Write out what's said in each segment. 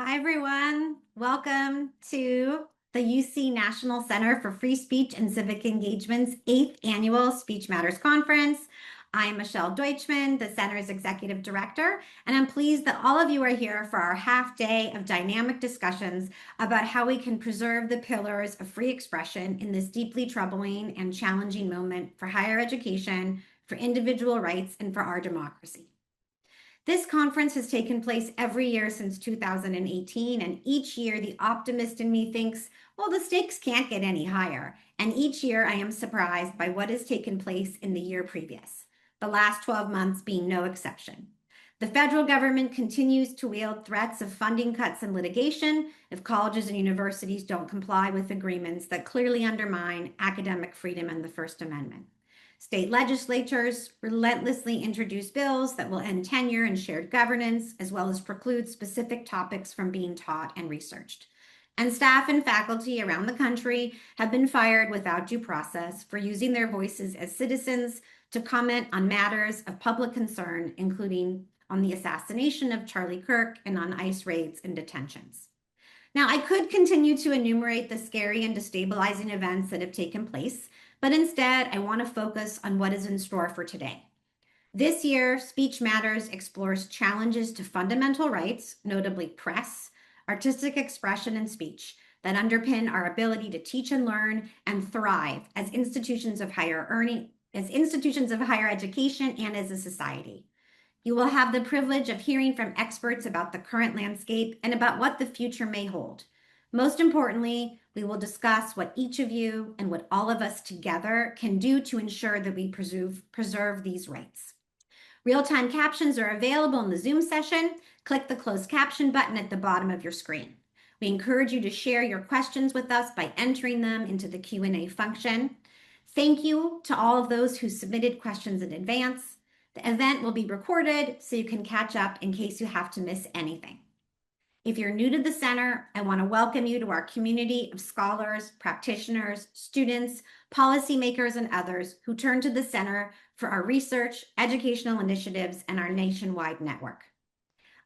Hi, everyone. Welcome to the UC National Center for Free Speech and Civic Engagement's 8th Annual Speech Matters Conference. I'm Michelle Deutschman, the center's executive director, and I'm pleased that all of you are here for our half day of dynamic discussions about how we can preserve the pillars of free expression in this deeply troubling and challenging moment for higher education, for individual rights, and for our democracy. This conference has taken place every year since 2018, and each year the optimist in me thinks, well, the stakes can't get any higher. And each year I am surprised by what has taken place in the year previous, the last 12 months being no exception. The federal government continues to wield threats of funding cuts and litigation if colleges and universities don't comply with agreements that clearly undermine academic freedom and the First Amendment. State legislatures relentlessly introduce bills that will end tenure and shared governance, as well as preclude specific topics from being taught and researched. And staff and faculty around the country have been fired without due process for using their voices as citizens to comment on matters of public concern, including on the assassination of Charlie Kirk and on ICE raids and detentions. Now, I could continue to enumerate the scary and destabilizing events that have taken place, but instead, I want to focus on what is in store for today. This year, Speech Matters explores challenges to fundamental rights, notably press, artistic expression, and speech, that underpin our ability to teach and learn and thrive as institutions of higher education and as a society. You will have the privilege of hearing from experts about the current landscape and about what the future may hold. Most importantly, we will discuss what each of you and what all of us together can do to ensure that we preserve these rights. Real-time captions are available in the Zoom session. Click the closed caption button at the bottom of your screen. We encourage you to share your questions with us by entering them into the Q&A function. Thank you to all of those who submitted questions in advance. The event will be recorded so you can catch up in case you have to miss anything. If you're new to the center, I want to welcome you to our community of scholars, practitioners, students, policymakers, and others who turn to the center for our research, educational initiatives, and our nationwide network.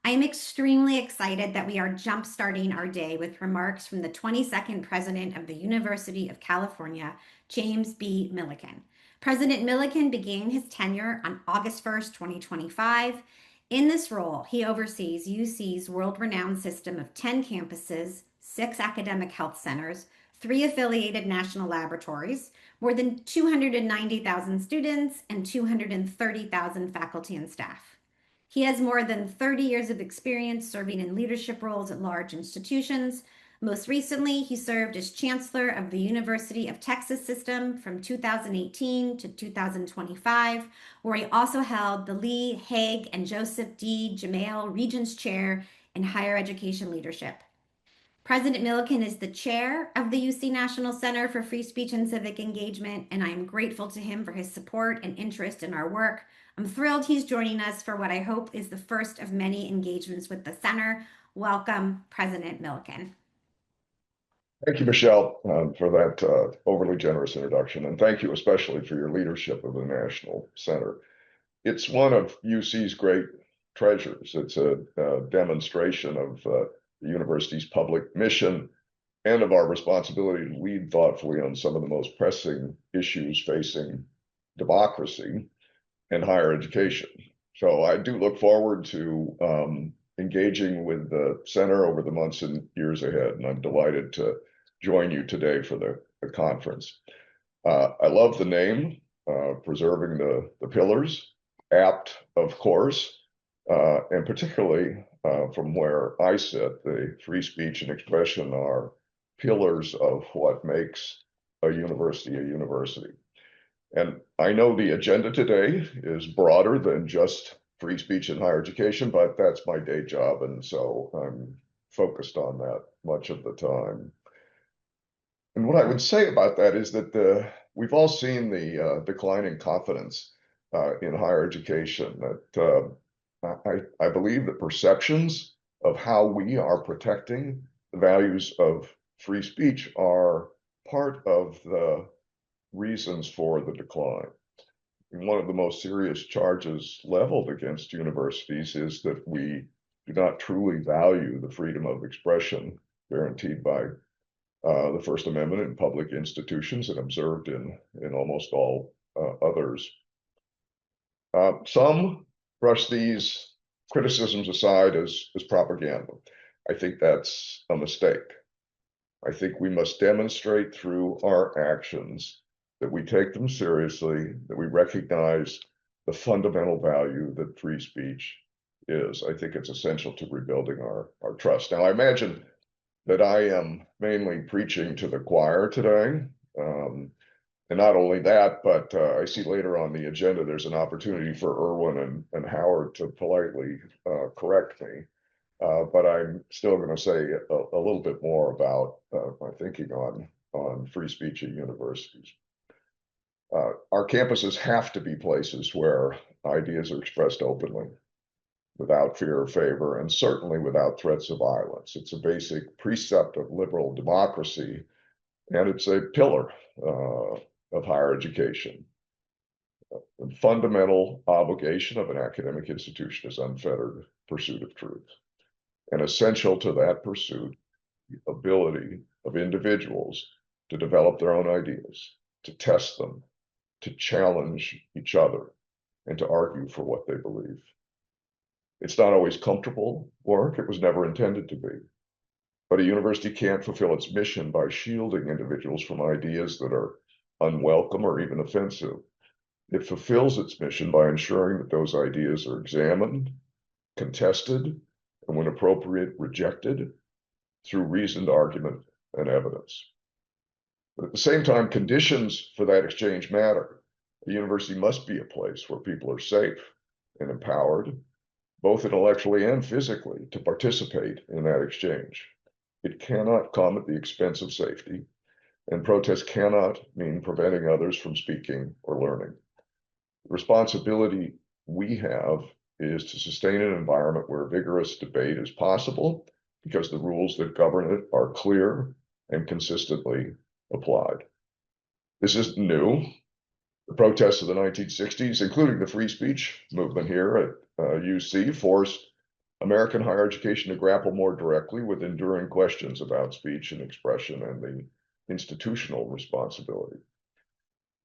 I am extremely excited that we are jumpstarting our day with remarks from the 22nd president of the University of California, James B. Milliken. President Milliken began his tenure on August 1st, 2025. In this role, he oversees UC's world-renowned system of 10 campuses, 6 academic health centers, 3 affiliated national laboratories, more than 290,000 students, and 230,000 faculty and staff. He has more than 30 years of experience serving in leadership roles at large institutions. Most recently, he served as Chancellor of the University of Texas System from 2018 to 2025, where he also held the Lee, Haig, and Joseph D. Jamail Regents Chair in Higher Education Leadership. President Milliken is the chair of the UC National Center for Free Speech and Civic Engagement, and I am grateful to him for his support and interest in our work. I'm thrilled he's joining us for what I hope is the first of many engagements with the center. Welcome, President Milliken. Thank you, Michelle, for that overly generous introduction, and thank you especially for your leadership of the National Center. It's one of UC's great treasures. It's a demonstration of the university's public mission and of our responsibility to lead thoughtfully on some of the most pressing issues facing democracy and higher education. So I do look forward to engaging with the center over the months and years ahead, and I'm delighted to join you today for the conference. I love the name, Preserving the Pillars, apt, of course, and particularly from where I sit, the free speech and expression are pillars of what makes a university a university. And I know the agenda today is broader than just free speech and higher education, but that's my day job, and so I'm focused on that much of the time. And what I would say about that is that we've all seen the decline in confidence in higher education. That I believe the perceptions of how we are protecting the values of free speech are part of the reasons for the decline. And one of the most serious charges leveled against universities is that we do not truly value the freedom of expression guaranteed by the First Amendment in public institutions and observed in almost all others. Some brush these criticisms aside as propaganda. I think that's a mistake. I think we must demonstrate through our actions that we take them seriously, that we recognize the fundamental value that free speech is. I think it's essential to rebuilding our trust. Now, I imagine that I am mainly preaching to the choir today. And not only that, but I see later on the agenda, there's an opportunity for Erwin and Howard to politely correct me. But I'm still going to say a little bit more about my thinking on free speech at universities. Our campuses have to be places where ideas are expressed openly, without fear or favor, and certainly without threats of violence. It's a basic precept of liberal democracy, and it's a pillar of higher education. The fundamental obligation of an academic institution is unfettered pursuit of truth. And essential to that pursuit, the ability of individuals to develop their own ideas, to test them, to challenge each other, and to argue for what they believe. It's not always comfortable work. It was never intended to be. But a university can't fulfill its mission by shielding individuals from ideas that are unwelcome or even offensive. It fulfills its mission by ensuring that those ideas are examined, contested, and when appropriate, rejected through reasoned argument and evidence. But at the same time, conditions for that exchange matter. The university must be a place where people are safe and empowered, both intellectually and physically, to participate in that exchange. It cannot come at the expense of safety, and protest cannot mean preventing others from speaking or learning. The responsibility we have is to sustain an environment where vigorous debate is possible because the rules that govern it are clear and consistently applied. This isn't new. The protests of the 1960s, including the free speech movement here at UC, forced American higher education to grapple more directly with enduring questions about speech and expression and the institutional responsibility.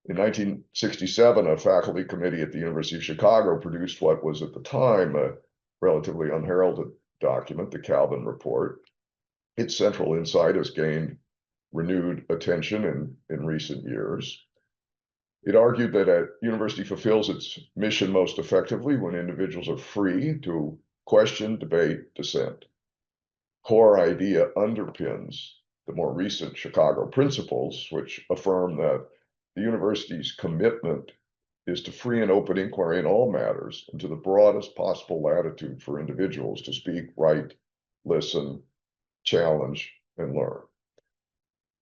In 1967, a faculty committee at the University of Chicago produced what was at the time a relatively unheralded document, the Calvin Report. Its central insight has gained renewed attention in recent years. It argued that a university fulfills its mission most effectively when individuals are free to question, debate, dissent. Core idea underpins the more recent Chicago principles, which affirm that the university's commitment is to free and open inquiry in all matters and to the broadest possible latitude for individuals to speak, write, listen, challenge, and learn.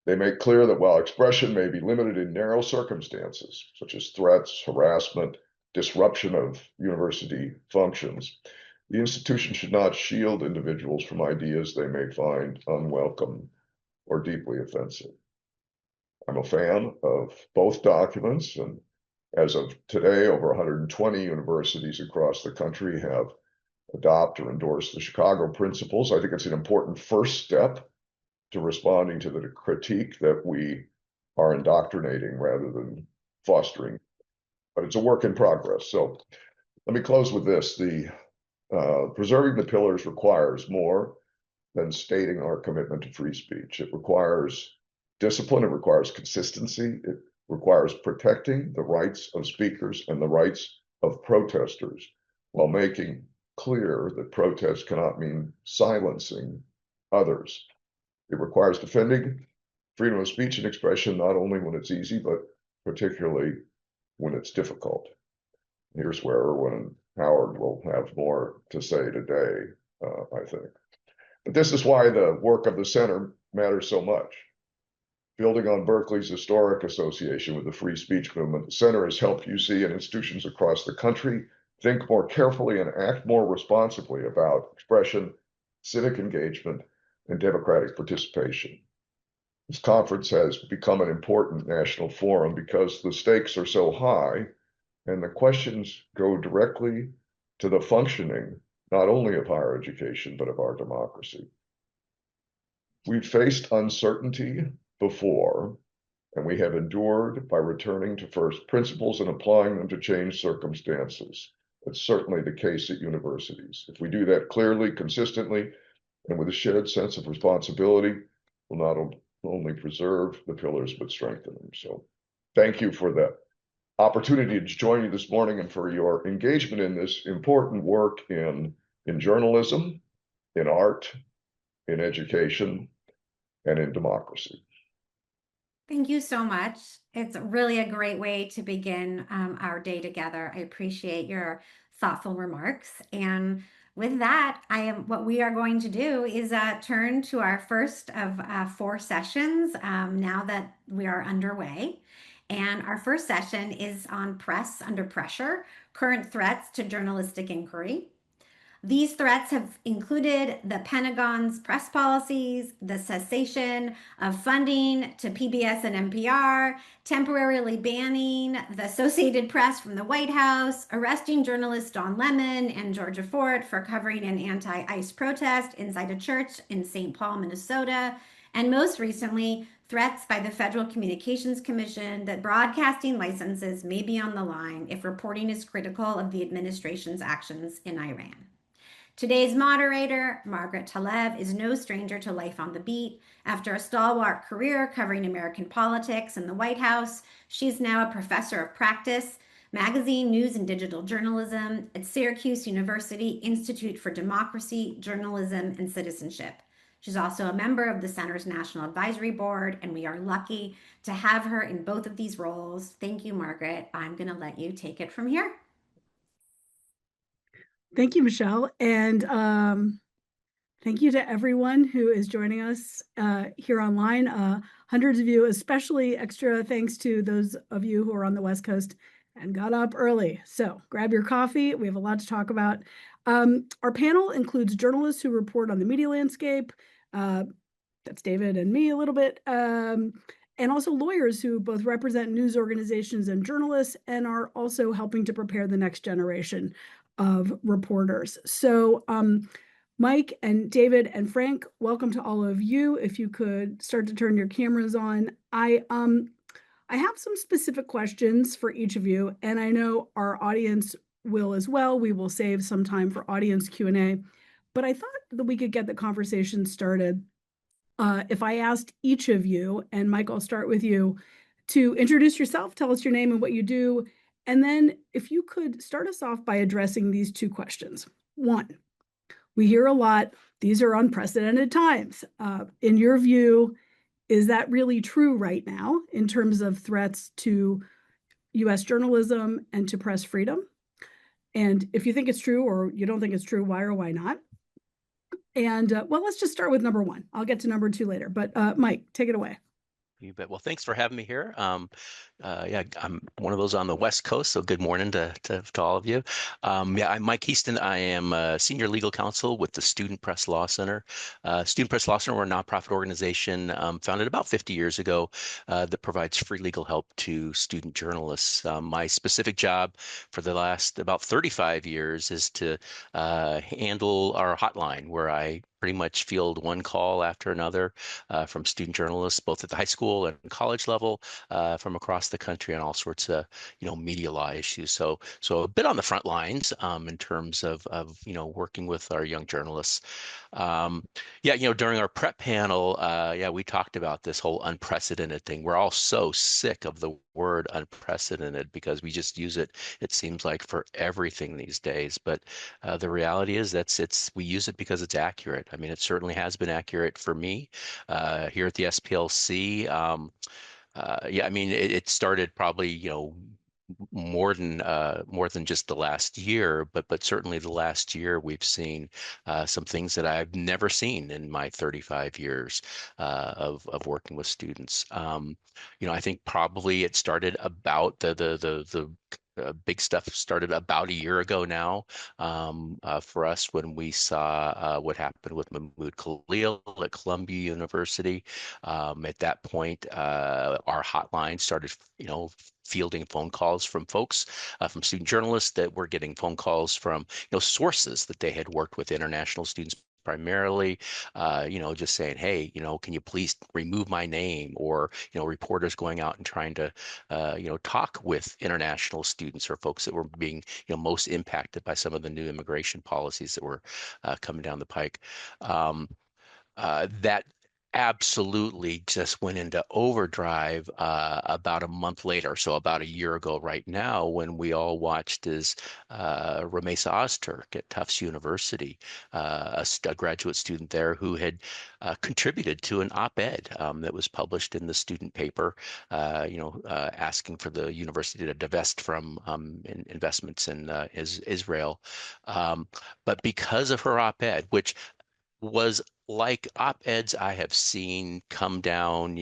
They make clear that while expression may be limited in narrow circumstances, such as threats, harassment, disruption of university functions, the institution should not shield individuals from ideas they may find unwelcome or deeply offensive. I'm a fan of both documents, and as of today, over 120 universities across the country have adopted or endorsed the Chicago principles. I think it's an important first step to responding to the critique that we are indoctrinating rather than fostering. But it's a work in progress. So let me close with this. The preserving the pillars requires more than stating our commitment to free speech. It requires discipline, it requires consistency, it requires protecting the rights of speakers and the rights of protesters while making clear that protest cannot mean silencing others. It requires defending freedom of speech and expression, not only when it's easy, but particularly when it's difficult. Here's where Erwin and Howard will have more to say today, I think. But this is why the work of the center matters so much. Building on Berkeley's historic association with the free speech movement, the center has helped UC and institutions across the country think more carefully and act more responsibly about expression, civic engagement, and democratic participation. This conference has become an important national forum because the stakes are so high and the questions go directly to the functioning not only of higher education, but of our democracy. We've faced uncertainty before, and we have endured by returning to first principles and applying them to change circumstances. It's certainly the case at universities. If we do that clearly, consistently, and with a shared sense of responsibility, we'll not only preserve the pillars, but strengthen them. So thank you for the opportunity to join you this morning and for your engagement in this important work in journalism, in art, in education, and in democracy. Thank you so much. It's really a great way to begin our day together. I appreciate your thoughtful remarks. And with that, what we are going to do is turn to our first of 4 sessions now that we are underway. And our first session is on press under pressure, current threats to journalistic inquiry. These threats have included the Pentagon's press policies, the cessation of funding to PBS and NPR, temporarily banning the Associated Press from the White House, arresting journalists Don Lemon and Georgia Fort for covering an anti-ICE protest inside a church in St. Paul, Minnesota, and most recently, threats by the Federal Communications Commission that broadcasting licenses may be on the line if reporting is critical of the administration's actions in Iran. Today's moderator, Margaret Talev, is no stranger to life on the beat. After a stalwart career covering American politics and the White House, she's now a professor of practice, magazine, news, and digital journalism at Syracuse University Institute for Democracy, Journalism, and Citizenship. She's also a member of the Center's National Advisory Board, and we are lucky to have her in both of these roles. Thank you, Margaret. I'm going to let you take it from here. Thank you, Michelle. And thank you to everyone who is joining us here online. Hundreds of you, especially extra thanks to those of you who are on the West Coast and got up early. So grab your coffee. We have a lot to talk about. Our panel includes journalists who report on the media landscape. That's David and me a little bit. And also lawyers who both represent news organizations and journalists and are also helping to prepare the next generation of reporters. So Mike and David and Frank, welcome to all of you. If you could start to turn your cameras on. I have some specific questions for each of you, and I know our audience will as well. We will save some time for audience Q&A, but I thought that we could get the conversation started if I asked each of you, and Mike, I'll start with you, to introduce yourself, tell us your name and what you do, and then if you could start us off by addressing these 2 questions. 1, we hear a lot, these are unprecedented times. In your view, is that really true right now in terms of threats to US journalism and to press freedom? And if you think it's true or you don't think it's true, why or why not? And well, let's just start with number 1. I'll get to number 2 later, but Mike, take it away. You bet. Well, thanks for having me here. Yeah, I'm one of those on the West Coast, so good morning to all of you. Yeah, I'm Mike Easton. I am a senior legal counsel with the Student Press Law Center. Student Press Law Center, we're a nonprofit organization founded about 50 years ago that provides free legal help to student journalists. My specific job for the last about 35 years is to handle our hotline, where I pretty much field one call after another from student journalists, both at the high school and college level, from across the country on all sorts of, media law issues. So a bit on the front lines in terms of working with our young journalists. Yeah, during our prep panel, yeah, we talked about this whole unprecedented thing. We're all so sick of the word unprecedented because we just use it, it seems like, for everything these days. But the reality is we use it because it's accurate. I mean, it certainly has been accurate for me here at the SPLC. Yeah, I mean, it started probably, more than just the last year, but certainly the last year we've seen some things that I've never seen in my 35 years of working with students. I think probably it started about the big stuff started about a year ago now for us when we saw what happened with Mahmoud Khalil at Columbia University. At that point, our hotline started, fielding phone calls from folks, from student journalists that were getting phone calls from, sources that they had worked with international students primarily, just saying, hey, can you please remove my name? Or, reporters going out and trying to, talk with international students or folks that were being, most impacted by some of the new immigration policies that were coming down the pike. That absolutely just went into overdrive about a month later, so about a year ago right now, when we all watched as Ramesa Ozturk at Tufts University, a graduate student there who had contributed to an op-ed that was published in the student paper, asking for the university to divest from investments in Israel. But because of her op-ed, which was like op-eds I have seen come down,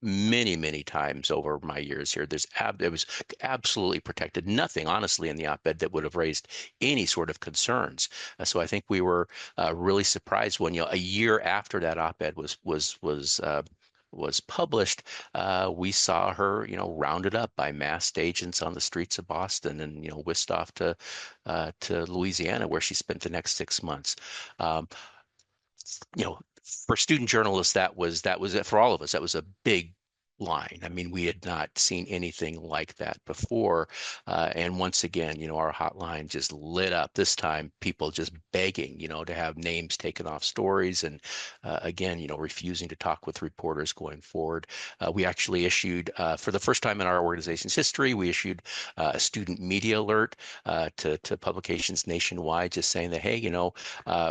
many, many times over my years here. It was absolutely protected. Nothing, honestly, in the op-ed that would have raised any sort of concerns. So I think we were really surprised when, a year after that op-ed was published, we saw her, rounded up by masked agents on the streets of Boston and, whisked off to Louisiana, where she spent the next 6 months. Um, for student journalists, that was it for all of us. That was a big line. I mean, we had not seen anything like that before. And once again, our hotline just lit up. This time, people just begging, to have names taken off stories. And again, refusing to talk with reporters going forward. We actually issued, for the first time in our organization's history, we issued a student media alert to publications nationwide, just saying that, hey,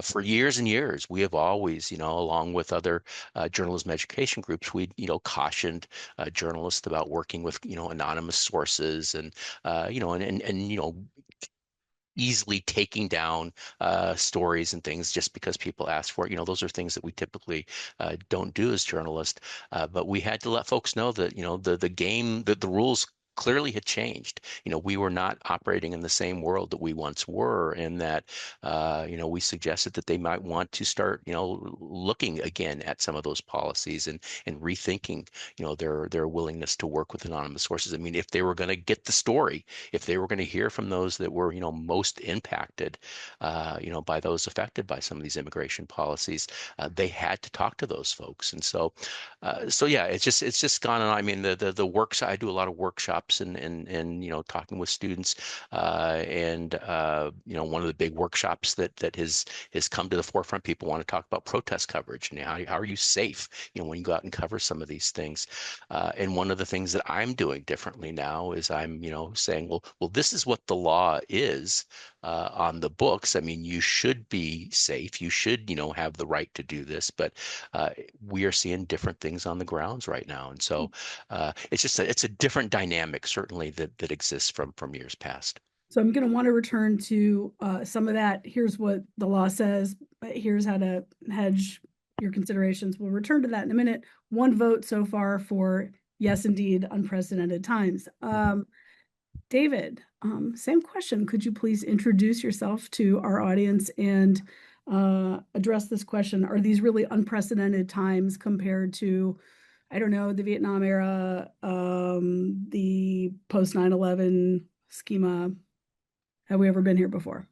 for years and years, we have always, along with other journalism education groups, we, cautioned journalists about working with, anonymous sources and, easily taking down stories and things just because people ask for it. Those are things that we typically don't do as journalists. But we had to let folks know that, the game, that the rules clearly had changed. We were not operating in the same world that we once were, and that, we suggested that they might want to start, looking again at some of those policies and rethinking, their willingness to work with anonymous sources. I mean, if they were going to get the story, if they were going to hear from those that were, most impacted, by those affected by some of these immigration policies, they had to talk to those folks. And so yeah, it's just gone on. I mean, the works, I do a lot of workshops and talking with students, and one of the big workshops that has come to the forefront. People want to talk about protest coverage and how are you safe, when you go out and cover some of these things. And one of the things that I'm doing differently now is I'm, saying, well, this is what the law is on the books. I mean, you should be safe. You should, have the right to do this. But we are seeing different things on the grounds right now, and so it's a different dynamic, certainly that exists from years past. So I'm going to want to return to some of that. Here's what the law says, but here's how to hedge your considerations. We'll return to that in a minute. One vote so far for yes, indeed, unprecedented times. David, same question. Could you please introduce yourself to our audience and address this question? Are these really unprecedented times compared to, I don't know, the Vietnam era, the post 9/11 schema? Have we ever been here before?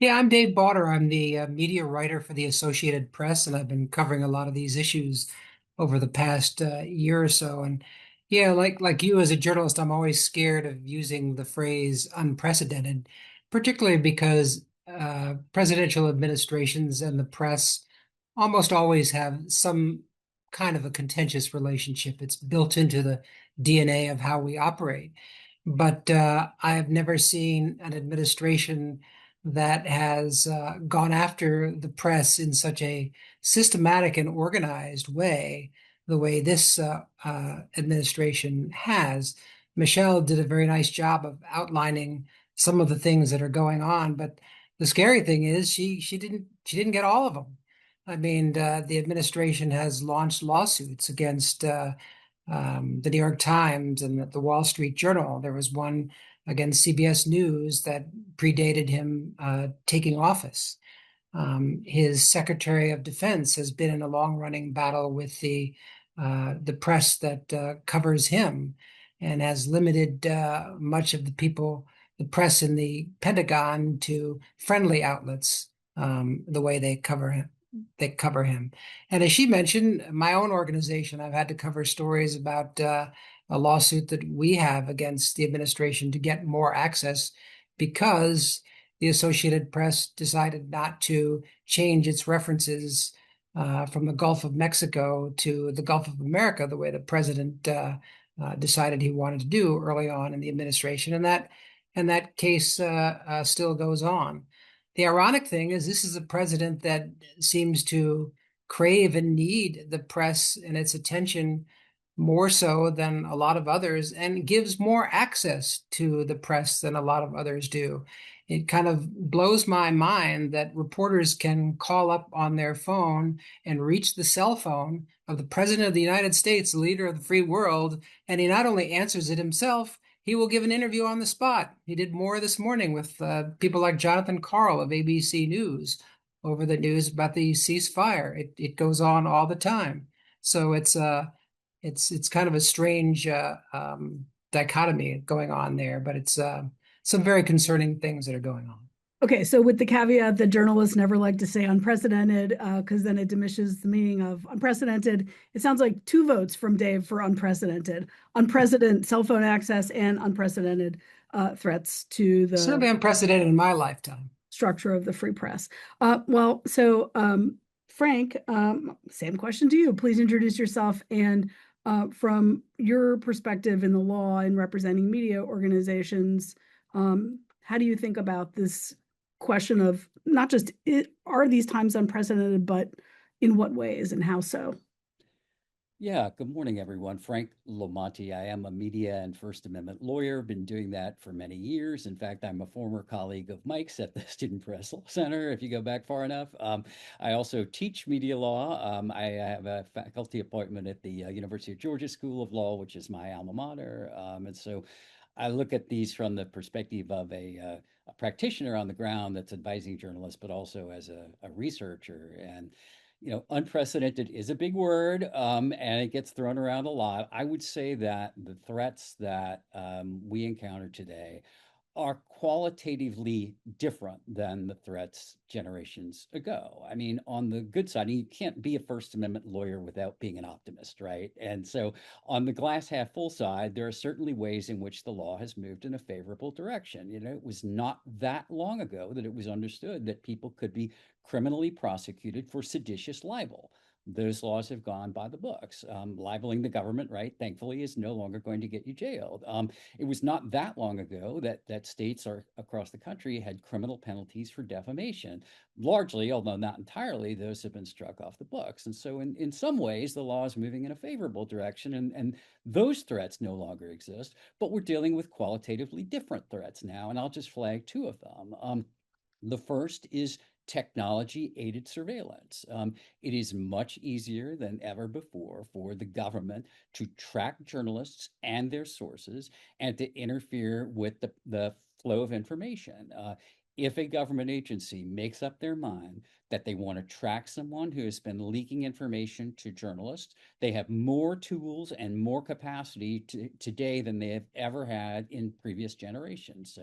Yeah, I'm Dave Bauder. I'm the media writer for the Associated Press, and I've been covering a lot of these issues over the past year or so. And yeah, like you as a journalist, I'm always scared of using the phrase unprecedented, particularly because presidential administrations and the press almost always have some kind of a contentious relationship. It's built into the DNA of how we operate. But I have never seen an administration that has gone after the press in such a systematic and organized way, the way this administration has. Michelle did a very nice job of outlining some of the things that are going on, but the scary thing is she didn't get all of them. I mean, the administration has launched lawsuits against the New York Times and the Wall Street Journal. There was one against CBS News that predated him taking office. His Secretary of Defense has been in a long-running battle with the press that covers him, and has limited much of the press in the Pentagon to friendly outlets, the way they cover him. And as she mentioned, my own organization, I've had to cover stories about a lawsuit that we have against the administration to get more access because the Associated Press decided not to change its references from the Gulf of Mexico to the Gulf of America the way the president decided he wanted to do early on in the administration, and that case still goes on. The ironic thing is, this is a president that seems to crave and need the press and its attention more so than a lot of others, and gives more access to the press than a lot of others do. It kind of blows my mind that reporters can call up on their phone and reach the cell phone of the President of the United States, the leader of the free world, and he not only answers it himself, he will give an interview on the spot. He did more this morning with people like Jonathan Karl of ABC News over the news about the ceasefire. It goes on all the time. So it's kind of a strange dichotomy going on there, but it's some very concerning things that are going on. Okay, so with the caveat that journalists never like to say unprecedented, because then it diminishes the meaning of unprecedented, it sounds like 2 votes from Dave for unprecedented. Unprecedented cell phone access and unprecedented threats to the Certainly unprecedented in my lifetime. Structure of the free press. Frank, same question to you. Please introduce yourself and from your perspective in the law and representing media organizations, how do you think about this question of not just are these times unprecedented, but in what ways and how so? Yeah, good morning, everyone. Frank Lomonti. I am a media and First Amendment lawyer, been doing that for many years. In fact, I'm a former colleague of Mike's at the Student Press Law Center, if you go back far enough. I also teach media law. I have a faculty appointment at the University of Georgia School of Law, which is my alma mater. And so I look at these from the perspective of a practitioner on the ground that's advising journalists, but also as a researcher. And unprecedented is a big word, and it gets thrown around a lot. I would say that the threats that we encounter today are qualitatively different than the threats generations ago. I mean, on the good side, you can't be a First Amendment lawyer without being an optimist, right? And so on the glass half full side, there are certainly ways in which the law has moved in a favorable direction. It was not that long ago that it was understood that people could be criminally prosecuted for seditious libel. Those laws have gone by the books. Libeling the government, right, thankfully, is no longer going to get you jailed. It was not that long ago that states across the country had criminal penalties for defamation. Largely, although not entirely, those have been struck off the books. And so in some ways, the law is moving in a favorable direction, and those threats no longer exist. But we're dealing with qualitatively different threats now, and I'll just flag 2 of them. The first is technology-aided surveillance. It is much easier than ever before for the government to track journalists and their sources and to interfere with the flow of information. If a government agency makes up their mind that they want to track someone who has been leaking information to journalists, they have more tools and more capacity today than they have ever had in previous generations.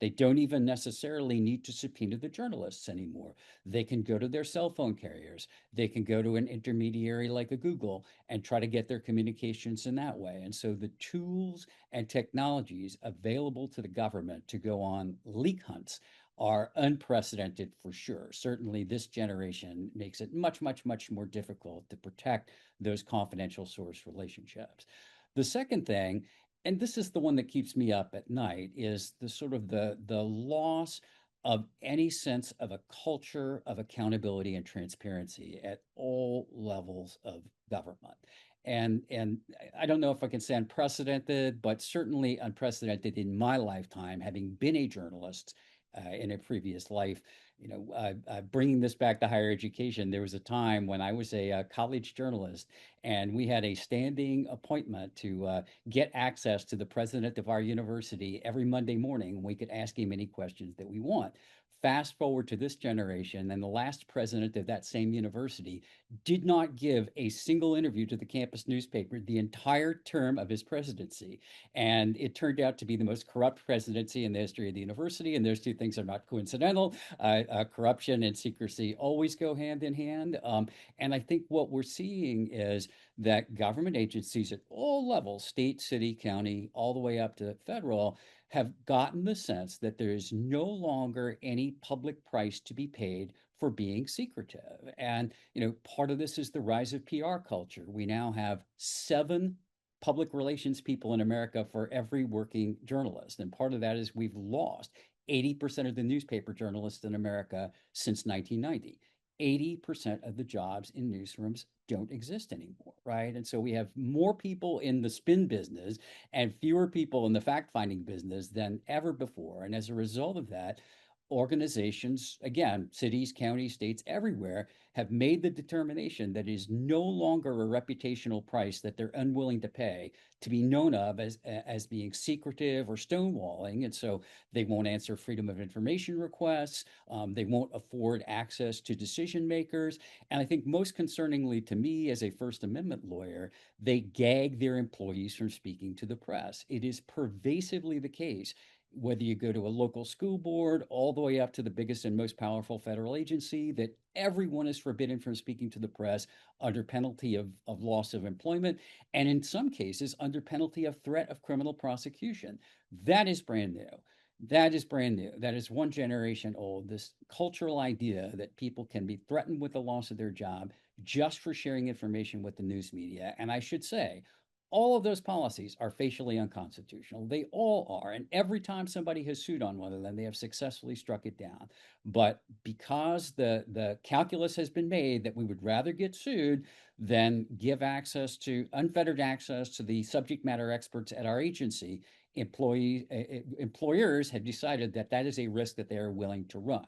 They don't even necessarily need to subpoena the journalists anymore. They can go to their cell phone carriers. They can go to an intermediary like a Google and try to get their communications in that way. And so the tools and technologies available to the government to go on leak hunts are unprecedented for sure. Certainly, this generation makes it much, much, much more difficult to protect those confidential source relationships. The second thing, and this is the one that keeps me up at night, is the sort of the loss of any sense of a culture of accountability and transparency at all levels of government. And I don't know if I can say unprecedented, but certainly unprecedented in my lifetime, having been a journalist in a previous life. Bringing this back to higher education, there was a time when I was a college journalist, and we had a standing appointment to get access to the president of our university every Monday morning. We could ask him any questions that we want. Fast forward to this generation, and the last president of that same university did not give a single interview to the campus newspaper the entire term of his presidency. And it turned out to be the most corrupt presidency in the history of the university. And those two things are not coincidental. Corruption and secrecy always go hand in hand. And I think what we're seeing is that government agencies at all levels, state, city, county, all the way up to federal, have gotten the sense that there is no longer any public price to be paid for being secretive. And, part of this is the rise of PR culture. We now have 7 public relations people in America for every working journalist. And part of that is we've lost 80% of the newspaper journalists in America since 1990. 80% of the jobs in newsrooms don't exist anymore, right? And so we have more people in the spin business and fewer people in the fact-finding business than ever before. And as a result of that, organizations, again, cities, counties, states, everywhere, have made the determination that it is no longer a reputational price that they're unwilling to pay to be known of as being secretive or stonewalling. And so they won't answer freedom of information requests. They won't afford access to decision makers. And I think most concerningly to me as a First Amendment lawyer, they gag their employees from speaking to the press. It is pervasively the case, whether you go to a local school board all the way up to the biggest and most powerful federal agency, that everyone is forbidden from speaking to the press under penalty of loss of employment, and in some cases under penalty of threat of criminal prosecution. That is brand new. That is brand new. That is one generation old. This cultural idea that people can be threatened with the loss of their job just for sharing information with the news media. And I should say, all of those policies are facially unconstitutional. They all are. And every time somebody has sued on one of them, they have successfully struck it down. But because the calculus has been made that we would rather get sued than give unfettered access to the subject matter experts at our agency, employers have decided that that is a risk that they are willing to run.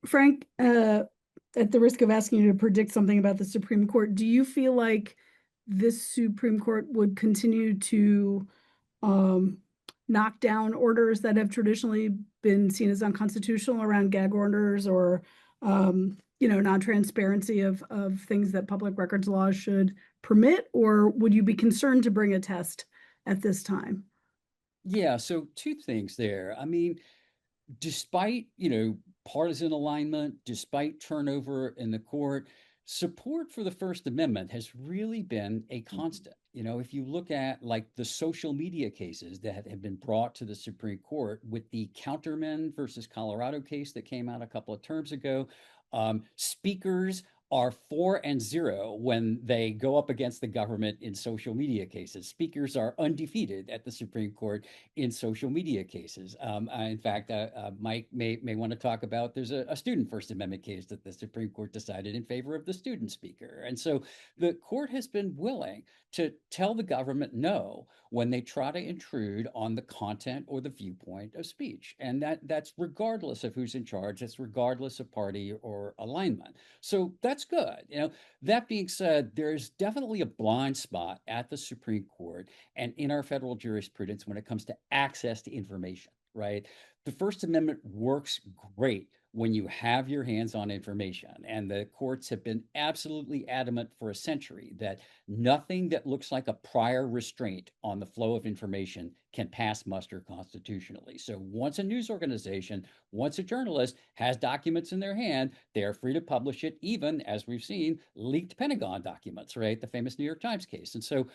Frank, at the risk of asking you to predict something about the Supreme Court, do you feel like this Supreme Court would continue to knock down orders that have traditionally been seen as unconstitutional around gag orders or non-transparency of things that public records laws should permit? Or would you be concerned to bring a test at this time? Yeah, so 2 things there. I mean, despite, partisan alignment, despite turnover in the court, support for the First Amendment has really been a constant. If you look at like the social media cases that have been brought to the Supreme Court with the Counterman versus Colorado case that came out a couple of terms ago, speakers are 4-0 when they go up against the government in social media cases. Speakers are undefeated at the Supreme Court in social media cases. In fact, Mike may want to talk about, there's a student First Amendment case that the Supreme Court decided in favor of the student speaker. And so the court has been willing to tell the government no when they try to intrude on the content or the viewpoint of speech. And that's regardless of who's in charge, that's regardless of party or alignment. So that's good. That being said, there's definitely a blind spot at the Supreme Court and in our federal jurisprudence when it comes to access to information, right? The First Amendment works great when you have your hands on information. And the courts have been absolutely adamant for a century that nothing that looks like a prior restraint on the flow of information can pass muster constitutionally. So once a news organization, once a journalist has documents in their hand, they are free to publish it, even, as we've seen, leaked Pentagon documents, right? The famous New York Times case. And so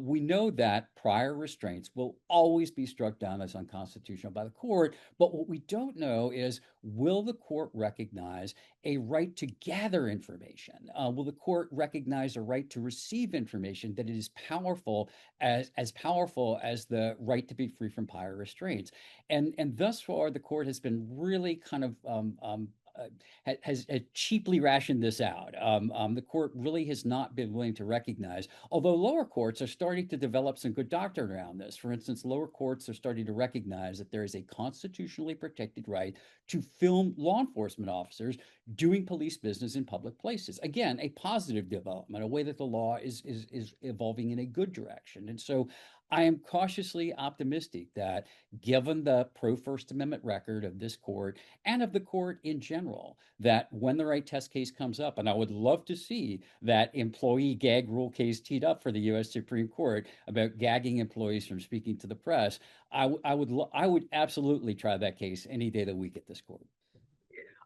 we know that prior restraints will always be struck down as unconstitutional by the court. But what we don't know is, will the court recognize a right to gather information? Will the court recognize a right to receive information that is powerful as powerful as the right to be free from prior restraints? And thus far, the court has been really kind of has cheaply rationed this out. The court really has not been willing to recognize, although lower courts are starting to develop some good doctrine around this. For instance, lower courts are starting to recognize that there is a constitutionally protected right to film law enforcement officers doing police business in public places. Again, a positive development, a way that the law is evolving in a good direction. And so I am cautiously optimistic that, given the pro First Amendment record of this court and of the court in general, that when the right test case comes up, and I would love to see that employee gag rule case teed up for the U.S. Supreme Court about gagging employees from speaking to the press, I would absolutely try that case any day of the week at this court.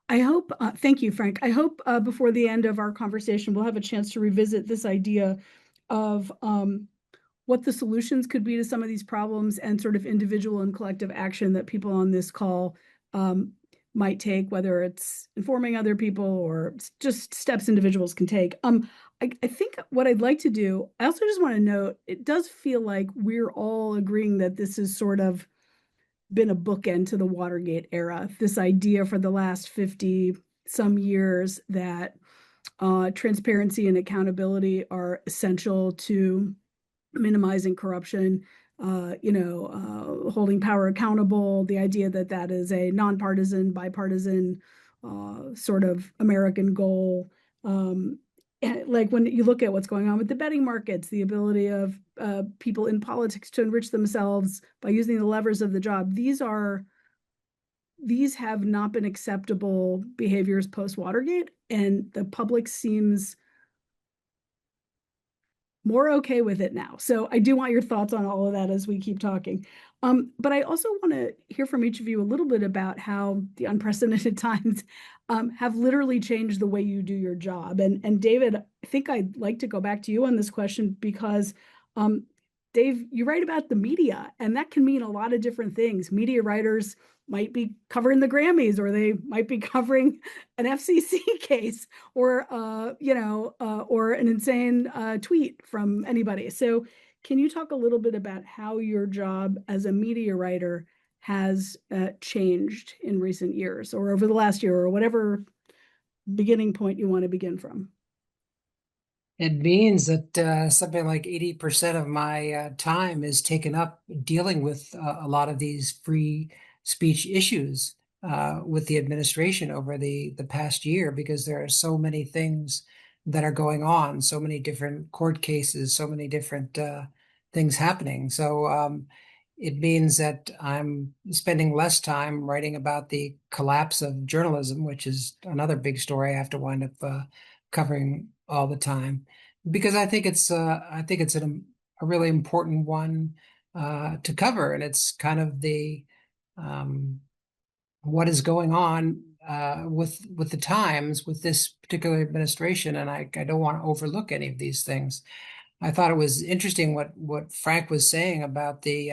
I hope, thank you, Frank. I hope before the end of our conversation, we'll have a chance to revisit this idea of what the solutions could be to some of these problems and sort of individual and collective action that people on this call might take, whether it's informing other people or just steps individuals can take. I think what I'd like to do, I also just want to note, it does feel like we're all agreeing that this has sort of been a bookend to the Watergate era. This idea for the last 50 some years that transparency and accountability are essential to minimizing corruption, holding power accountable, the idea that that is a nonpartisan, bipartisan sort of American goal. Like when you look at what's going on with the betting markets, the ability of people in politics to enrich themselves by using the levers of the job, these have not been acceptable behaviors post-Watergate, and the public seems more okay with it now. So I do want your thoughts on all of that as we keep talking. But I also want to hear from each of you a little bit about how the unprecedented times have literally changed the way you do your job. And David, I think I'd like to go back to you on this question because Dave, you write about the media, and that can mean a lot of different things. Media writers might be covering the Grammys, or they might be covering an FCC case, or or an insane tweet from anybody. So, can you talk a little bit about how your job as a media writer has changed in recent years, or over the last year, or whatever beginning point you want to begin from? It means that something like 80% of my time is taken up dealing with a lot of these free speech issues with the administration over the past year, because there are so many things that are going on, so many different court cases, so many different things happening. So it means that I'm spending less time writing about the collapse of journalism, which is another big story I have to wind up covering all the time, because I think it's a really important one to cover, and it's kind of the what is going on with the times with this particular administration, and I don't want to overlook any of these things. I thought it was interesting what Frank was saying about the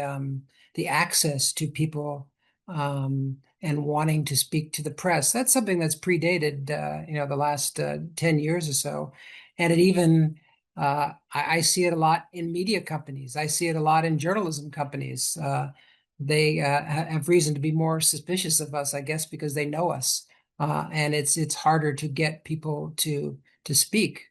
access to people and wanting to speak to the press. That's something that's predated the last 10 years or so, and it even I see it a lot in media companies. I see it a lot in journalism companies. They have reason to be more suspicious of us, I guess, because they know us, and it's harder to get people to speak.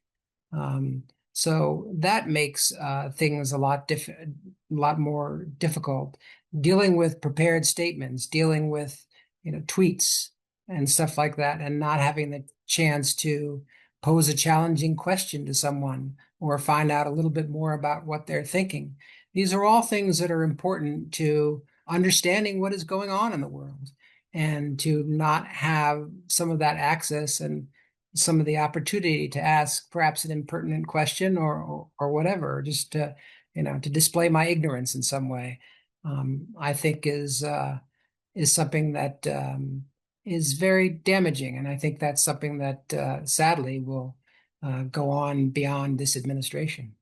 So that makes things a lot more difficult. Dealing with prepared statements, dealing with tweets and stuff like that, and not having the chance to pose a challenging question to someone or find out a little bit more about what they're thinking. These are all things that are important to understanding what is going on in the world, and to not have some of that access and some of the opportunity to ask perhaps an impertinent question or whatever, just to display my ignorance in some way, I think is something that is very damaging, and I think that's something that sadly will go on beyond this administration.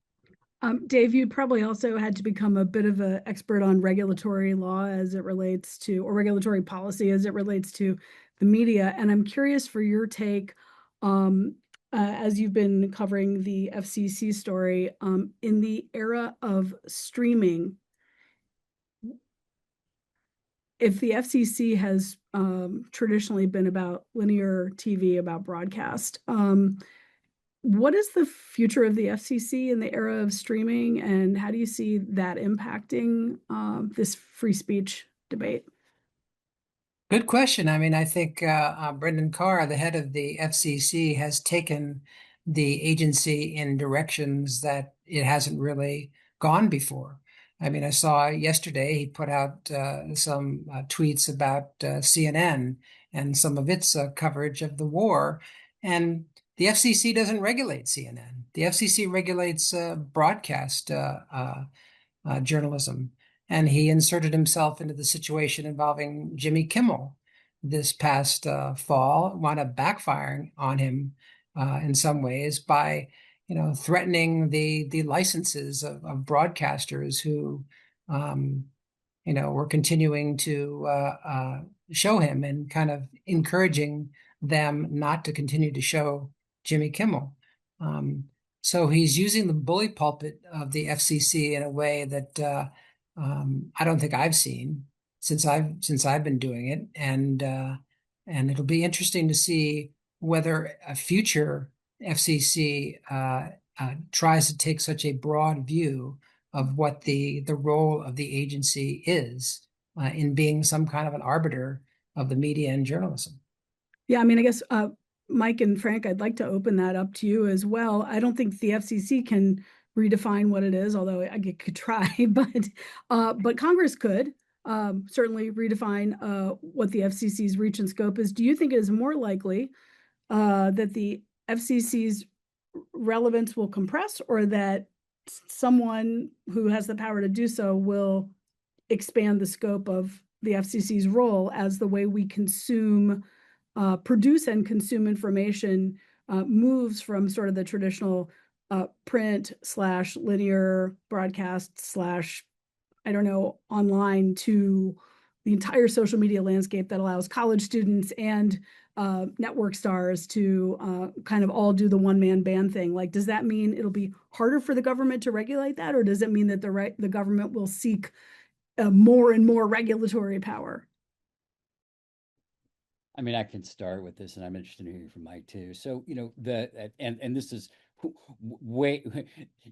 Dave, you probably also had to become a bit of an expert on regulatory law as it relates to, or regulatory policy as it relates to the media. And I'm curious for your take, as you've been covering the FCC story, in the era of streaming, if the FCC has traditionally been about linear TV, about broadcast, what is the future of the FCC in the era of streaming, and how do you see that impacting this free speech debate? Good question. I mean, I think Brendan Carr, the head of the FCC, has taken the agency in directions that it hasn't really gone before. I mean, I saw yesterday he put out some tweets about CNN and some of its coverage of the war. And the FCC doesn't regulate CNN. The FCC regulates broadcast journalism. And he inserted himself into the situation involving Jimmy Kimmel this past fall, wound up backfiring on him in some ways by, threatening the licenses of broadcasters who, were continuing to show him and kind of encouraging them not to continue to show Jimmy Kimmel. So he's using the bully pulpit of the FCC in a way that I don't think I've seen since I've been doing it, and it'll be interesting to see whether a future FCC tries to take such a broad view of what the role of the agency is in being some kind of an arbiter of the media and journalism. Yeah, I mean, I guess Mike and Frank, I'd like to open that up to you as well. I don't think the FCC can redefine what it is, although I could try, but Congress could certainly redefine what the FCC's reach and scope is. Do you think it is more likely that the FCC's relevance will compress, or that someone who has the power to do so will expand the scope of the FCC's role as the way we produce and consume information moves from sort of the traditional print / linear broadcast / online to the entire social media landscape that allows college students and network stars to kind of all do the one-man band thing? Like, does that mean it'll be harder for the government to regulate that, or does it mean that the government will seek more and more regulatory power? I mean, I can start with this, and I'm interested in hearing from Mike too. So, and this is way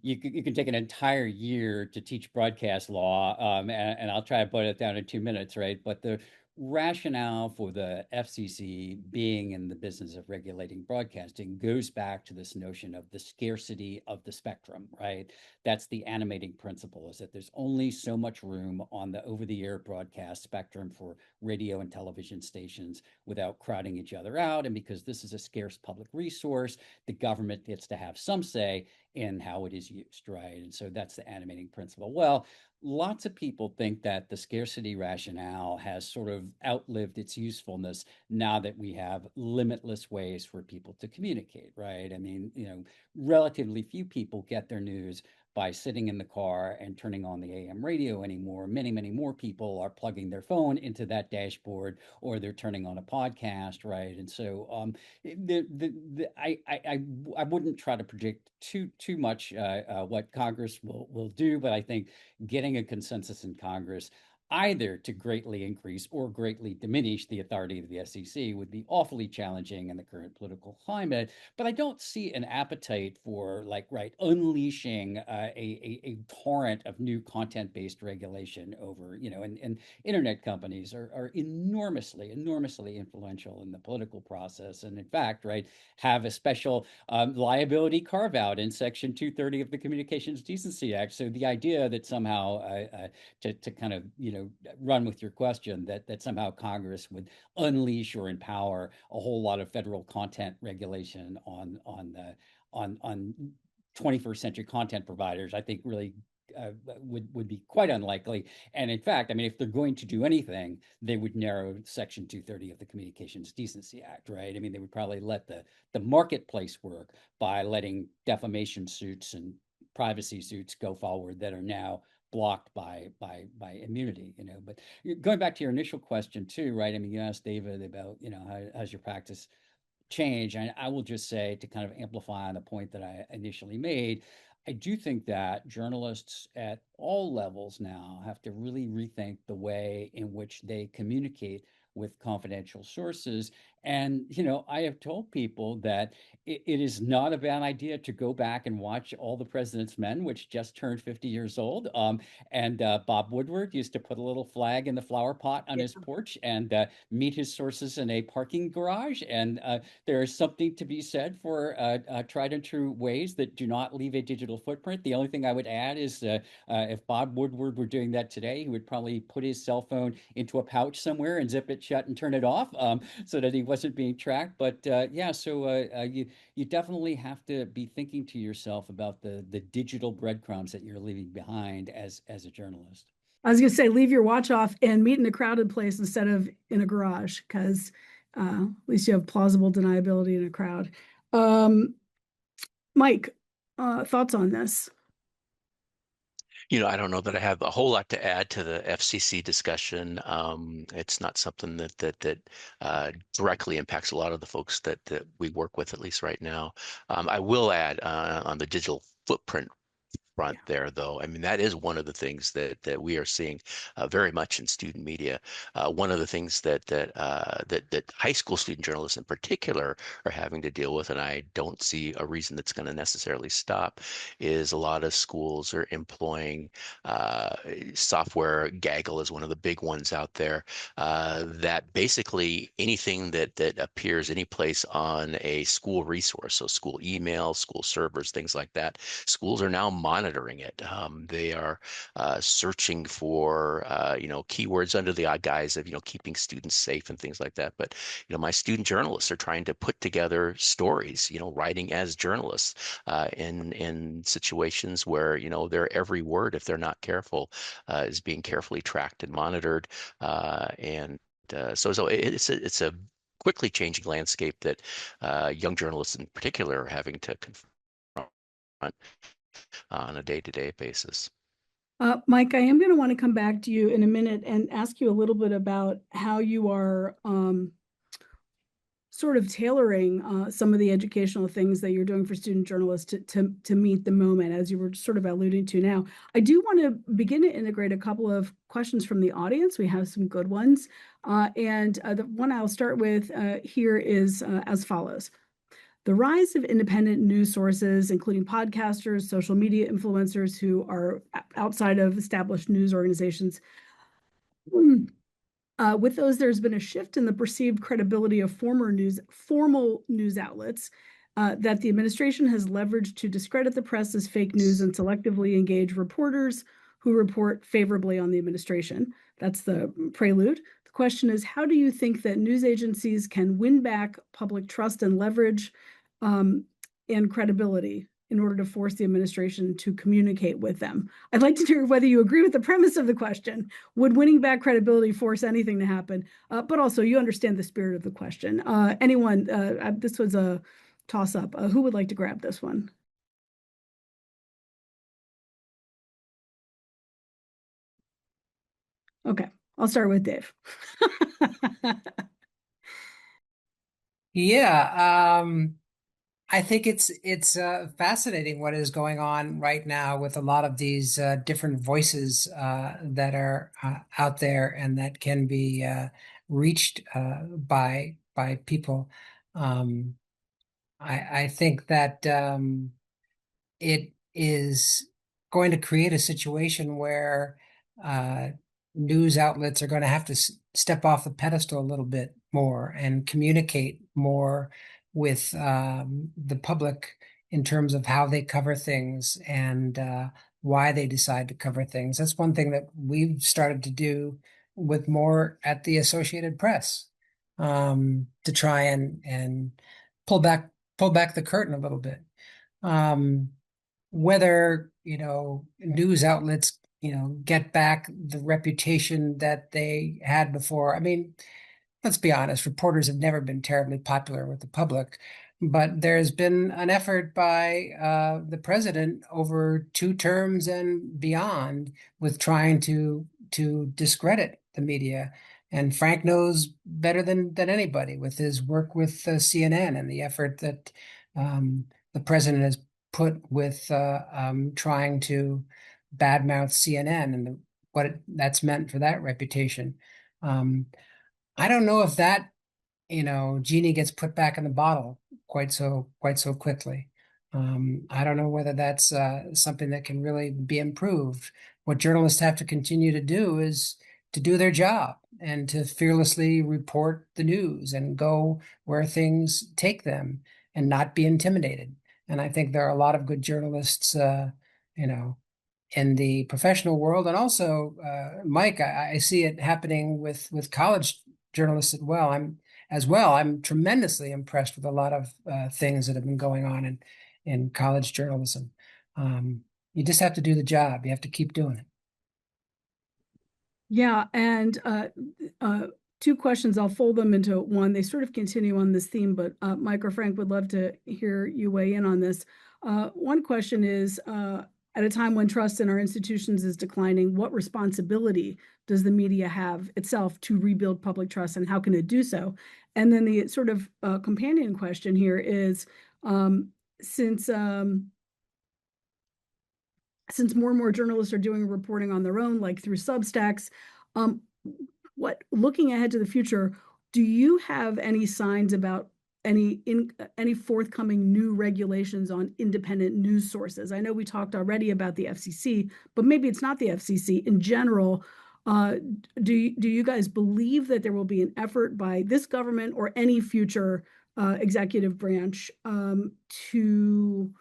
you can take an entire year to teach broadcast law, and I'll try to put it down in 2 minutes, right? But the rationale for the FCC being in the business of regulating broadcasting goes back to this notion of the scarcity of the spectrum, right? That's the animating principle, is that there's only so much room on the over-the-air broadcast spectrum for radio and television stations without crowding each other out. And because this is a scarce public resource, the government gets to have some say in how it is used, right? And so that's the animating principle. Well, lots of people think that the scarcity rationale has sort of outlived its usefulness now that we have limitless ways for people to communicate, right? I mean, relatively few people get their news by sitting in the car and turning on the AM radio anymore. Many, many more people are plugging their phone into that dashboard, or they're turning on a podcast, right? And so I wouldn't try to predict too much what Congress will do, but I think getting a consensus in Congress either to greatly increase or greatly diminish the authority of the FCC would be awfully challenging in the current political climate. But I don't see an appetite for unleashing a torrent of new content-based regulation over, and internet companies are enormously influential in the political process. And in fact, right, have a special liability carve out in Section 230 of the Communications Decency Act. So the idea that somehow to kind of, run with your question, that somehow Congress would unleash or empower a whole lot of federal content regulation on 21st century content providers, I think really would be quite unlikely. And in fact, I mean, if they're going to do anything, they would narrow Section 230 of the Communications Decency Act, right? I mean, they would probably let the marketplace work by letting defamation suits and privacy suits go forward that are now blocked by immunity, But going back to your initial question too, right? I mean, you asked David about, how's your practice change. And I will just say, to kind of amplify on the point that I initially made, I do think that journalists at all levels now have to really rethink the way in which they communicate with confidential sources. And, I have told people that it is not a bad idea to go back and watch All the President's Men, which just turned 50 years old. And Bob Woodward used to put a little flag in the flower pot on his porch and meet his sources in a parking garage. And there is something to be said for tried and true ways that do not leave a digital footprint. The only thing I would add is if Bob Woodward were doing that today, he would probably put his cell phone into a pouch somewhere and zip it shut and turn it off so that he wasn't being tracked. But yeah, so you definitely have to be thinking to yourself about the digital breadcrumbs that you're leaving behind as a journalist. I was going to say, leave your watch off and meet in a crowded place instead of in a garage, because at least you have plausible deniability in a crowd. Mike, thoughts on this? I don't know that I have a whole lot to add to the FCC discussion. It's not something that directly impacts a lot of the folks that we work with, at least right now. I will add on the digital footprint front there, though. I mean, that is one of the things that we are seeing very much in student media. One of the things that high school student journalists in particular are having to deal with, and I don't see a reason that's going to necessarily stop, is a lot of schools are employing software. Gaggle is one of the big ones out there. That basically anything that appears any place on a school resource, so school email, school servers, things like that, schools are now monitoring it. They are searching for keywords under the guise of keeping students safe and things like that. But my student journalists are trying to put together stories, writing as journalists in situations where their every word, if they're not careful, is being carefully tracked and monitored. So it's a quickly changing landscape that young journalists in particular are having to confront on a day-to-day basis. Mike, I am going to want to come back to you in a minute and ask you a little bit about how you are sort of tailoring some of the educational things that you're doing for student journalists to meet the moment, as you were sort of alluding to now. I do want to begin to integrate a couple of questions from the audience. We have some good ones. The one I'll start with here is as follows. The rise of independent news sources, including podcasters, social media influencers who are outside of established news organizations. With those, there's been a shift in the perceived credibility of formal news outlets that the administration has leveraged to discredit the press as fake news and selectively engage reporters who report favorably on the administration. That's the prelude. The question is, how do you think that news agencies can win back public trust and leverage and credibility in order to force the administration to communicate with them? I'd like to hear whether you agree with the premise of the question. Would winning back credibility force anything to happen? But also, you understand the spirit of the question. Anyone, this was a toss-up. Who would like to grab this one? Okay, I'll start with Dave. Yeah, I think it's fascinating what is going on right now with a lot of these different voices that are out there and that can be reached by people. I think that it is going to create a situation where news outlets are going to have to step off the pedestal a little bit more and communicate more with the public in terms of how they cover things and why they decide to cover things. That's one thing that we've started to do with more at the Associated Press, to try and pull back the curtain a little bit. Whether, news outlets, get back the reputation that they had before. I mean, let's be honest, reporters have never been terribly popular with the public, but there's been an effort by the president over 2 terms and beyond with trying to discredit the media. And Frank knows better than anybody with his work with CNN and the effort that the president has put with trying to badmouth CNN and that's meant for that reputation. Um, I don't know if that genie gets put back in the bottle quite so quickly. I don't know whether that's something that can really be improved. What journalists have to continue to do is to do their job and to fearlessly report the news and go where things take them and not be intimidated. And I think there are a lot of good journalists, you know, in the professional world, and also, Mike, I see it happening with college journalists as well. I'm tremendously impressed with a lot of things that have been going on in college journalism. You just have to do the job. You have to keep doing it. Yeah, and two questions, I'll fold them into one. They sort of continue on this theme, but Mike or Frank would love to hear you weigh in on this. One question is, at a time when trust in our institutions is declining, what responsibility does the media have itself to rebuild public trust, and how can it do so? And then the sort of companion question here is, since more and more journalists are doing reporting on their own, like through Substacks, looking ahead to the future, do you have any signs about any forthcoming new regulations on independent news sources? I know we talked already about the FCC, but maybe it's not the FCC in general. Do you guys believe that there will be an effort by this government or any future executive branch to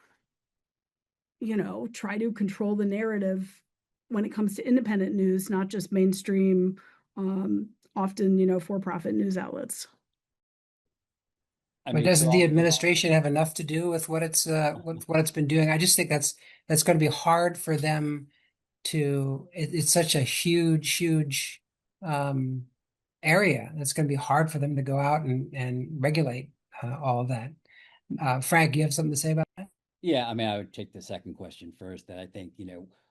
try to control the narrative when it comes to independent news, not just mainstream, often, for-profit news outlets? I But mean, doesn't the administration have enough to do with what it's been doing? I just think that's going to be hard for them to. It's such a huge um, area. It's going to be hard for them to go out and regulate all of that. Frank, you have something to say about that? Yeah, I mean, I would take the second question first. That I think,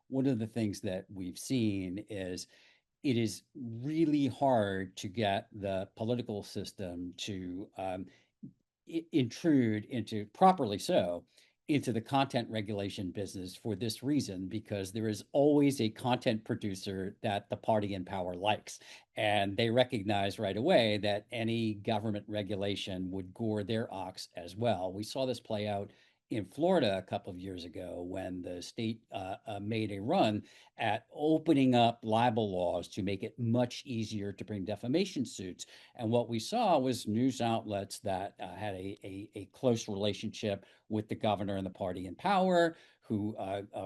one of the things that we've seen is it is really hard to get the political system to intrude into, properly so, into the content regulation business for this reason, because there is always a content producer that the party in power likes. And they recognize right away that any government regulation would gore their ox as well. We saw this play out in Florida a couple of years ago when the state made a run at opening up libel laws to make it much easier to bring defamation suits. And what we saw was news outlets that had a close relationship with the governor and the party in power, who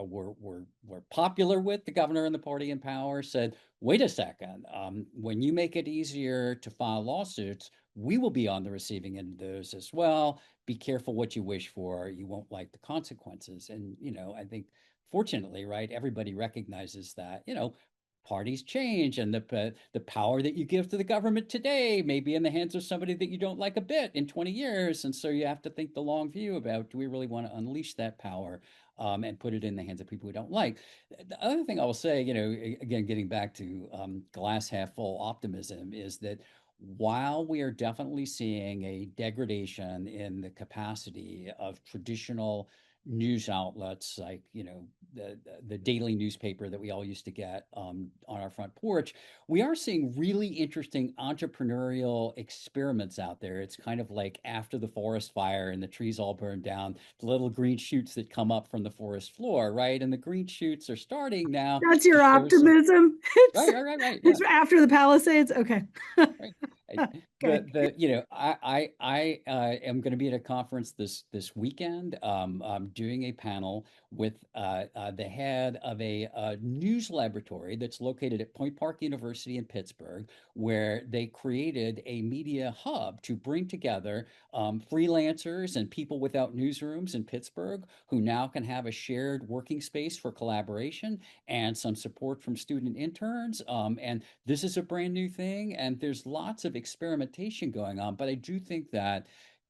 were popular with the governor and the party in power, said, "Wait a second, when you make it easier to file lawsuits, we will be on the receiving end of those as well. Be careful what you wish for; you won't like the consequences." And I think, fortunately, right, everybody recognizes that parties change, and the power that you give to the government today may be in the hands of somebody that you don't like a bit in 20 years. And so you have to think the long view about, do we really want to unleash that power and put it in the hands of people we don't like? The other thing I will say, again, getting back to glass half full optimism, is that while we are definitely seeing a degradation in the capacity of traditional news outlets, like the daily newspaper that we all used to get on our front porch, we are seeing really interesting entrepreneurial experiments out there. It's kind of like after the forest fire and the trees all burned down, the little green shoots that come up from the forest floor, right? And the green shoots are starting now That's to your show some. optimism. Right. Yeah. It's after the Palisades. Okay. Right. Okay. I am going to be at a conference this weekend. I'm doing a panel with the head of a news laboratory that's located at Point Park University in Pittsburgh, where they created a media hub to bring together freelancers and people without newsrooms in Pittsburgh, who now can have a shared working space for collaboration and some support from student interns. And this is a brand new thing, and there's lots of experimentation going on. But I do think that,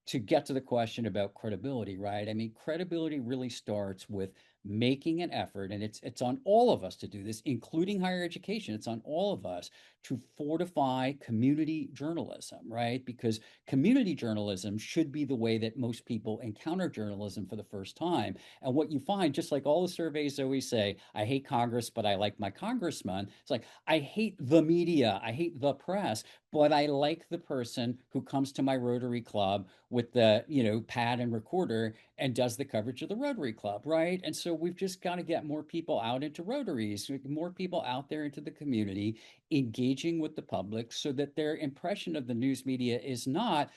to get to the question about credibility, right? I mean, credibility really starts with making an effort, and it's on all of us to do this, including higher education. It's on all of us to fortify community journalism, right? Because community journalism should be the way that most people encounter journalism for the first time. And what you find, just like all the surveys always say, I hate Congress, but I like my congressman. It's like, I hate the media, I hate the press, but I like the person who comes to my Rotary Club with the, pad and recorder and does the coverage of the Rotary Club, right? And so we've just got to get more people out into Rotaries, more people out there into the community, engaging with the public so that their impression of the news media is not,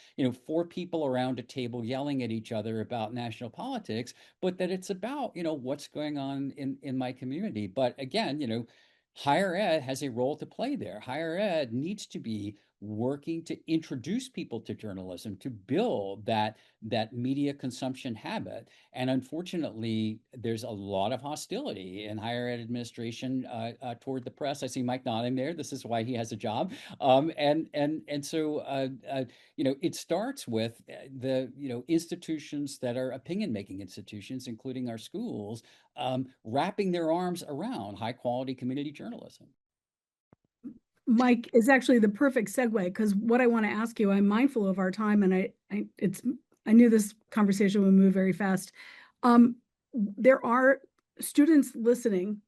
four people around a table yelling at each other about national politics, but that it's about, what's going on in my community. But again, higher ed has a role to play there. Higher ed needs to be working to introduce people to journalism, to build that media consumption habit. And unfortunately, there's a lot of hostility in higher ed administration toward the press. I see Mike nodding there. This is why he has a job. It starts with the institutions that are opinion making institutions, including our schools, wrapping their arms around high quality community journalism. Mike is actually the perfect segue, because what I want to ask you, I'm mindful of our time, and I knew this conversation would move very fast. There are students listening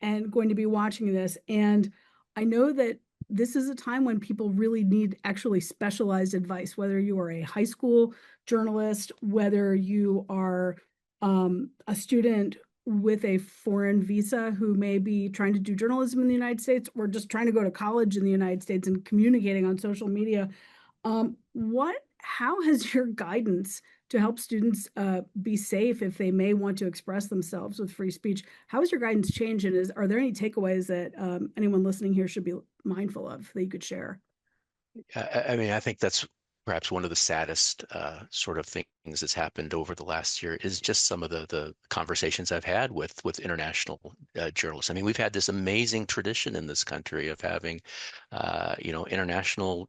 and going to be watching this, and I know that this is a time when people really need actually specialized advice, whether you are a high school journalist, whether you are a student with a foreign visa who may be trying to do journalism in the United States, or just trying to go to college in the United States and communicating on social media. How has your guidance to help students be safe if they may want to express themselves with free speech, how has your guidance changed? And are there any takeaways that anyone listening here should be mindful of that you could share? I mean, I think that's perhaps one of the saddest sort of things that's happened over the last year is just some of the conversations I've had with international journalists. I mean, we've had this amazing tradition in this country of having, international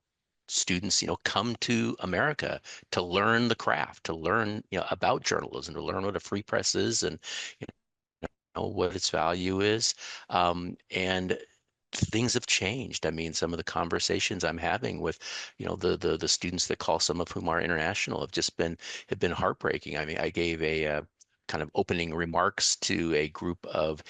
students, come to America to learn the craft, to learn, about journalism, to learn what a free press is, and what its value is. And things have changed. I mean, some of the conversations I'm having with, the students that call, some of whom are international, have been heartbreaking. I mean, I gave a kind of opening remarks to a group of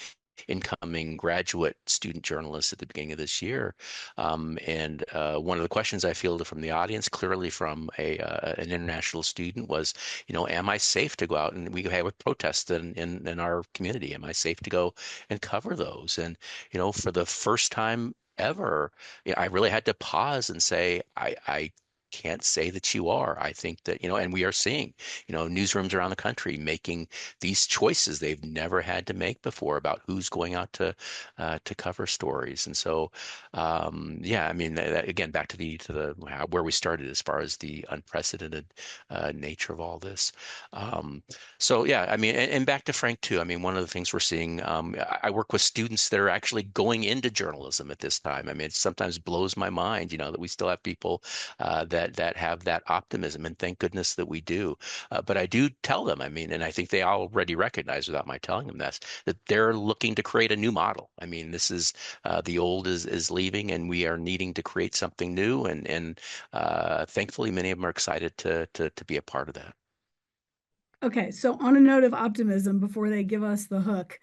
incoming graduate student journalists at the beginning of this year. And one of the questions I fielded from the audience, clearly from an international student, was, am I safe to go out? And we have a protest in our community. Am I safe to go and cover those? And, for the first time ever, I really had to pause and say, I can't say that you are. I think that, and we are seeing, newsrooms around the country making these choices they've never had to make before about who's going out to cover stories. And so, yeah, I mean, again, back to where we started as far as the unprecedented nature of all this. So yeah, I mean, and back to Frank too. I mean, one of the things we're seeing, I work with students that are actually going into journalism at this time. I mean, it sometimes blows my mind, that we still have people that have that optimism, and thank goodness that we do. But I do tell them, I mean, and I think they already recognize without my telling them this, that they're looking to create a new model. I mean, this is the old is leaving, and we are needing to create something new. And thankfully, many of them are excited to be a part of that. Okay, so on a note of optimism, before they give us the hook,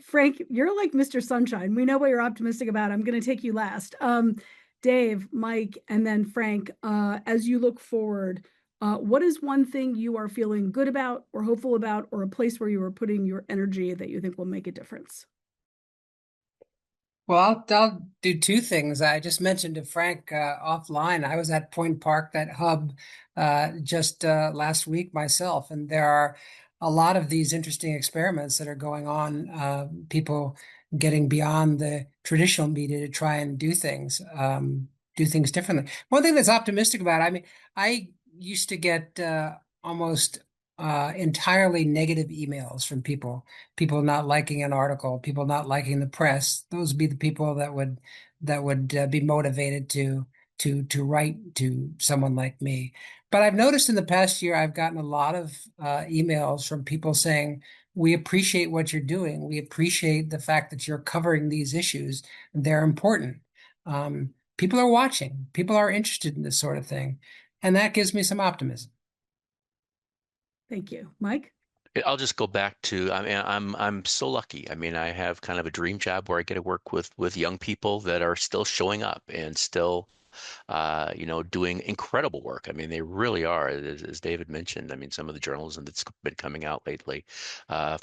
Frank, you're like Mr. Sunshine. We know what you're optimistic about. I'm going to take you last. Dave, Mike, and then Frank, as you look forward, what is one thing you are feeling good about or hopeful about, or a place where you are putting your energy that you think will make a difference? Well, I'll do two things. I just mentioned to Frank offline, I was at Point Park, that hub, just last week myself, and there are a lot of these interesting experiments that are going on, people getting beyond the traditional media to try and do things differently. One thing that's optimistic about, I mean, I used to get almost entirely negative emails from people not liking an article, people not liking the press. Those would be the people that would be motivated to write to someone like me. But I've noticed in the past year, I've gotten a lot of emails from people saying, we appreciate what you're doing. We appreciate the fact that you're covering these issues. They're important. People are watching. People are interested in this sort of thing. And that gives me some optimism. Thank you. Mike? I'll just go back to, I mean, I'm so lucky. I mean, I have kind of a dream job where I get to work with young people that are still showing up and still doing incredible work. I mean, they really are, as David mentioned. I mean, some of the journalism that's been coming out lately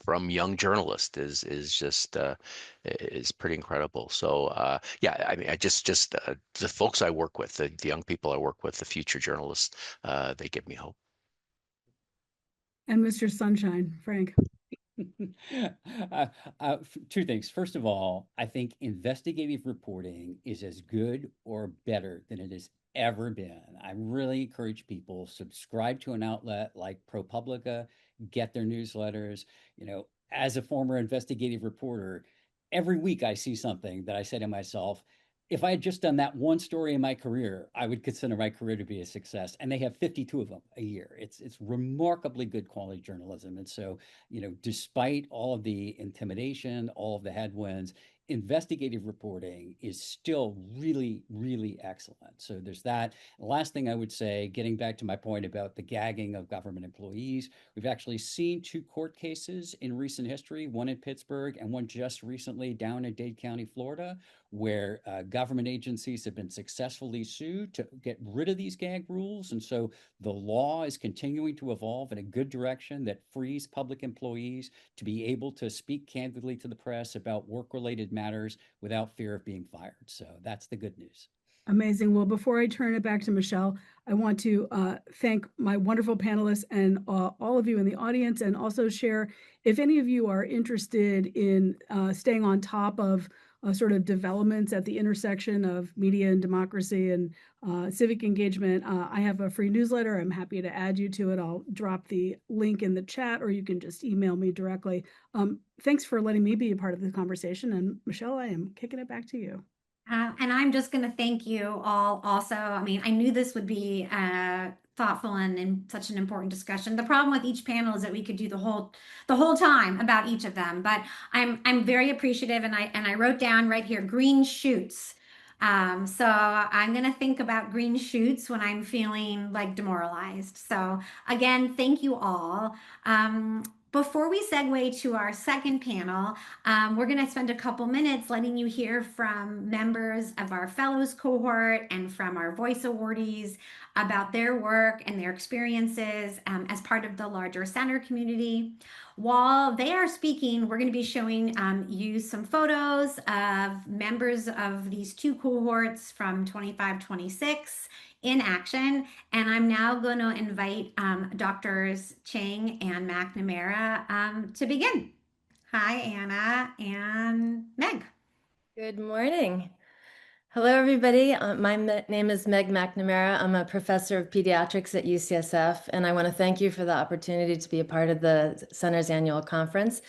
from young journalists is just is pretty incredible. So yeah, I mean, I just the folks I work with, the young people I work with, the future journalists, they give me hope. And Mr. Sunshine, Frank. uh, Two things. First of all, I think investigative reporting is as good or better than it has ever been. I really encourage people subscribe to an outlet like ProPublica, get their newsletters. As a former investigative reporter, every week I see something that I say to myself, if I had just done that one story in my career, I would consider my career to be a success. And they have 52 of them a year. It's remarkably good quality journalism. And so, despite all of the intimidation, all of the headwinds, investigative reporting is still really, really excellent. So there's that. The last thing I would say, getting back to my point about the gagging of government employees, we've actually seen 2 court cases in recent history, one in Pittsburgh and one just recently down in Dade County, Florida, where government agencies have been successfully sued to get rid of these gag rules. And so the law is continuing to evolve in a good direction that frees public employees to be able to speak candidly to the press about work-related matters without fear of being fired. So that's the good news. Amazing. Well, before I turn it back to Michelle, I want to thank my wonderful panelists and all of you in the audience, and also share, if any of you are interested in staying on top of sort of developments at the intersection of media and democracy and civic engagement, I have a free newsletter. I'm happy to add you to it. I'll drop the link in the chat, or you can just email me directly. Thanks for letting me be a part of the conversation. And Michelle, I am kicking it back to you. And I'm just going to thank you all also. I mean, I knew this would be thoughtful and such an important discussion. The problem with each panel is that we could do the whole time about each of them, but I'm very appreciative, and I wrote down right here green shoots. So I'm going to think about green shoots when I'm feeling like demoralized. So again, thank you all. Before we segue to our second panel, we're going to spend a couple minutes letting you hear from members of our fellows cohort and from our voice awardees about their work and their experiences as part of the larger center community. While they are speaking, we're going to be showing you some photos of members of these 2 cohorts from 25-26 in action. And I'm now going to invite Doctors Chang and McNamara to begin. Hi, Anna and Meg. Good morning. Hello, everybody. My name is Meg McNamara. I'm a professor of pediatrics at UCSF, and I want to thank you for the opportunity to be a part of the Center's annual conference.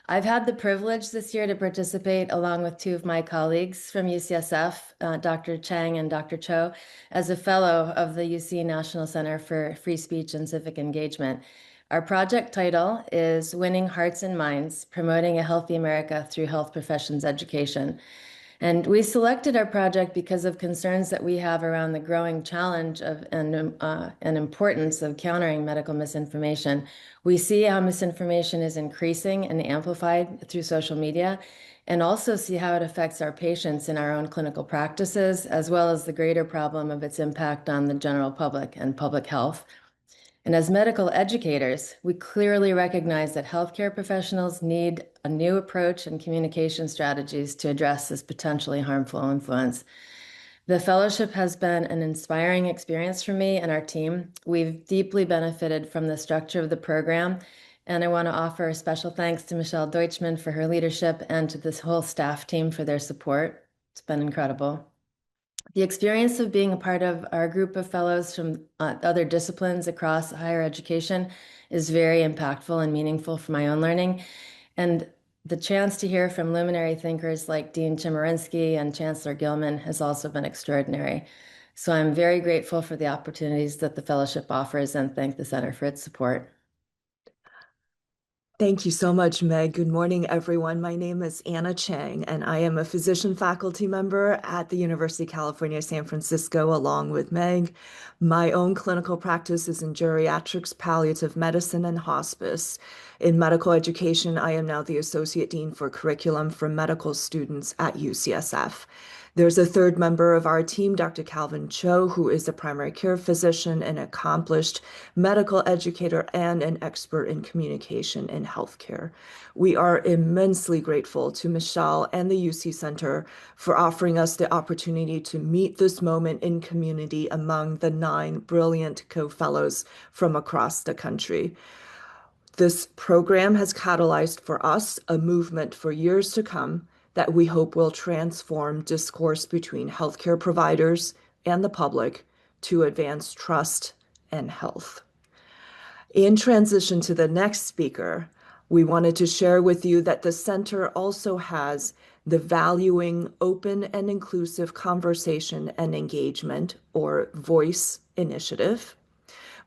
I've had the privilege this year to participate along with 2 of my colleagues from UCSF, Dr. Chang and Dr. Cho, as a fellow of the UC National Center for Free Speech and Civic Engagement. Our project title is Winning Hearts and Minds, Promoting a Healthy America Through Health Professions Education. And we selected our project because of concerns that we have around the growing challenge of and importance of countering medical misinformation. We see how misinformation is increasing and amplified through social media, and also see how it affects our patients in our own clinical practices, as well as the greater problem of its impact on the general public and public health. And as medical educators, we clearly recognize that healthcare professionals need a new approach and communication strategies to address this potentially harmful influence. The fellowship has been an inspiring experience for me and our team. We've deeply benefited from the structure of the program, and I want to offer a special thanks to Michelle Deutschman for her leadership and to this whole staff team for their support. It's been incredible. The experience of being a part of our group of fellows from other disciplines across higher education is very impactful and meaningful for my own learning. And the chance to hear from luminary thinkers like Dean Chemerinsky and Chancellor Gilman has also been extraordinary. So I'm very grateful for the opportunities that the fellowship offers and thank the Center for its support. Thank you so much, Meg. Good morning, everyone. My name is Anna Chang, and I am a physician faculty member at the University of California, San Francisco, along with Meg. My own clinical practice is in geriatrics, palliative medicine, and hospice. In medical education, I am now the Associate Dean for Curriculum for Medical Students at UCSF. There's a third member of our team, Dr. Calvin Cho, who is a primary care physician, an accomplished medical educator, and an expert in communication in healthcare. We are immensely grateful to Michelle and the UC Center for offering us the opportunity to meet this moment in community among the 9 brilliant co-fellows from across the country. This program has catalyzed for us a movement for years to come that we hope will transform discourse between healthcare providers and the public to advance trust and health. In transition to the next speaker, we wanted to share with you that the center also has the Valuing Open and Inclusive Conversation and Engagement, or VOICE initiative,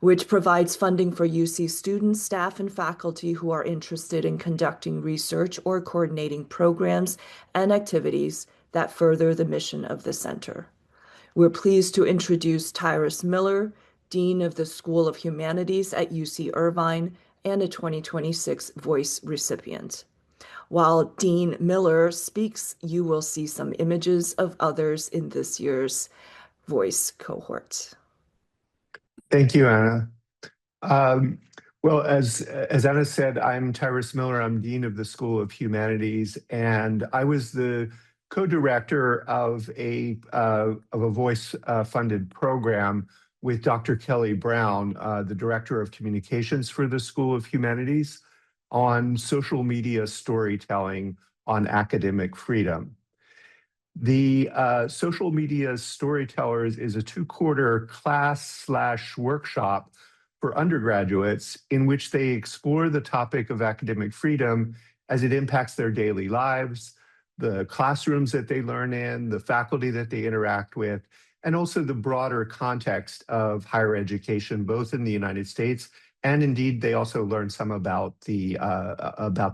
which provides funding for UC students, staff, and faculty who are interested in conducting research or coordinating programs and activities that further the mission of the center. We're pleased to introduce Tyrus Miller, Dean of the School of Humanities at UC Irvine and a 2026 VOICE recipient. While Dean Miller speaks, you will see some images of others in this year's VOICE cohort. Thank you, Anna. Well, as Anna said, I'm Tyrus Miller. I'm Dean of the School of Humanities, and I was the co-director of a VOICE-funded program with Dr. Kelly Brown, the Director of Communications for the School of Humanities, on social media storytelling on academic freedom. The Social Media Storytellers is a 2-quarter class/workshop for undergraduates in which they explore the topic of academic freedom as it impacts their daily lives, the classrooms that they learn in, the faculty that they interact with, and also the broader context of higher education, both in the United States and indeed they also learn some about the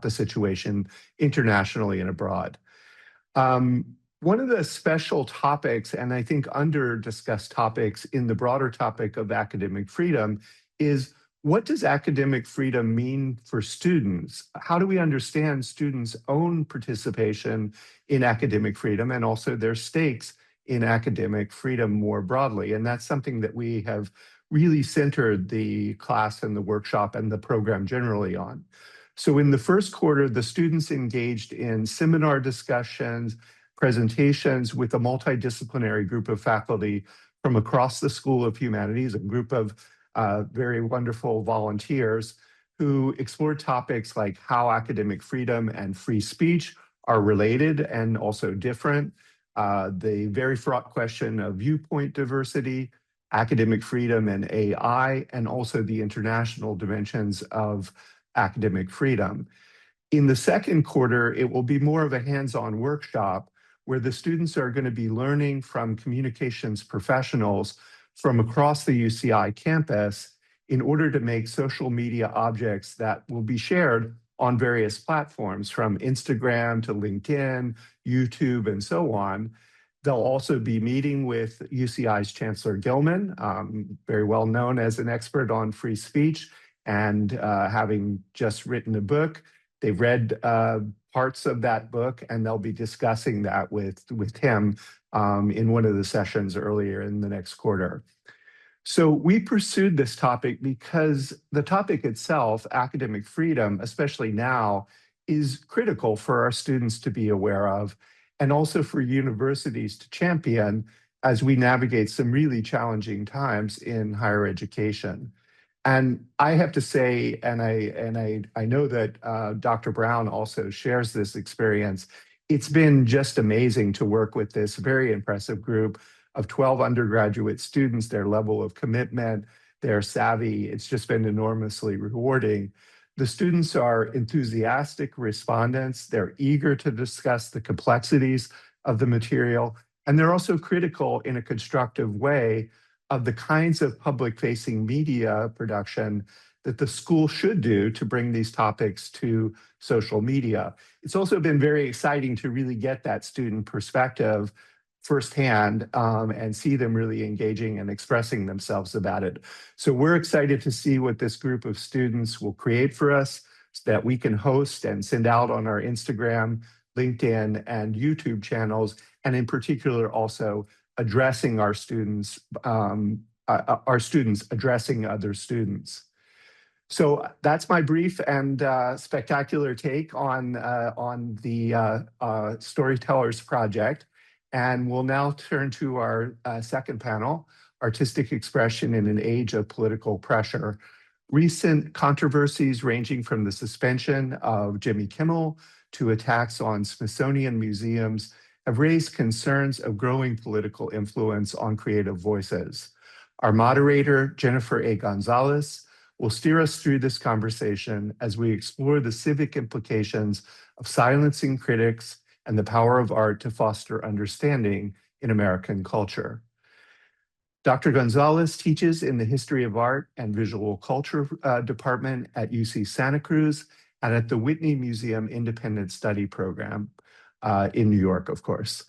situation internationally and abroad. One of the special topics, and I think under-discussed topics in the broader topic of academic freedom, is what does academic freedom mean for students? How do we understand students' own participation in academic freedom and also their stakes in academic freedom more broadly? And that's something that we have really centered the class and the workshop and the program generally on. So in the first quarter, the students engaged in seminar discussions, presentations with a multidisciplinary group of faculty from across the School of Humanities, a group of very wonderful volunteers who explored topics like how academic freedom and free speech are related and also different, the very fraught question of viewpoint diversity, academic freedom and AI, and also the international dimensions of academic freedom. In the second quarter, it will be more of a hands-on workshop where the students are going to be learning from communications professionals from across the UCI campus in order to make social media objects that will be shared on various platforms from Instagram to LinkedIn, YouTube, and so on. They'll also be meeting with UCI's Chancellor Gilman, very well known as an expert on free speech, and having just written a book. They've read parts of that book, and they'll be discussing that with him in one of the sessions earlier in the next quarter. So we pursued this topic because the topic itself, academic freedom, especially now, is critical for our students to be aware of, and also for universities to champion as we navigate some really challenging times in higher education. And I have to say, and I know that Dr. Brown also shares this experience, it's been just amazing to work with this very impressive group of 12 undergraduate students, their level of commitment, their savvy. It's just been enormously rewarding. The students are enthusiastic respondents. They're eager to discuss the complexities of the material, And they're also critical in a constructive way of the kinds of public-facing media production that the school should do to bring these topics to social media. It's also been very exciting to really get that student perspective firsthand and see them really engaging and expressing themselves about it. So we're excited to see what this group of students will create for us so that we can host and send out on our Instagram, LinkedIn, and YouTube channels, and in particular also addressing our students addressing other students. So that's my brief and spectacular take on the Storytellers Project. And we'll now turn to our second panel, Artistic Expression in an Age of Political Pressure. Recent controversies ranging from the suspension of Jimmy Kimmel to attacks on Smithsonian museums have raised concerns of growing political influence on creative voices. Our moderator, Jennifer A. Gonzalez, will steer us through this conversation as we explore the civic implications of silencing critics and the power of art to foster understanding in American culture. Dr. Gonzalez teaches in the History of Art and Visual Culture Department at UC Santa Cruz and at the Whitney Museum Independent Study Program in New York, of course.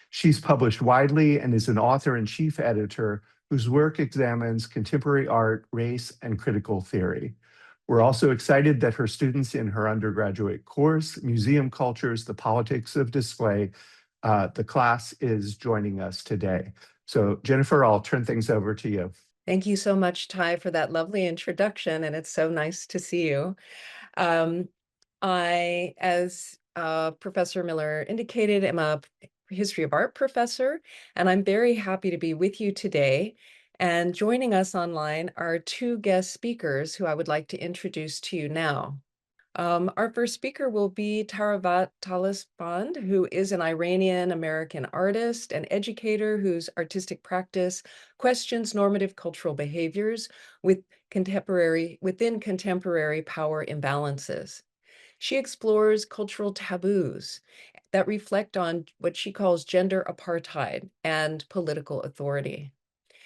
She's published widely and is an author and chief editor whose work examines contemporary art, race, and critical theory. We're also excited that her students in her undergraduate course, Museum Cultures, the Politics of Display, the class is joining us today. So Jennifer, I'll turn things over to you. Thank you so much, Ty, for that lovely introduction, and it's so nice to see you. I, as Professor Miller indicated, am a history of art professor, and I'm very happy to be with you today. And joining us online are two guest speakers who I would like to introduce to you now. Our first speaker will be Taravat Talisband, who is an Iranian-American artist and educator whose artistic practice questions normative cultural behaviors within contemporary power imbalances. She explores cultural taboos that reflect on what she calls gender apartheid and political authority.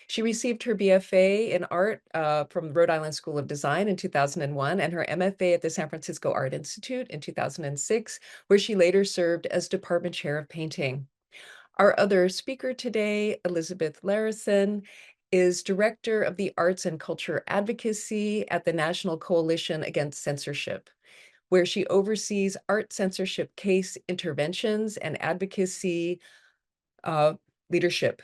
She received her BFA in art from Rhode Island School of Design in 2001 and her MFA at the San Francisco Art Institute in 2006, where she later served as department chair of painting. Our other speaker today, Elizabeth Larison, is director of the Arts and Culture Advocacy at the National Coalition Against Censorship, where she oversees art censorship case interventions and advocacy leadership,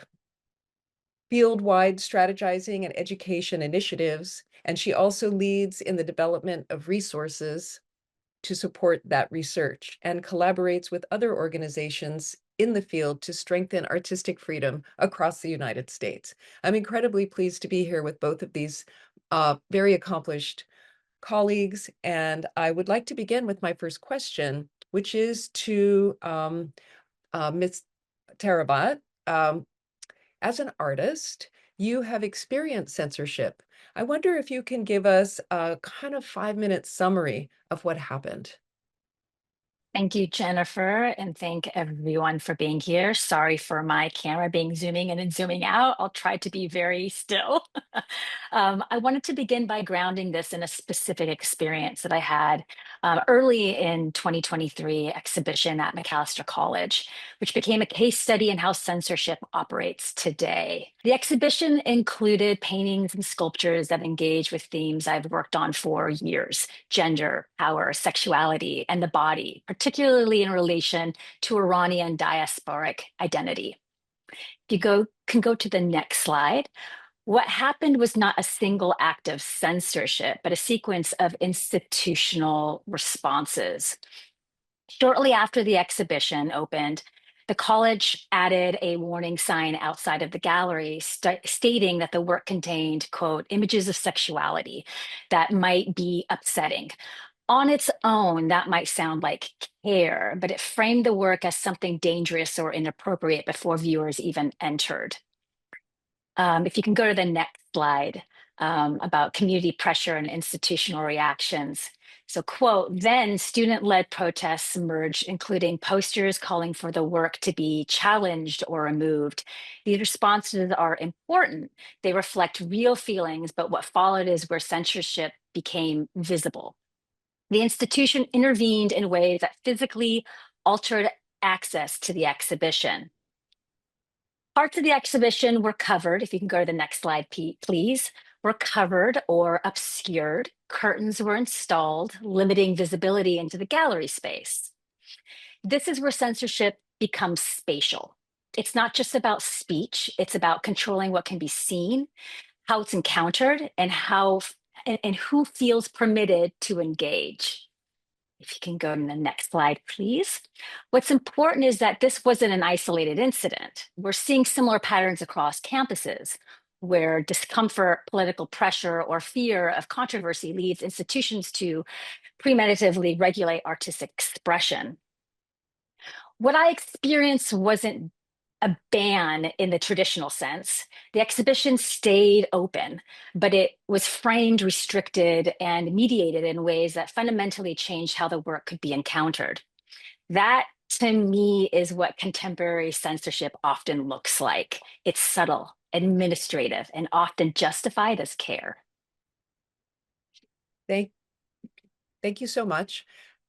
field-wide strategizing and education initiatives, and she also leads in the development of resources to support that research and collaborates with other organizations in the field to strengthen artistic freedom across the United States. I'm incredibly pleased to be here with both of these very accomplished colleagues, and I would like to begin with my first question, which is to Ms. Tarabat. As an artist, you have experienced censorship. I wonder if you can give us a kind of 5-minute summary of what happened. Thank you, Jennifer, and thank everyone for being here. Sorry for my camera being zooming in and zooming out. I'll try to be very still. I wanted to begin by grounding this in a specific experience that I had early in 2023 exhibition at Macalester College, which became a case study in how censorship operates today. The exhibition included paintings and sculptures that engage with themes I've worked on for years: gender, power, sexuality, and the body, particularly in relation to Iranian diasporic identity. If you can go to the next slide. What happened was not a single act of censorship, but a sequence of institutional responses. Shortly after the exhibition opened, the college added a warning sign outside of the gallery stating that the work contained, quote, images of sexuality that might be upsetting. On its own, that might sound like care, but it framed the work as something dangerous or inappropriate before viewers even entered. If you can go to the next slide. about community pressure and institutional reactions. So, quote, then student-led protests emerged, including posters calling for the work to be challenged or removed. These responses are important. They reflect real feelings, but what followed is where censorship became visible. The institution intervened in ways that physically altered access to the exhibition. Parts of the exhibition were covered, if you can go to the next slide, please, were covered or obscured. Curtains were installed, limiting visibility into the gallery space. This is where censorship becomes spatial. It's not just about speech, it's about controlling what can be seen, how it's encountered, and who feels permitted to engage. If you can go to the next slide, please. What's important is that this wasn't an isolated incident. We're seeing similar patterns across campuses where discomfort, political pressure, or fear of controversy leads institutions to premeditatively regulate artistic expression. What I experienced wasn't a ban in the traditional sense. The exhibition stayed open, but it was framed, restricted, and mediated in ways that fundamentally changed how the work could be encountered. That, to me, is what contemporary censorship often looks like. It's subtle, administrative, and often justified as care. Thank you so much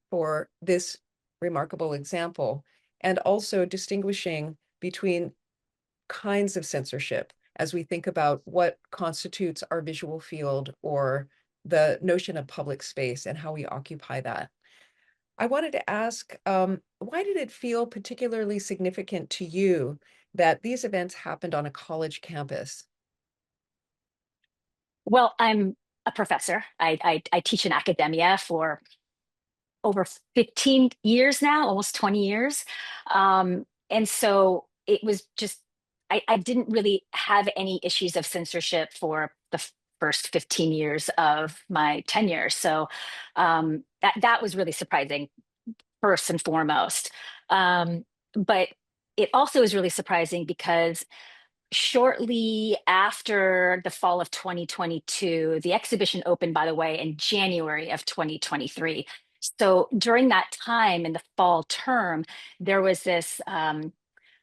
for this remarkable example, and also distinguishing between kinds of censorship as we think about what constitutes our visual field or the notion of public space and how we occupy that. I wanted to ask, why did it feel particularly significant to you that these events happened on a college campus? Well, I'm a professor. I teach in academia for over 15 years now, almost 20 years. And so it was just, I didn't really have any issues of censorship for the first 15 years of my tenure. So that was really surprising, first and foremost. But it also is really surprising because shortly after the fall of 2022, the exhibition opened, by the way, in January of 2023. So during that time in the fall term, there was this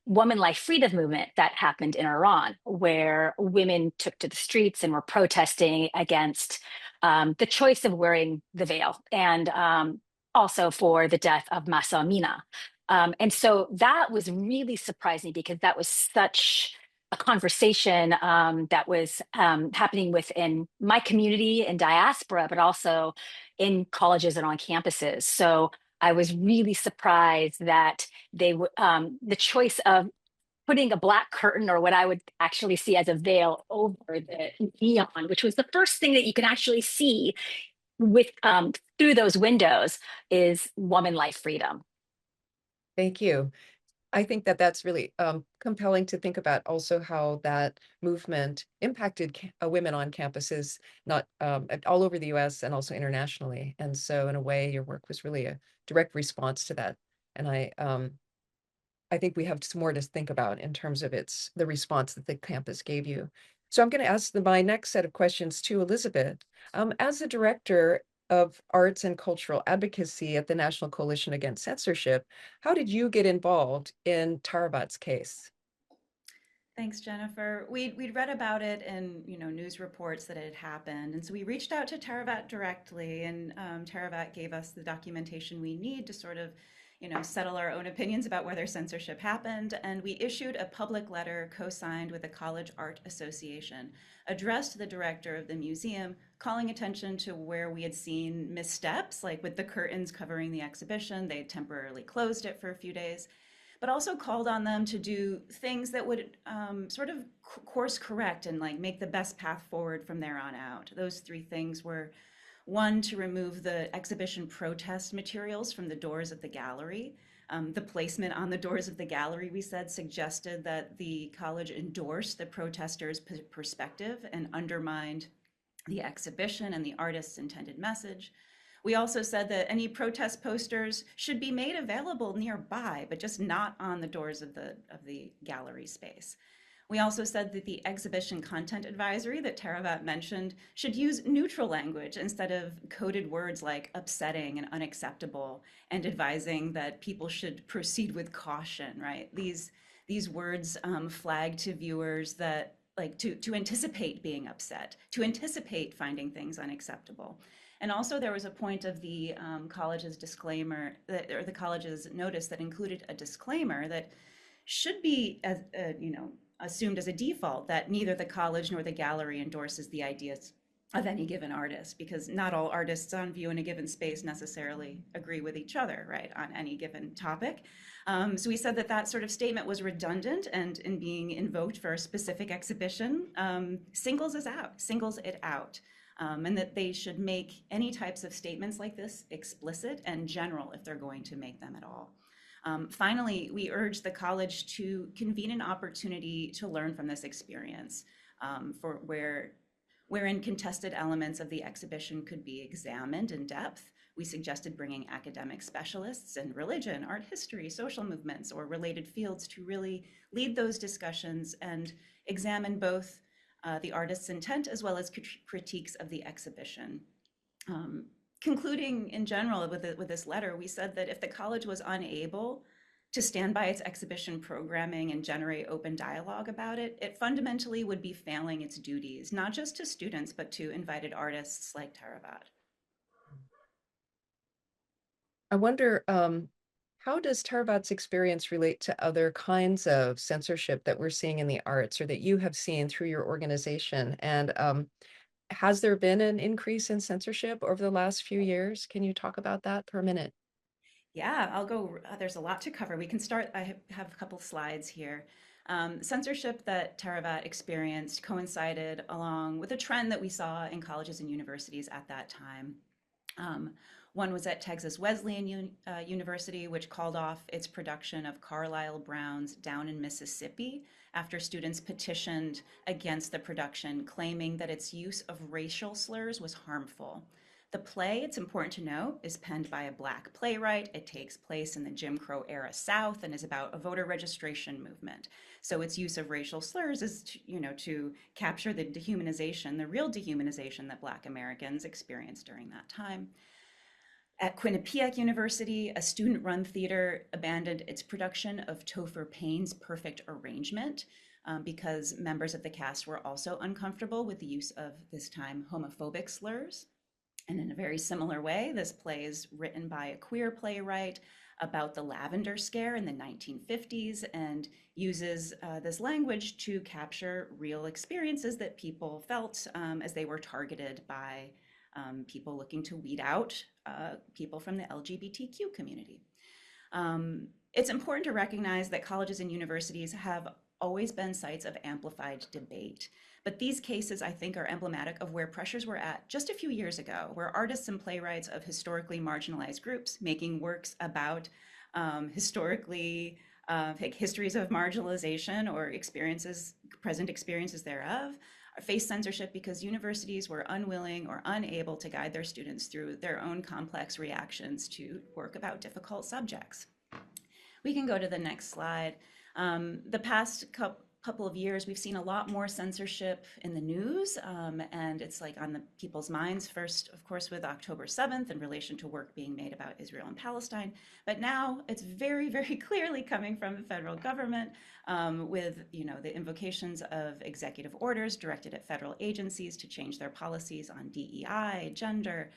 woman life freedom movement that happened in Iran, where women took to the streets and were protesting against the choice of wearing the veil, and also for the death of Masa Amina. And so that was really surprising because that was such a conversation that was happening within my community and diaspora, but also in colleges and on campuses. So I was really surprised that the choice of putting a black curtain, or what I would actually see as a veil, over the neon, which was the first thing that you can actually see with through those windows, is woman life freedom. Thank you. I think that that's really compelling to think about also how that movement impacted women on campuses, not all over the US and also internationally. And so in a way, your work was really a direct response to that. And I think we have some more to think about in terms of the response that the campus gave you. So I'm going to ask my next set of questions to Elizabeth. As the director of arts and cultural advocacy at the National Coalition Against Censorship, how did you get involved in Tarabat's case? Thanks, Jennifer. We'd read about it in news reports that it had happened, and so we reached out to Tarabat directly, and Tarabat gave us the documentation we need to sort of settle our own opinions about whether censorship happened. And we issued a public letter co-signed with the College Art Association addressed to the director of the museum, calling attention to where we had seen missteps, like with the curtains covering the exhibition. They had temporarily closed it for a few days, but also called on them to do things that would sort of course correct and like make the best path forward from there on out. Those three things were: one, to remove the exhibition protest materials from the doors of the gallery. The placement on the doors of the gallery, we said, suggested that the college endorsed the protesters' perspective and undermined the exhibition and the artist's intended message. We also said that any protest posters should be made available nearby, but just not on the doors of the gallery space. We also said that the exhibition content advisory that Taravat mentioned should use neutral language instead of coded words like upsetting and unacceptable, and advising that people should proceed with caution, right? These words flag to viewers that like to anticipate being upset, to anticipate finding things unacceptable. And also there was a point of the college's disclaimer, or the college's notice that included a disclaimer that should be, assumed as a default, that neither the college nor the gallery endorses the ideas of any given artist, because not all artists on view in a given space necessarily agree with each other, right, on any given topic. So we said that that sort of statement was redundant and in being invoked for a specific exhibition, singles it out. And that they should make any types of statements like this explicit and general if they're going to make them at all. Finally, we urge the college to convene an opportunity to learn from this experience, wherein contested elements of the exhibition could be examined in depth. We suggested bringing academic specialists in religion, art history, social movements, or related fields to really lead those discussions and examine both the artist's intent as well as critiques of the exhibition. Concluding in general with this letter, we said that if the college was unable to stand by its exhibition programming and generate open dialogue about it, it fundamentally would be failing its duties, not just to students, but to invited artists like Taravat. I wonder, how does Taravat's experience relate to other kinds of censorship that we're seeing in the arts or that you have seen through your organization? And has there been an increase in censorship over the last few years? Can you talk about that for a minute? Yeah, I'll go. There's a lot to cover. We can start. I have a couple slides here. Censorship that Taravat experienced coincided along with a trend that we saw in colleges and universities at that time. One was at Texas Wesleyan University, which called off its production of Carlisle Brown's Down in Mississippi after students petitioned against the production, claiming that its use of racial slurs was harmful. The play, it's important to note, is penned by a Black playwright. It takes place in the Jim Crow era South and is about a voter registration movement. So its use of racial slurs is, to capture the dehumanization, the real dehumanization that Black Americans experienced during that time. At Quinnipiac University, a student-run theater abandoned its production of Topher Payne's Perfect Arrangement because members of the cast were also uncomfortable with the use of, this time, homophobic slurs. And in a very similar way, this play is written by a queer playwright about the Lavender Scare in the 1950s and uses this language to capture real experiences that people felt as they were targeted by people looking to weed out people from the LGBTQ community. It's important to recognize that colleges and universities have always been sites of amplified debate. But these cases, I think, are emblematic of where pressures were at just a few years ago, where artists and playwrights of historically marginalized groups making works about historically histories of marginalization or present experiences thereof, face censorship because universities were unwilling or unable to guide their students through their own complex reactions to work about difficult subjects. We can go to the next slide. The past couple of years, we've seen a lot more censorship in the news, and it's like on the people's minds first, of course, with October 7th in relation to work being made about Israel and Palestine. But now it's very, very clearly coming from the federal government with, the invocations of executive orders directed at federal agencies to change their policies on DEI, gender,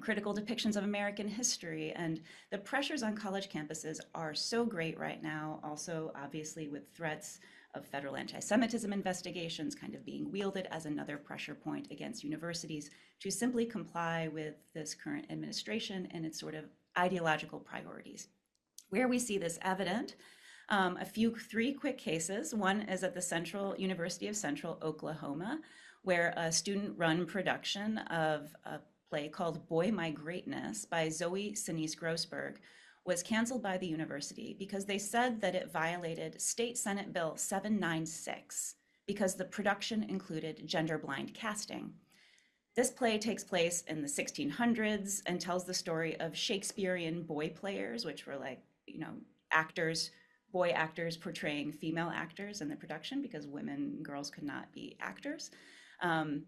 critical depictions of American history. And the pressures on college campuses are so great right now, also obviously with threats of federal anti-Semitism investigations kind of being wielded as another pressure point against universities to simply comply with this current administration and its sort of ideological priorities. Where we see this evident, three quick cases. One is at the University of Central Oklahoma, where a student-run production of a play called Boy My Greatness by Zoe Sinise Grossberg was canceled by the university because they said that it violated State Senate Bill 796 because the production included gender-blind casting. This play takes place in the 1600s and tells the story of Shakespearean boy players, which were like, actors boy actors portraying female actors in the production because women and girls could not be actors. And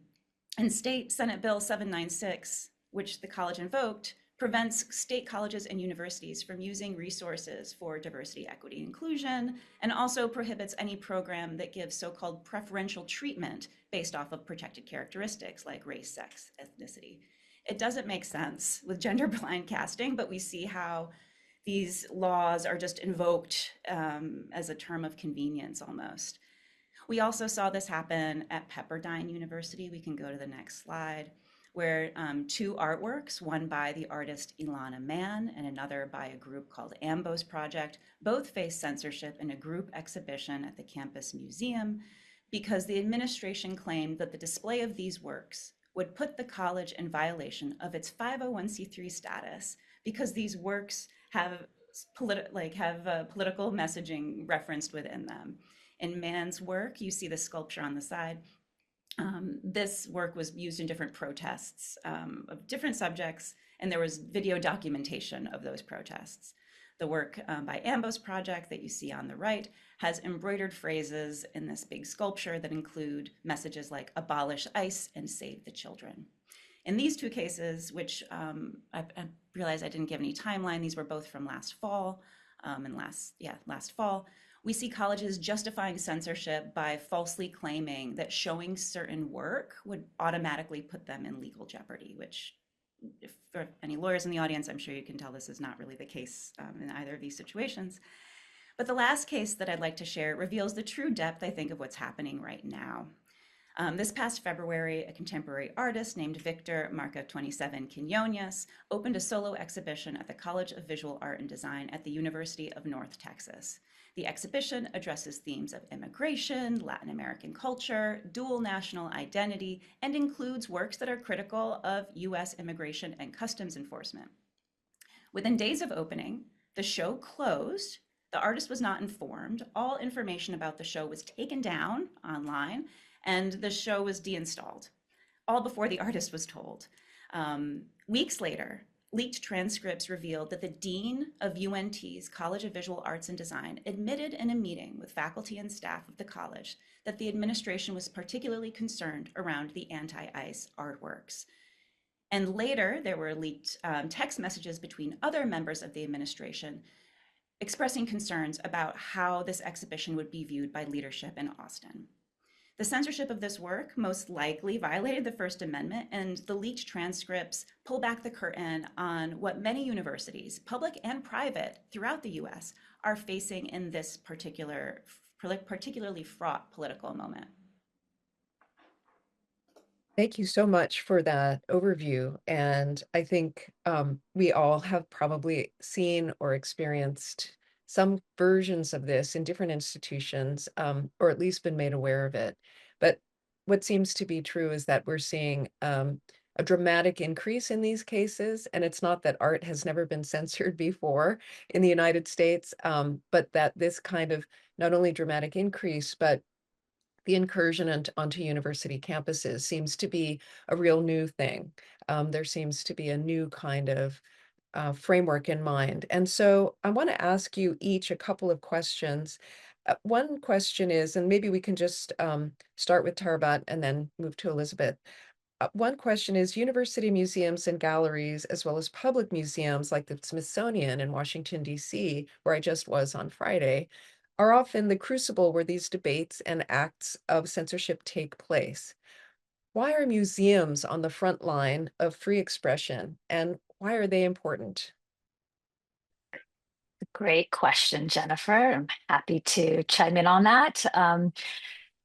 State Senate Bill 796, which the college invoked, prevents state colleges and universities from using resources for diversity, equity, inclusion, and also prohibits any program that gives so-called preferential treatment based off of protected characteristics like race, sex, ethnicity. It doesn't make sense with gender blind casting, but we see how these laws are just invoked as a term of convenience almost. We also saw this happen at Pepperdine University. We can go to the next slide, where two artworks, one by the artist Ilana Mann and another by a group called Ambos Project, both faced censorship in a group exhibition at the campus museum because the administration claimed that the display of these works would put the college in violation of its 501c3 status because these works have political messaging referenced within them. In Mann's work, you see the sculpture on the side. This work was used in different protests of different subjects, and there was video documentation of those protests. The work by Ambos Project that you see on the right has embroidered phrases in this big sculpture that include messages like abolish ICE and save the children. In these two cases, which I realized I didn't give any timeline, these were both from last fall last fall, we see colleges justifying censorship by falsely claiming that showing certain work would automatically put them in legal jeopardy, which, if for any lawyers in the audience, I'm sure you can tell this is not really the case in either of these situations. But the last case that I'd like to share reveals the true depth, I think, of what's happening right now. This past February, a contemporary artist named Victor Marca 27 Quinones opened a solo exhibition at the College of Visual Art and Design at the University of North Texas. The exhibition addresses themes of immigration, Latin American culture, dual national identity, and includes works that are critical of US immigration and customs enforcement. Within days of opening, the show closed. The artist was not informed. All information about the show was taken down online, and the show was deinstalled, all before the artist was told. Weeks later, leaked transcripts revealed that the dean of UNT's College of Visual Arts and Design admitted in a meeting with faculty and staff of the college that the administration was particularly concerned around the anti-ICE artworks. And later, there were leaked text messages between other members of the administration expressing concerns about how this exhibition would be viewed by leadership in Austin. The censorship of this work most likely violated the First Amendment, and the leaked transcripts pull back the curtain on what many universities, public and private, throughout the US are facing in this particularly fraught political moment. Thank you so much for that overview. And I think we all have probably seen or experienced some versions of this in different institutions, or at least been made aware of it. But what seems to be true is that we're seeing a dramatic increase in these cases. And it's not that art has never been censored before in the United States, but that this kind of not only dramatic increase, but the incursion onto university campuses seems to be a real new thing. There seems to be a new kind of framework in mind. And so I want to ask you each a couple of questions. One question is, and maybe we can just start with Tarabat and then move to Elizabeth. One question is, university museums and galleries, as well as public museums like the Smithsonian in Washington, D.C., where I just was on Friday, are often the crucible where these debates and acts of censorship take place. Why are museums on the front line of free expression, and why are they important? Great question, Jennifer. I'm happy to chime in on that.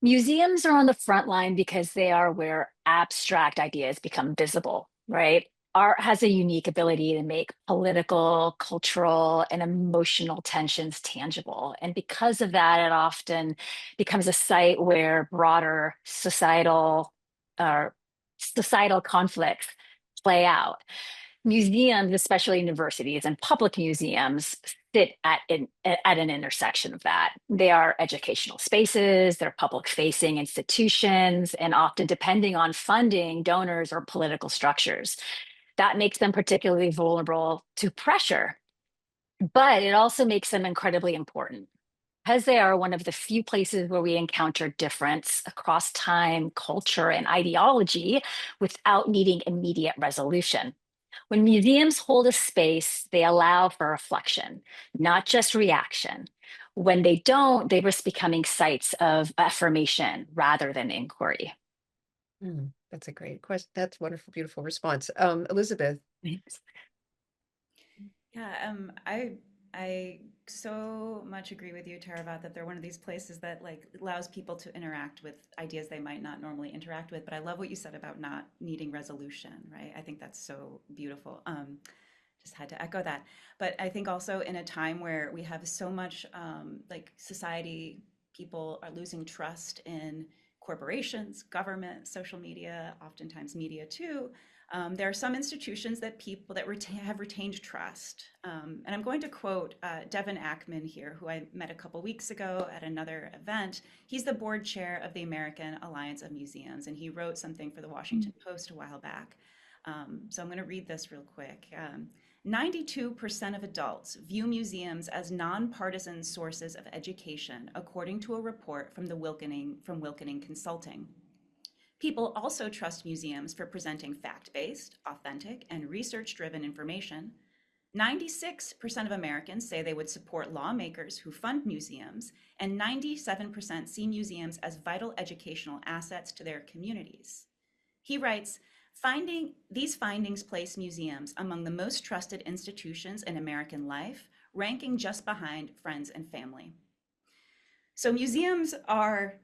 Museums are on the front line because they are where abstract ideas become visible, right? Art has a unique ability to make political, cultural, and emotional tensions tangible. And because of that, it often becomes a site where broader societal conflicts play out. Museums, especially universities and public museums, sit at an intersection of that. They are educational spaces, they're public-facing institutions, and often depending on funding, donors, or political structures. That makes them particularly vulnerable to pressure, but it also makes them incredibly important. because they are one of the few places where we encounter difference across time, culture, and ideology without needing immediate resolution. When museums hold a space, they allow for reflection, not just reaction. When they don't, they risk becoming sites of affirmation rather than inquiry. That's a great question. That's wonderful, beautiful response. Elizabeth. Yeah, I so much agree with you, Taravat, that they're one of these places that like allows people to interact with ideas they might not normally interact with. But I love what you said about not needing resolution, right? I think that's so beautiful. Just had to echo that. But I think also in a time where we have so much like society, people are losing trust in corporations, government, social media, oftentimes media too. There are some institutions that people that have retained trust. And I'm going to quote Devin Ackman here, who I met a couple weeks ago at another event. He's the board chair of the American Alliance of Museums, and he wrote something for the Washington Post a while back. So I'm going to read this real quick. 92% of adults view museums as nonpartisan sources of education, according to a report from Wilkening Consulting. People also trust museums for presenting fact-based, authentic, and research-driven information. 96% of Americans say they would support lawmakers who fund museums, and 97% see museums as vital educational assets to their communities. He writes, these findings place museums among the most trusted institutions in American life, ranking just behind friends and family. So museums are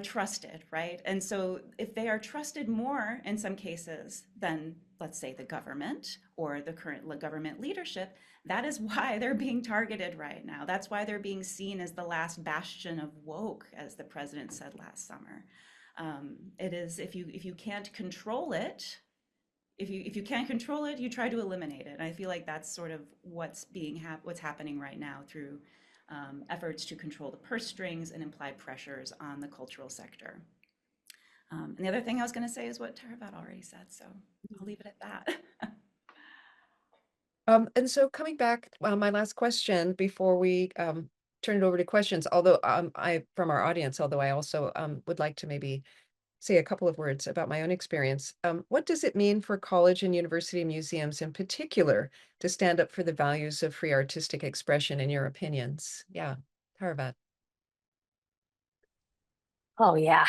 trusted, right? And so if they are trusted more in some cases than, let's say, the government or the current government leadership, that is why they're being targeted right now. That's why they're being seen as the last bastion of woke, as the president said last summer. It is, if you can't control it, if you can't control it, you try to eliminate it. And I feel like that's sort of what's happening right now through efforts to control the purse strings and implied pressures on the cultural sector. And the other thing I was going to say is what Taravat already said, so I'll leave it at that. And so coming back, my last question before we turn it over to questions, although from our audience, although I also would like to maybe say a couple of words about my own experience. What does it mean for college and university museums in particular to stand up for the values of free artistic expression, in your opinions? Yeah, Taravat. Oh, yeah.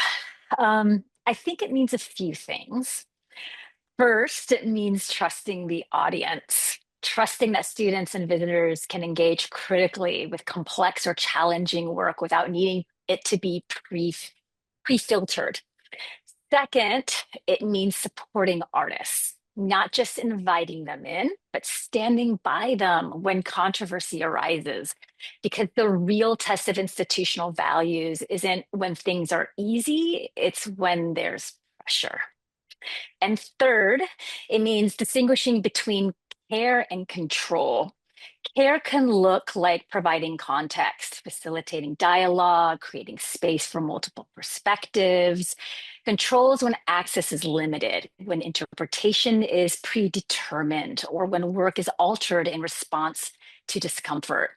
I think it means a few things. First, it means trusting the audience, trusting that students and visitors can engage critically with complex or challenging work without needing it to be pre-filtered. Second, it means supporting artists, not just inviting them in, but standing by them when controversy arises. Because the real test of institutional values isn't when things are easy, it's when there's pressure. And third, it means distinguishing between care and control. Care can look like providing context, facilitating dialogue, creating space for multiple perspectives. Control is when access is limited, when interpretation is predetermined, or when work is altered in response to discomfort.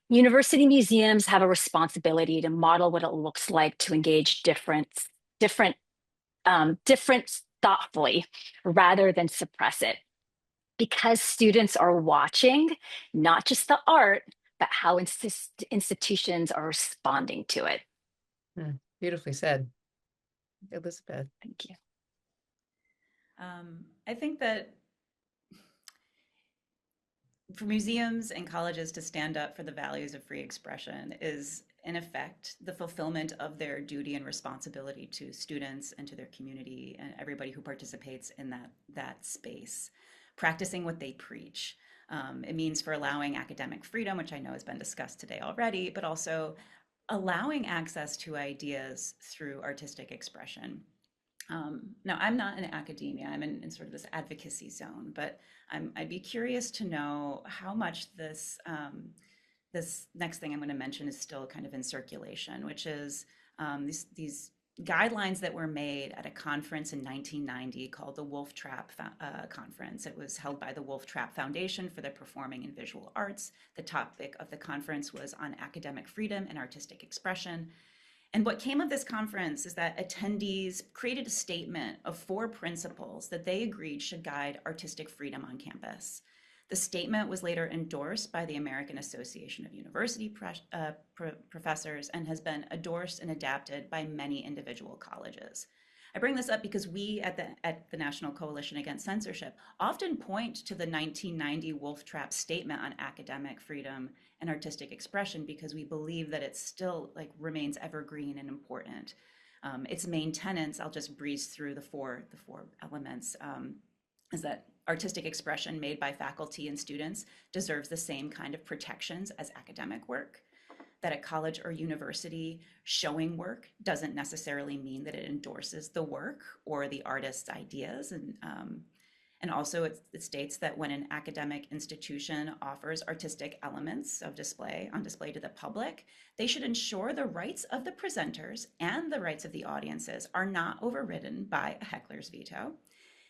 University museums have a responsibility to model what it looks like to engage different thoughtfully rather than suppress it. Because students are watching not just the art, but how institutions are responding to it. Beautifully said. Elizabeth. Thank you. I think that for museums and colleges to stand up for the values of free expression is, in effect, the fulfillment of their duty and responsibility to students and to their community and everybody who participates in that space, practicing what they preach. It means for allowing academic freedom, which I know has been discussed today already, but also allowing access to ideas through artistic expression. Now, I'm not in academia, I'm in sort of this advocacy zone, but I'd be curious to know how much this next thing I'm going to mention is still kind of in circulation, which is these guidelines that were made at a conference in 1990 called the Wolf Trap Conference. It was held by the Wolf Trap Foundation for the Performing and Visual Arts. The topic of the conference was on academic freedom and artistic expression. And what came of this conference is that attendees created a statement of 4 principles that they agreed should guide artistic freedom on campus. The statement was later endorsed by the American Association of University Professors and has been endorsed and adapted by many individual colleges. I bring this up because we at the National Coalition Against Censorship often point to the 1990 Wolf Trap statement on academic freedom and artistic expression because we believe that it still remains evergreen and important. Its main tenets, I'll just breeze through the four elements, is that artistic expression made by faculty and students deserves the same kind of protections as academic work. That at college or university, showing work doesn't necessarily mean that it endorses the work or the artist's ideas. And also it states that when an academic institution offers artistic elements on display to the public, they should ensure the rights of the presenters and the rights of the audiences are not overridden by a heckler's veto.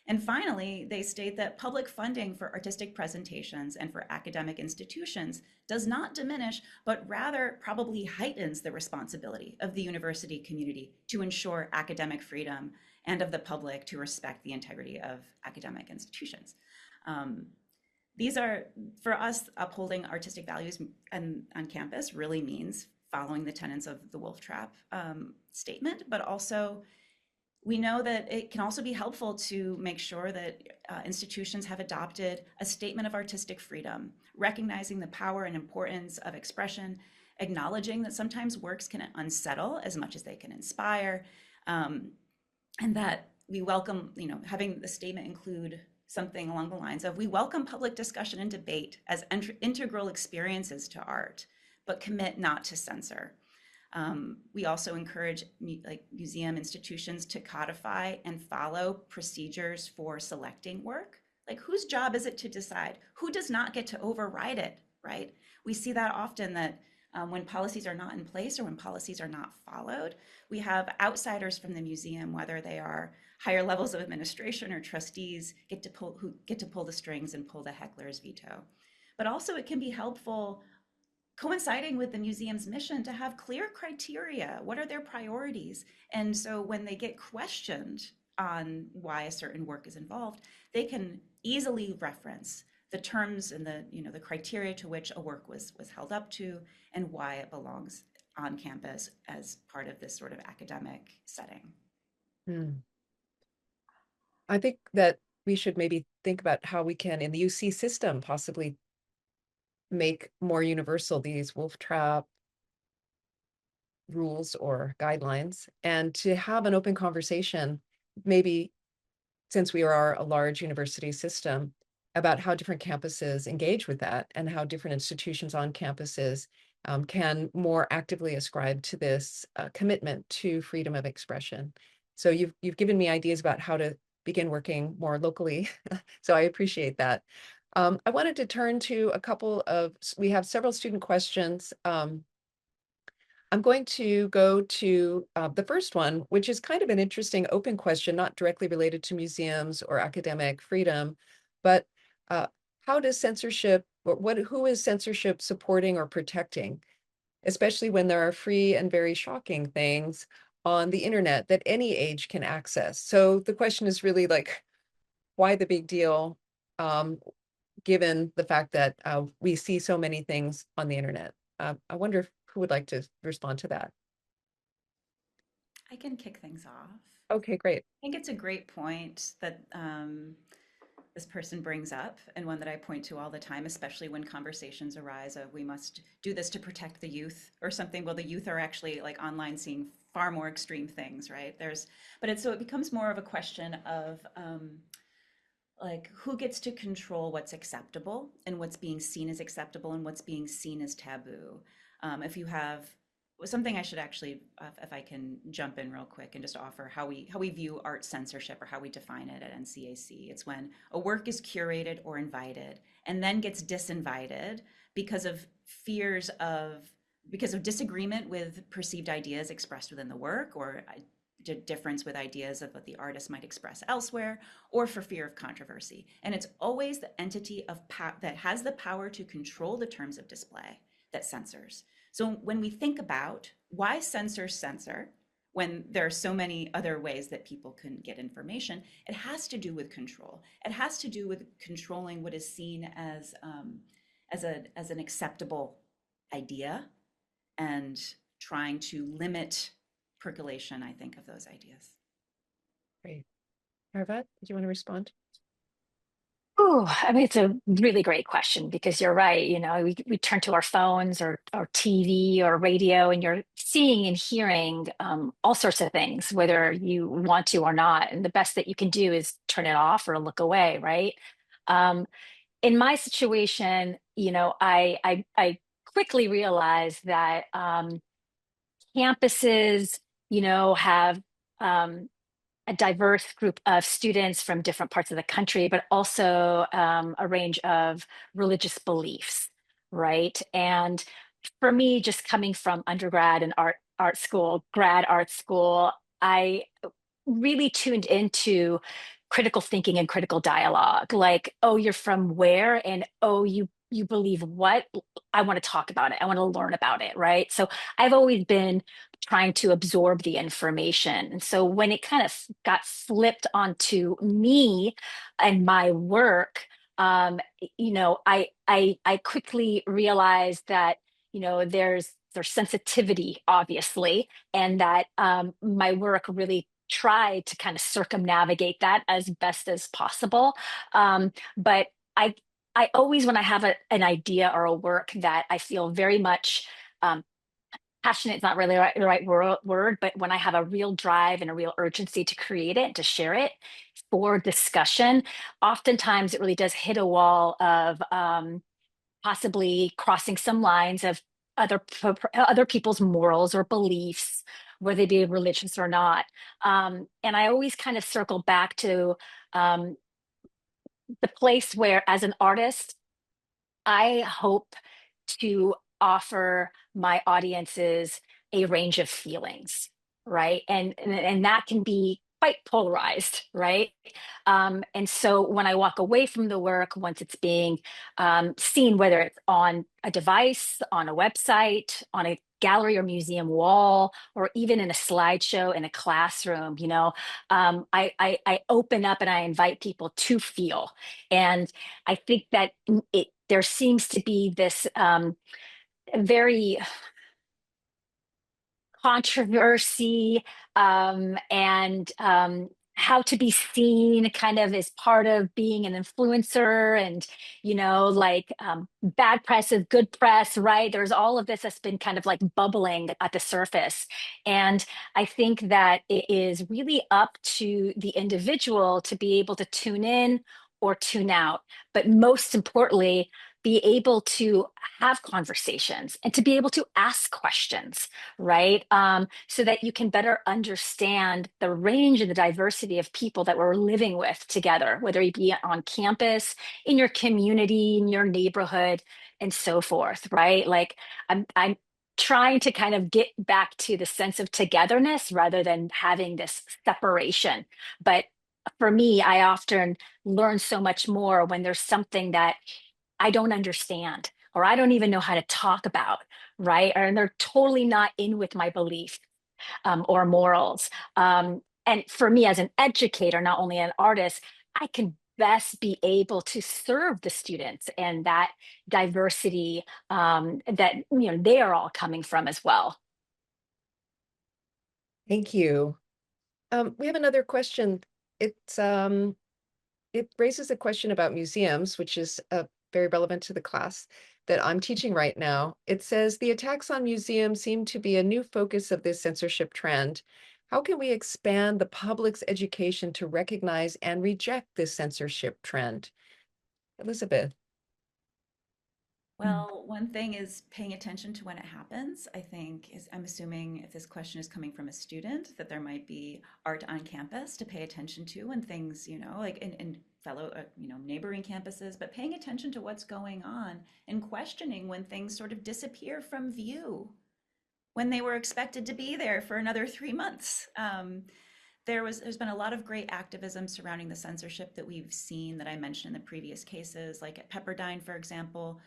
And finally, they state that public funding for artistic presentations and for academic institutions does not diminish, but rather probably heightens the responsibility of the university community to ensure academic freedom and of the public to respect the integrity of academic institutions. These are, for us, upholding artistic values on campus really means following the tenets of the Wolf Trap statement, but also we know that it can also be helpful to make sure that institutions have adopted a statement of artistic freedom, recognizing the power and importance of expression, acknowledging that sometimes works can unsettle as much as they can inspire, and that we welcome, having the statement include something along the lines of, we welcome public discussion and debate as integral experiences to art, but commit not to censor. We also encourage museum institutions to codify and follow procedures for selecting work. Like, whose job is it to decide? Who does not get to override it, right? We see that often, that when policies are not in place or when policies are not followed, we have outsiders from the museum, whether they are higher levels of administration or trustees, who get to pull the strings and pull the heckler's veto. But also it can be helpful, coinciding with the museum's mission, to have clear criteria. What are their priorities? And so when they get questioned on why a certain work is involved, they can easily reference the terms and the criteria to which a work was held up to and why it belongs on campus as part of this sort of academic setting. I think that we should maybe think about how we can, in the UC system, possibly make more universal these Wolf Trap rules or guidelines, and to have an open conversation, maybe since we are a large university system, about how different campuses engage with that and how different institutions on campuses can more actively ascribe to this commitment to freedom of expression. So you've given me ideas about how to begin working more locally. So I appreciate that. I wanted to turn to we have several student questions. I'm going to go to the first one, which is kind of an interesting open question, not directly related to museums or academic freedom, but how does censorship, who is censorship supporting or protecting, especially when there are free and very shocking things on the internet that any age can access? So the question is really like, why the big deal, given the fact that we see so many things on the internet? I wonder who would like to respond to that. I can kick things off. Okay, great. I think it's a great point that this person brings up, and one that I point to all the time, especially when conversations arise of, we must do this to protect the youth or something. Well, the youth are actually online seeing far more extreme things, right? So it becomes more of a question of who gets to control what's acceptable and what's being seen as acceptable and what's being seen as taboo. If you have something, I should actually, if I can jump in real quick and just offer how we view art censorship, or how we define it at NCAC. It's when a work is curated or invited and then gets disinvited because of disagreement with perceived ideas expressed within the work, or difference with ideas of what the artist might express elsewhere, or for fear of controversy. And it's always the entity of that has the power to control the terms of display that censors. So when we think about why censors censor, when there are so many other ways that people can get information, it has to do with control. It has to do with controlling what is seen as an acceptable idea and trying to limit percolation, I think, of those ideas. Great. Arvat, do you want to respond? Oh, I mean, it's a really great question because you're right. You know, we turn to our phones or TV or radio, and you're seeing and hearing all sorts of things, whether you want to or not. And the best that you can do is turn it off or look away, right? Um, in my situation, you know, I quickly realized that campuses, you know, have a diverse group of students from different parts of the country, but also a range of religious beliefs, right? And for me, just coming from undergrad and art school, grad art school, I really tuned into critical thinking and critical dialogue. Like, oh, you're from where? And oh, you believe what? I want to talk about it. I want to learn about it, right? So I've always been trying to absorb the information. And so when it kind of got flipped onto me and my work, you know, I quickly realized that, you know, there's sensitivity, obviously, and that my work really tried to kind of circumnavigate that as best as possible. But I I always, when I have an idea or a work that I feel very much um, passionate, is not really the right word, but when I have a real drive and a real urgency to create it, to share it for discussion, oftentimes it really does hit a wall of possibly crossing some lines of other people's morals or beliefs, whether they be religious or not. And I always kind of circle back to um, the place where, as an artist, I hope to offer my audiences a range of feelings, right? And that can be quite polarized, right? And so when I walk away from the work, once it's being seen, whether it's on a device, on a website, on a gallery or museum wall, or even in a slideshow in a classroom, you know, I open up and I invite people to feel. And I think that there seems to be this very controversy and how to be seen kind of as part of being an influencer, and you know, like bad press is good press, right? There's all of this that's been kind of like bubbling at the surface, and I think that it is really up to the individual to be able to tune in or tune out, but most importantly, be able to have conversations and to be able to ask questions, right? So that you can better understand the range and the diversity of people that we're living with together, whether it be on campus, in your community, in your neighborhood, and so forth, right? Like I'm trying to kind of get back to the sense of togetherness rather than having this separation. But for me, I often learn so much more when there's something that I don't understand or I don't even know how to talk about, right? And they're totally not in with my belief or morals. And for me as an educator, not only an artist, I can best be able to serve the students and that diversity that you know they are all coming from as well. Thank you. We have another question. It's it raises a question about museums, which is very relevant to the class that I'm teaching right now. It says the attacks on museums seem to be a new focus of this censorship trend. How can we expand the public's education to recognize and reject this censorship trend? Elizabeth. Well, one thing is paying attention to when it happens. I think is I'm assuming if this question is coming from a student that there might be art on campus to pay attention to when things, you know, like in fellow, you know, neighboring campuses, but paying attention to what's going on and questioning when things sort of disappear from view. when they were expected to be there for another 3 months. There's been a lot of great activism surrounding the censorship that we've seen that I mentioned in the previous cases, like at Pepperdine, for example.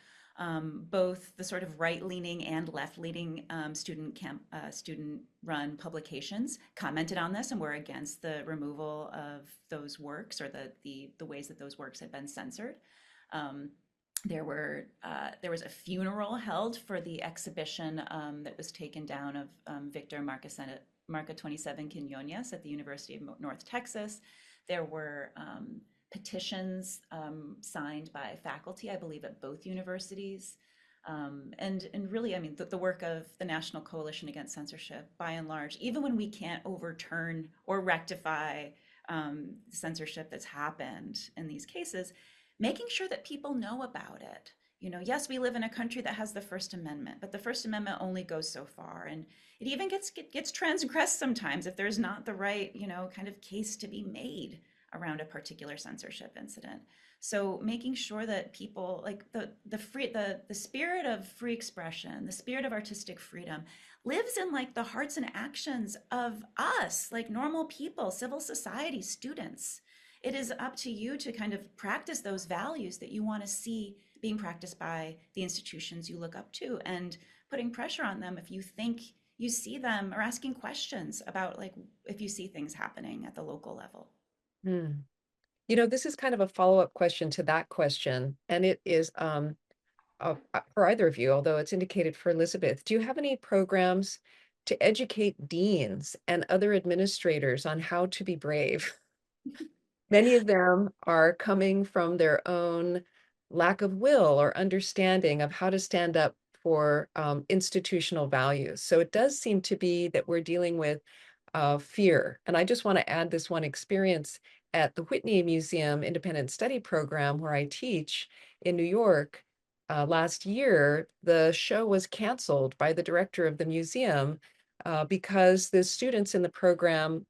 Both the sort of right-leaning and left-leaning student-run publications commented on this and were against the removal of those works, or the ways that those works had been censored. There was a funeral held for the exhibition that was taken down of Victor Marca 27 Quinones at the University of North Texas. There were petitions signed by faculty, I believe, at both universities. And really, I mean, the work of the National Coalition Against Censorship, by and large, even when we can't overturn or rectify censorship that's happened in these cases, making sure that people know about it. You know, yes, we live in a country that has the First Amendment, but the First Amendment only goes so far. And it even gets transgressed sometimes if there's not the right, you know, kind of case to be made around a particular censorship incident. So making sure that people, like the spirit of free expression, the spirit of artistic freedom lives in like the hearts and actions of us, like normal people, civil society, students. It is up to you to kind of practice those values that you want to see being practiced by the institutions you look up to, and putting pressure on them if you think you see them, or asking questions about like if you see things happening at the local level. You know, this is kind of a follow-up question to that question, and it is for either of you, although it's indicated for Elizabeth. Do you have any programs to educate deans and other administrators on how to be brave? Many of them are coming from their own lack of will or understanding of how to stand up for institutional values. So it does seem to be that we're dealing with fear. And I just want to add this one experience at the Whitney Museum Independent Study Program, where I teach in New York. Last year, the show was canceled by the director of the museum because the students in the program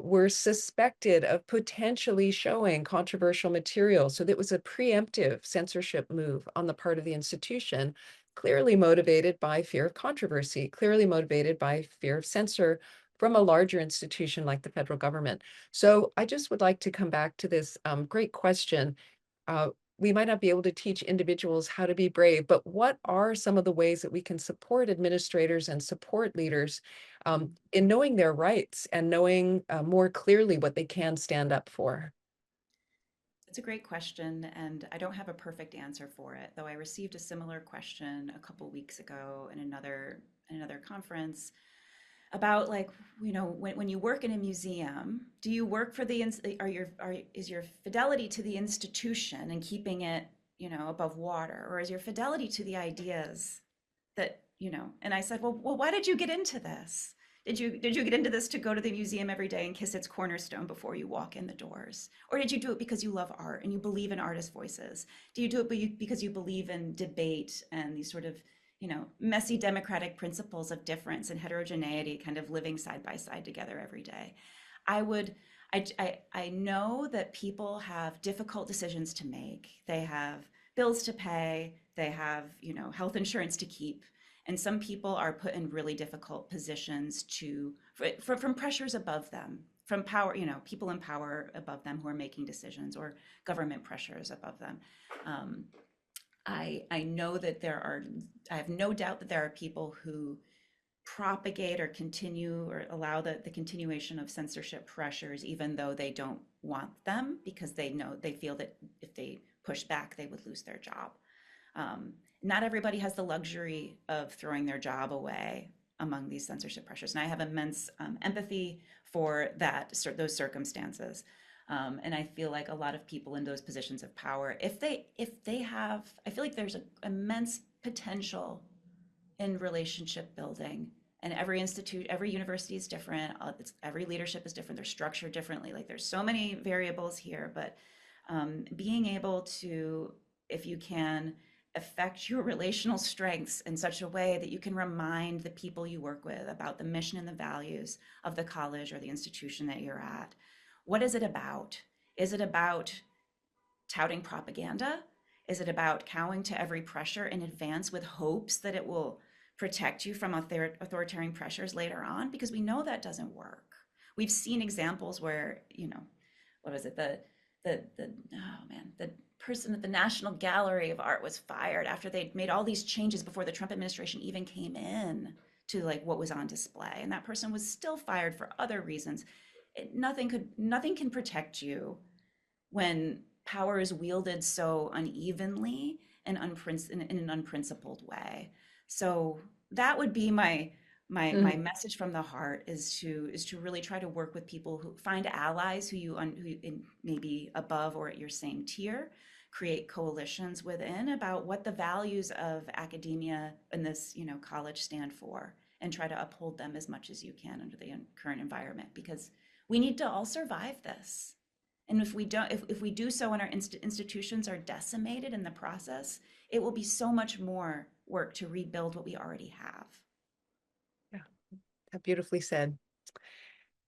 were suspected of potentially showing controversial material. So that was a preemptive censorship move on the part of the institution, clearly motivated by fear of controversy, clearly motivated by fear of censor from a larger institution like the federal government. So I just would like to come back to this great question. We might not be able to teach individuals how to be brave, but what are some of the ways that we can support administrators and support leaders in knowing their rights and knowing more clearly what they can stand up for? It's a great question, and I don't have a perfect answer for it, though I received a similar question a couple weeks ago in another conference about, like, you know, when you work in a museum, do you work for is your fidelity to the institution and keeping it, you know, above water, or is your fidelity to the ideas that, you know? And I said, well, why did you get into this? Did you get into this to go to the museum every day and kiss its cornerstone before you walk in the doors? Or did you do it because you love art and you believe in artists' voices? Do you do it because you believe in debate and these sort of, you know, messy democratic principles of difference and heterogeneity kind of living side by side together every day? I know that people have difficult decisions to make. They have bills to pay, they have, you know, health insurance to keep. And some people are put in really difficult positions from pressures above them, from power, you know, people in power above them who are making decisions, or government pressures above them. I know that I have no doubt that there are people who propagate or continue or allow the continuation of censorship pressures, even though they don't want them, because they feel that if they push back, they would lose their job. Not everybody has the luxury of throwing their job away among these censorship pressures. And I have immense empathy for those circumstances. And I feel like a lot of people in those positions of power, I feel like there's an immense potential in relationship building. And every university is different. Every leadership is different. They're structured differently. Like, there's so many variables here, but being able to, if you can, affect your relational strengths in such a way that you can remind the people you work with about the mission and the values of the college or the institution that you're at. What is it about? Is it about touting propaganda? Is it about cowing to every pressure in advance with hopes that it will protect you from authoritarian pressures later on, because we know that doesn't work. We've seen examples where, what was it? The person at the National Gallery of Art was fired after they'd made all these changes before the Trump administration even came in to like what was on display. And that person was still fired for other reasons. Nothing can protect you when power is wielded so unevenly and in an unprincipled way. So that would be my message from the heart, is to really try to work with people, who find allies who maybe above or at your same tier, create coalitions within about what the values of academia and this college stand for, and try to uphold them as much as you can under the current environment, because we need to all survive this. And if we don't, if we do so and our institutions are decimated in the process, it will be so much more work to rebuild what we already have. Yeah, beautifully said.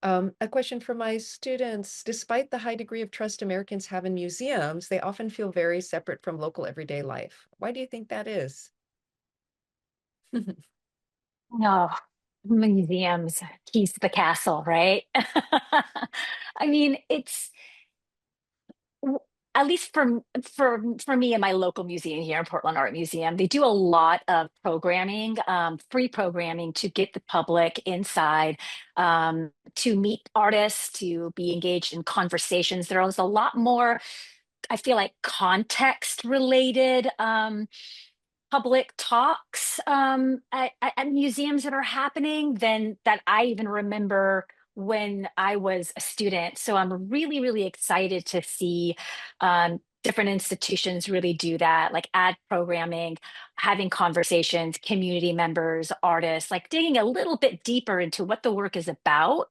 A question for my students. Despite the high degree of trust Americans have in museums, they often feel very separate from local everyday life. Why do you think that is? No, museums, keys to the castle, right? I mean, it's at least for me and my local museum here in Portland Art Museum, they do a lot of programming, free programming to get the public inside, to meet artists, to be engaged in conversations. There is a lot more, I feel like, context related public talks at museums that are happening than that I even remember when I was a student. So I'm really, really excited to see different institutions really do that, like add programming, having conversations, community members, artists, like digging a little bit deeper into what the work is about,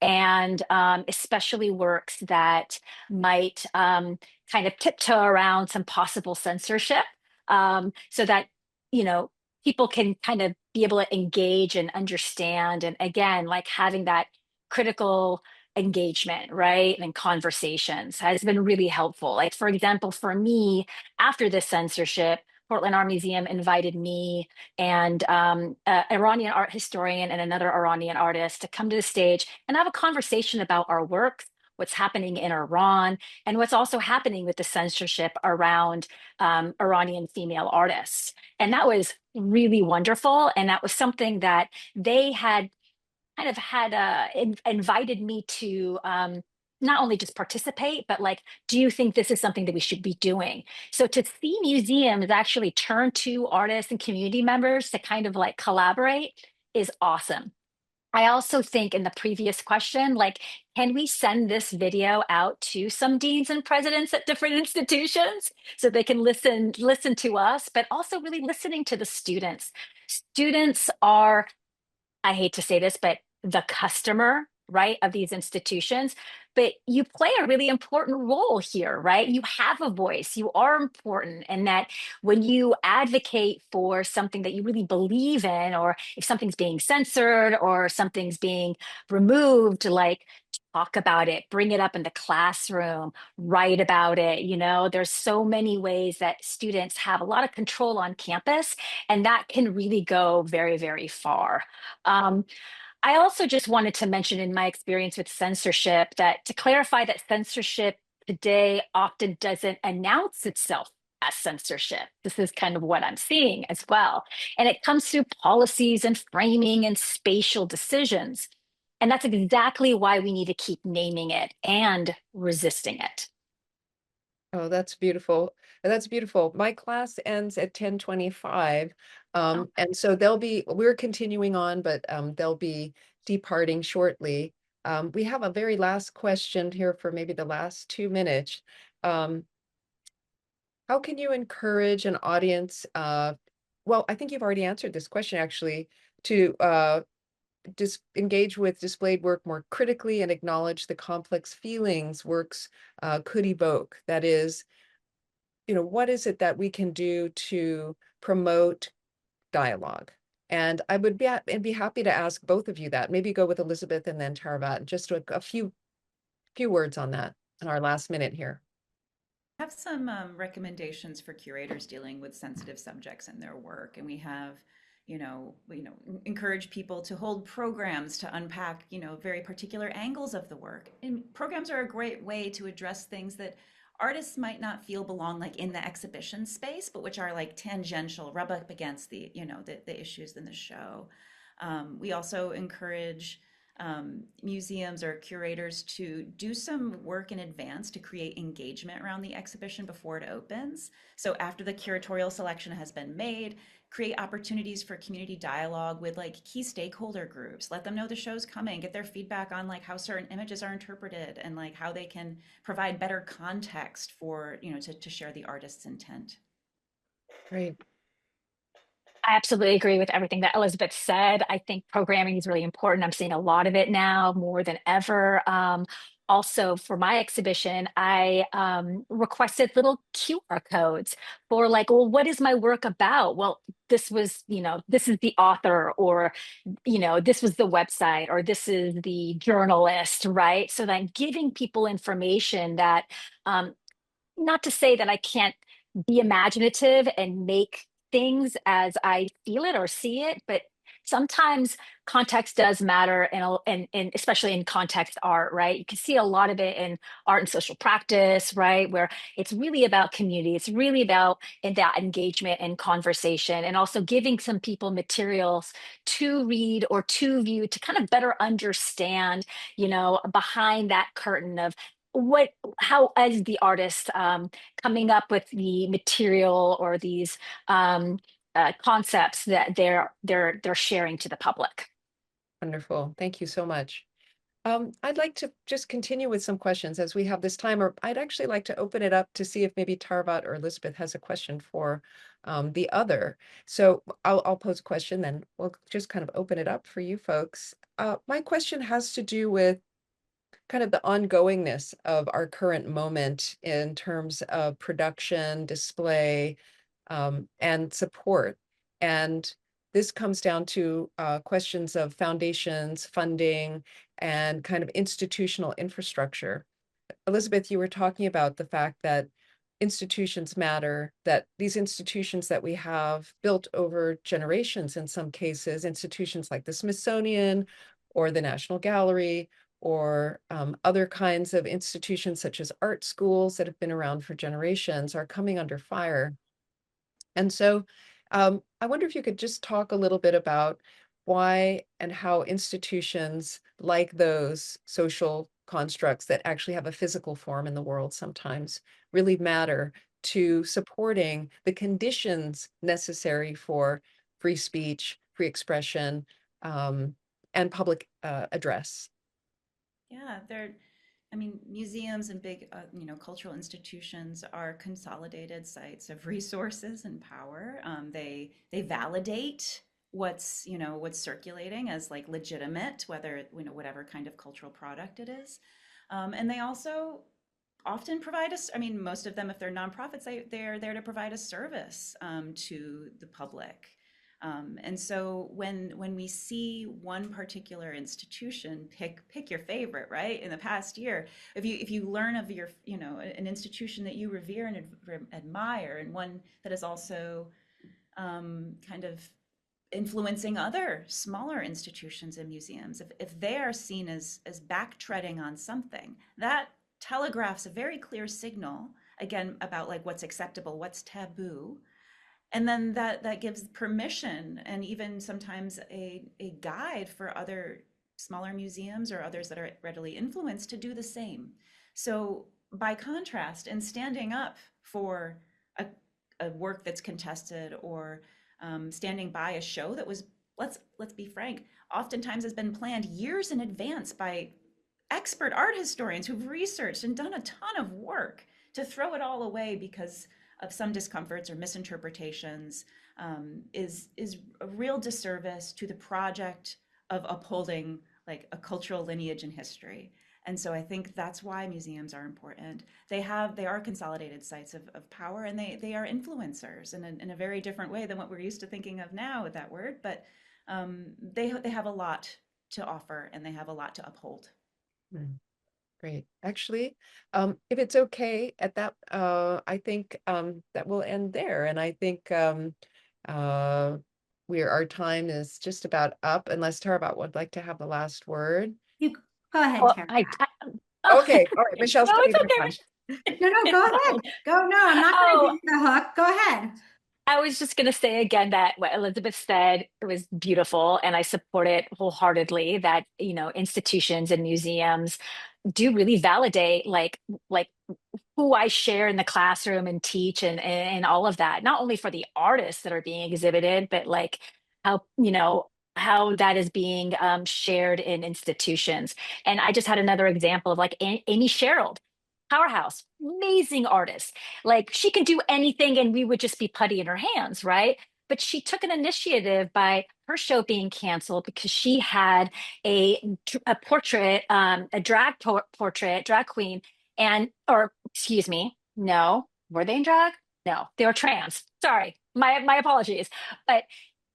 and especially works that might kind of tiptoe around some possible censorship, so that people can kind of be able to engage and understand, and again, like having that critical engagement, right, and conversations has been really helpful. Like, for example, for me, after this censorship, Portland Art Museum invited me and an Iranian art historian and another Iranian artist to come to the stage and have a conversation about our work, what's happening in Iran, and what's also happening with the censorship around Iranian female artists. And that was really wonderful. And that was something that they had invited me to not only just participate, but like, do you think this is something that we should be doing? So to see museums actually turn to artists and community members to kind of like collaborate is awesome. I also think in the previous question, like, can we send this video out to some deans and presidents at different institutions so they can listen to us, but also really listening to the students. Students are, I hate to say this, but the customer, right, of these institutions. But you play a really important role here, right? You have a voice, you are important. And that when you advocate for something that you really believe in, or if something's being censored or something's being removed, like, talk about it, bring it up in the classroom, write about it. There's so many ways that students have a lot of control on campus, and that can really go very, very far. Um, I also just wanted to mention, in my experience with censorship, that to clarify that censorship today often doesn't announce itself as censorship. This is kind of what I'm seeing as well. And it comes through policies and framing and spatial decisions. And that's exactly why we need to keep naming it and resisting it. Oh, that's beautiful. That's beautiful. My class ends at 10:25. And so we're continuing on, but they'll be departing shortly. We have a very last question here for maybe the last 2 minutes. How can you encourage an audience? Well, I think you've already answered this question actually, to engage with displayed work more critically and acknowledge the complex feelings works could evoke. That is, what is it that we can do to promote dialogue? And I would be happy to ask both of you that. Maybe go with Elizabeth and then Taravat. Just a few words on that in our last minute here. I have some recommendations for curators dealing with sensitive subjects in their work. And we have, encourage people to hold programs to unpack, very particular angles of the work. And programs are a great way to address things that artists might not feel belong like in the exhibition space, but which are like tangential, rub up against the issues in the show. We also encourage museums or curators to do some work in advance to create engagement around the exhibition before it opens. So after the curatorial selection has been made, create opportunities for community dialogue with like key stakeholder groups. Let them know the show's coming, get their feedback on like how certain images are interpreted and like how they can provide better context for, to share the artist's intent. Great. I absolutely agree with everything that Elizabeth said. I think programming is really important. I'm seeing a lot of it now more than ever. Also, for my exhibition, I requested little QR codes for like, well, what is my work about? Well, this was, this is the author, or, this was the website, or this is the journalist, right? So then giving people information that, not to say that I can't be imaginative and make things as I feel it or see it, but sometimes context does matter, and especially in context art, right? You can see a lot of it in art and social practice, right? Where it's really about community, it's really about in that engagement and conversation, and also giving some people materials to read or to view to kind of better understand, behind that curtain of how as the artist coming up with the material or these concepts that they're sharing to the public. Wonderful. Thank you so much. I'd like to just continue with some questions as we have this time, or I'd actually like to open it up to see if maybe Tarvat or Elizabeth has a question for the other. So I'll pose a question, then we'll just kind of open it up for you folks. My question has to do with kind of the ongoingness of our current moment in terms of production, display, and support. And this comes down to questions of foundations, funding, and kind of institutional infrastructure. Elizabeth, you were talking about the fact that institutions matter, that these institutions that we have built over generations, in some cases, institutions like the Smithsonian or the National Gallery, or other kinds of institutions such as art schools that have been around for generations, are coming under fire. And so I wonder if you could just talk a little bit about why and how institutions like those social constructs that actually have a physical form in the world sometimes really matter to supporting the conditions necessary for free speech, free expression, and public address. Yeah, museums and big, cultural institutions are consolidated sites of resources and power. They validate what's circulating as like legitimate, whether whatever kind of cultural product it is, and they also often provide us. Most of them, if they're nonprofits, they're there to provide a service to the public. And so when we see one particular institution, pick your favorite, right? In the past year, if you learn of your an institution that you revere and admire, and one that is also kind of influencing other smaller institutions and museums, if they are seen as backtreading on something, that telegraphs a very clear signal again about like what's acceptable, what's taboo. And then that gives permission and even sometimes a guide for other smaller museums or others that are readily influenced to do the same. So by contrast, in standing up for a work that's contested, or standing by a show that was, let's be frank, oftentimes has been planned years in advance by expert art historians who've researched and done a ton of work, to throw it all away because of some discomforts or misinterpretations is a real disservice to the project of upholding like a cultural lineage and history. And so I think that's why museums are important. They are consolidated sites of power, and they are influencers in a very different way than what we're used to thinking of now with that word. But they have a lot to offer, and they have a lot to uphold. Great. Actually, if it's okay at that, I think that we'll end there. And I think our time is just about up, unless Tarabat would like to have the last word. You go ahead, Well, Tara. oh, Okay, all right, Michelle's no, putting it's her okay. time. No, go It's ahead. fine. Go. No, I'm not going to Oh, give you the hook. Go ahead. I was just going to say again that what Elizabeth said, it was beautiful, and I support it wholeheartedly that, institutions and museums do really validate like who I share in the classroom and teach and all of that, not only for the artists that are being exhibited, but like how that is being shared in institutions. And I just had another example of like Amy Sherald, powerhouse, amazing artist. Like she can do anything and we would just be putty in her hands, right? But she took an initiative by her show being canceled because she had a portrait, a portrait, drag queen, or excuse me, no, were they in drag? No, they were trans. Sorry, my apologies. But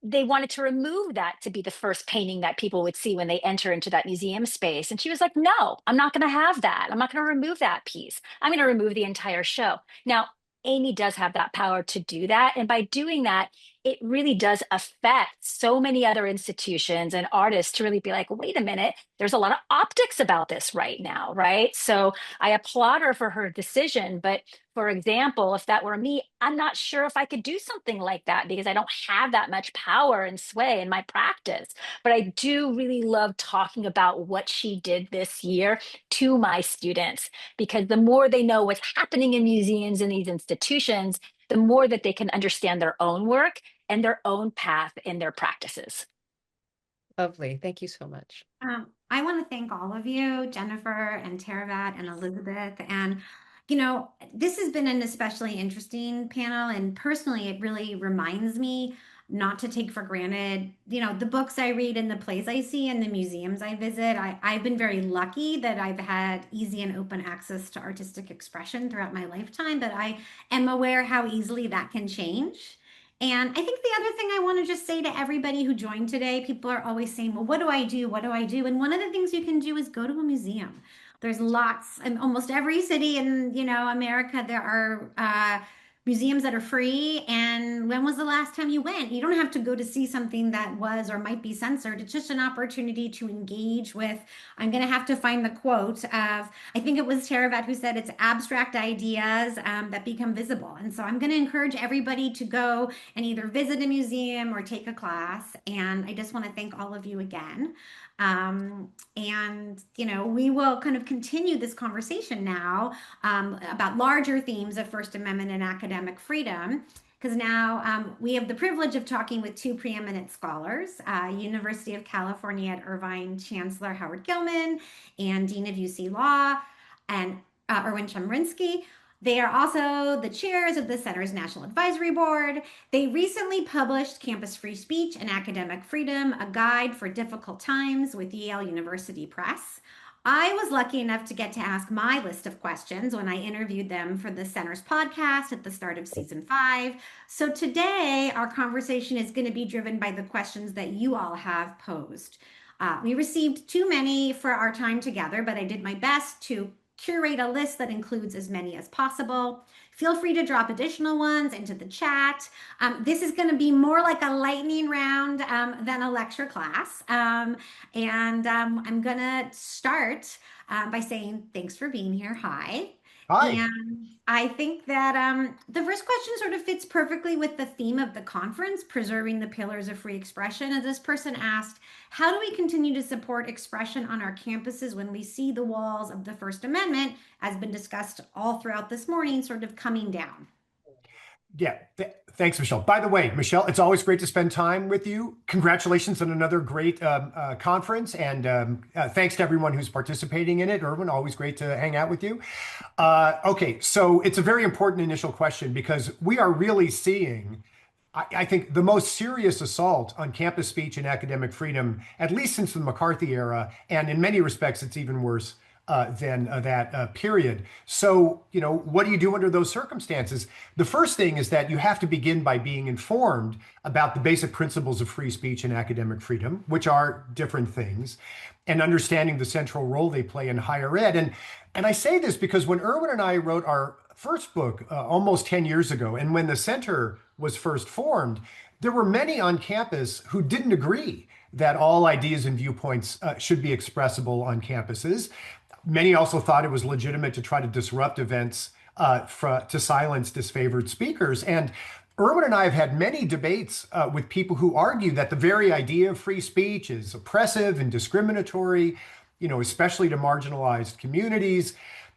they wanted to remove that to be the first painting that people would see when they enter into that museum space. And she was like, no, I'm not going to have that. I'm not going to remove that piece. I'm going to remove the entire show. Now, Amy does have that power to do that. And by doing that, it really does affect so many other institutions and artists to really be like, wait a minute, there's a lot of optics about this right now, right? So I applaud her for her decision. But for example, if that were me, I'm not sure if I could do something like that because I don't have that much power and sway in my practice. But I do really love talking about what she did this year to my students because the more they know what's happening in museums and these institutions, the more that they can understand their own work and their own path in their practices. Lovely. Thank you so much. I want to thank all of you, Jennifer and Taravat and Elizabeth. And, this has been an especially interesting panel. And personally, it really reminds me not to take for granted, the books I read and the plays I see and the museums I visit. I've been very lucky that I've had easy and open access to artistic expression throughout my lifetime, but I am aware how easily that can change. And I think the other thing I want to just say to everybody who joined today, people are always saying, well, what do I do? What do I do? And one of the things you can do is go to a museum. There's lots, in almost every city in, America, there are museums that are free. And when was the last time you went? You don't have to go to see something that was or might be censored. It's just an opportunity to engage with, I'm going to have to find the quote of, I think it was Taravat who said it's abstract ideas that become visible. And so I'm going to encourage everybody to go and either visit a museum or take a class. And I just want to thank all of you again. We will kind of continue this conversation now about larger themes of First Amendment and academic freedom. Because now we have the privilege of talking with two preeminent scholars, University of California at Irvine Chancellor Howard Gilman and Dean of UC Law and Erwin Chemerinsky. They are also the chairs of the Center's National Advisory Board. They recently published Campus Free Speech and Academic Freedom, a guide for difficult times with Yale University Press. I was lucky enough to get to ask my list of questions when I interviewed them for the Center's podcast at the start of season 5. So today, our conversation is going to be driven by the questions that you all have posed. We received too many for our time together, but I did my best to curate a list that includes as many as possible. Feel free to drop additional ones into the chat. This is going to be more like a lightning round than a lecture class. I'm going to start by saying thanks for being here. Hi. Hi. And I think that the first question sort of fits perfectly with the theme of the conference, preserving the pillars of free expression. As this person asked, how do we continue to support expression on our campuses when we see the walls of the First Amendment, as been discussed all throughout this morning, sort of coming down? Yeah, thanks, Michelle. By the way, Michelle, it's always great to spend time with you. Congratulations on another great conference, and thanks to everyone who's participating in it. Erwin, always great to hang out with you. Okay, so it's a very important initial question because we are really seeing, I think, the most serious assault on campus speech and academic freedom, at least since the McCarthy era, and in many respects, it's even worse than that period. So, what do you do under those circumstances? The first thing is that you have to begin by being informed about the basic principles of free speech and academic freedom, which are different things, and understanding the central role they play in higher ed. And I say this because when Erwin and I wrote our first book almost 10 years ago, and when the center was first formed, there were many on campus who didn't agree that all ideas and viewpoints should be expressible on campuses. Many also thought it was legitimate to try to disrupt events to silence disfavored speakers. And Erwin and I have had many debates with people who argue that the very idea of free speech is oppressive and discriminatory, especially to marginalized communities.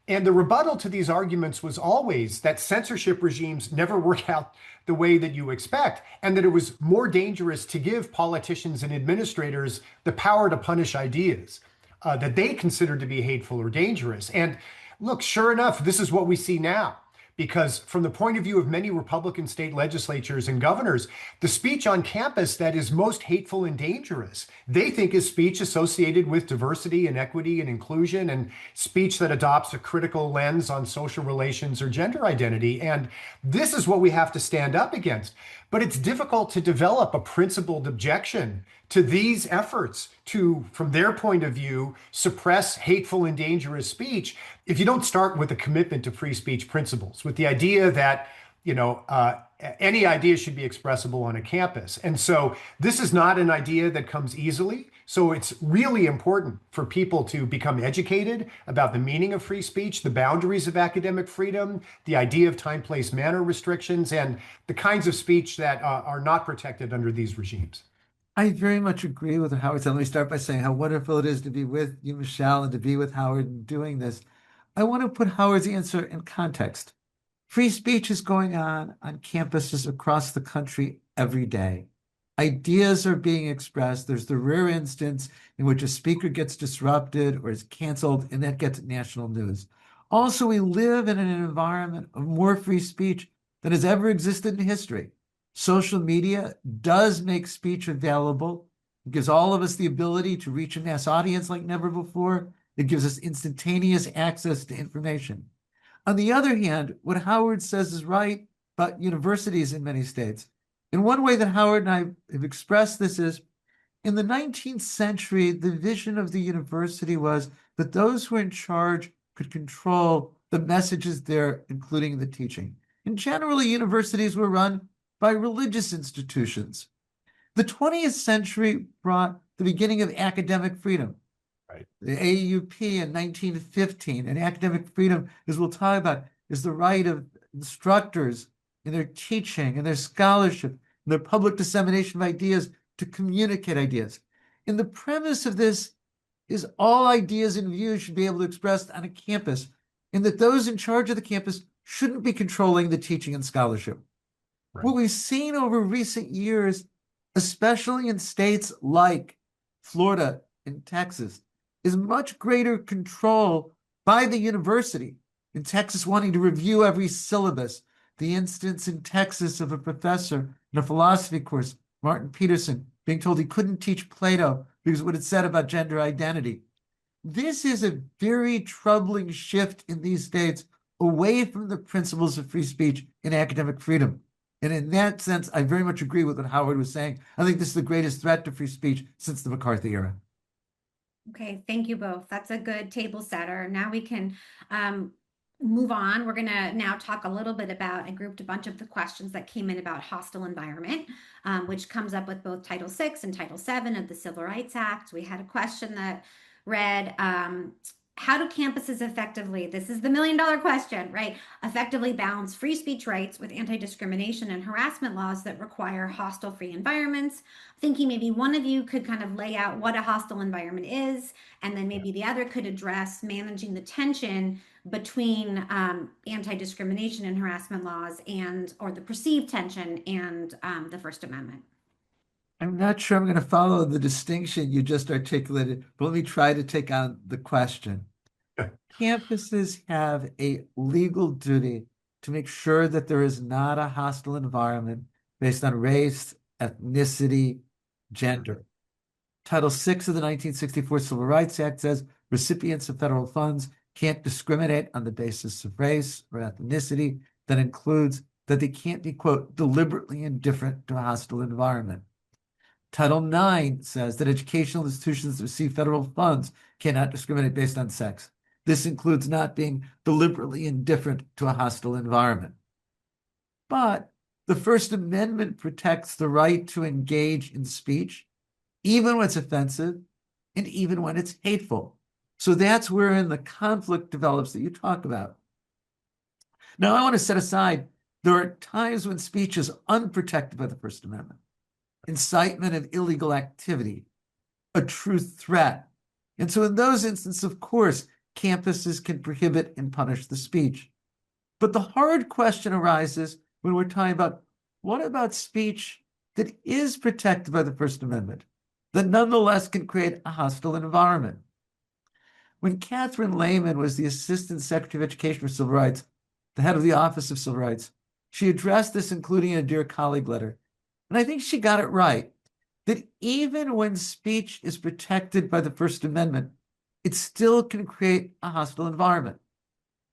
And the rebuttal to these arguments was always that censorship regimes never work out the way that you expect, and that it was more dangerous to give politicians and administrators the power to punish ideas that they considered to be hateful or dangerous. And look, sure enough, this is what we see now. Because from the point of view of many Republican state legislatures and governors, the speech on campus that is most hateful and dangerous, they think is speech associated with diversity and equity and inclusion, and speech that adopts a critical lens on social relations or gender identity. And this is what we have to stand up against. But it's difficult to develop a principled objection to these efforts to, from their point of view, suppress hateful and dangerous speech if you don't start with a commitment to free speech principles, with the idea that any idea should be expressible on a campus. And so this is not an idea that comes easily. So it's really important for people to become educated about the meaning of free speech, the boundaries of academic freedom, the idea of time, place, manner restrictions, and the kinds of speech that are not protected under these regimes. I very much agree with Howard said. Let me start by saying how wonderful it is to be with you, Michelle, and to be with Howard and doing this. I want to put Howard's answer in context. Free speech is going on campuses across the country every day. Ideas are being expressed. There's the rare instance in which a speaker gets disrupted or is canceled, and that gets national news. Also, we live in an environment of more free speech than has ever existed in history. Social media does make speech available. It gives all of us the ability to reach a mass audience like never before. It gives us instantaneous access to information. On the other hand, what Howard says is right about universities in many states. And one way that Howard and I have expressed this is, in the 19th century, the vision of the university was that those who were in charge could control the messages there, including the teaching. And generally, universities were run by religious institutions. The 20th century brought the beginning of academic freedom. Right. The AUP in 1915, and academic freedom, as we'll talk about, is the right of instructors in their teaching and their scholarship and their public dissemination of ideas to communicate ideas. And the premise of this is all ideas and views should be able to be expressed on a campus, and that those in charge of the campus shouldn't be controlling the teaching and scholarship. Right. What we've seen over recent years, especially in states like Florida and Texas, is much greater control by the university. In Texas, wanting to review every syllabus. The instance in Texas of a professor in a philosophy course, Martin Peterson, being told he couldn't teach Plato because of what it said about gender identity. This is a very troubling shift in these states away from the principles of free speech and academic freedom. And in that sense, I very much agree with what Howard was saying. I think this is the greatest threat to free speech since the McCarthy era. Okay, thank you both. That's a good table setter. Now we can move on. We're going to now talk a little bit about, I grouped a bunch of the questions that came in about hostile environment, which comes up with both Title VI and Title VII of the Civil Rights Act. We had a question that read, how do campuses effectively, this is the million-dollar question, right, effectively balance free speech rights with anti-discrimination and harassment laws that require hostile free environments? Thinking maybe one of you could kind of lay out what a hostile environment is, and then maybe the other could address managing the tension between anti-discrimination and harassment laws or the perceived tension and the First Amendment. I'm not sure I'm going to follow the distinction you just articulated, but let me try to take on the question. Campuses have a legal duty to make sure that there is not a hostile environment based on race, ethnicity, gender. Title VI of the 1964 Civil Rights Act says recipients of federal funds can't discriminate on the basis of race or ethnicity. That includes that they can't be, quote, deliberately indifferent to a hostile environment. Title IX says that educational institutions that receive federal funds cannot discriminate based on sex. This includes not being deliberately indifferent to a hostile environment. But The First Amendment protects the right to engage in speech, even when it's offensive and even when it's hateful. So that's wherein the conflict develops that you talk about. Now, I want to set aside, there are times when speech is unprotected by the First Amendment. Incitement of illegal activity, a true threat. And so in those instances, of course, campuses can prohibit and punish the speech. But the hard question arises when we're talking about, what about speech that is protected by the First Amendment, that nonetheless can create a hostile environment? When Catherine Lehman was the Assistant Secretary of Education for Civil Rights, the head of the Office of Civil Rights, she addressed this, including in a Dear Colleague letter. And I think she got it right, that even when speech is protected by the First Amendment, it still can create a hostile environment.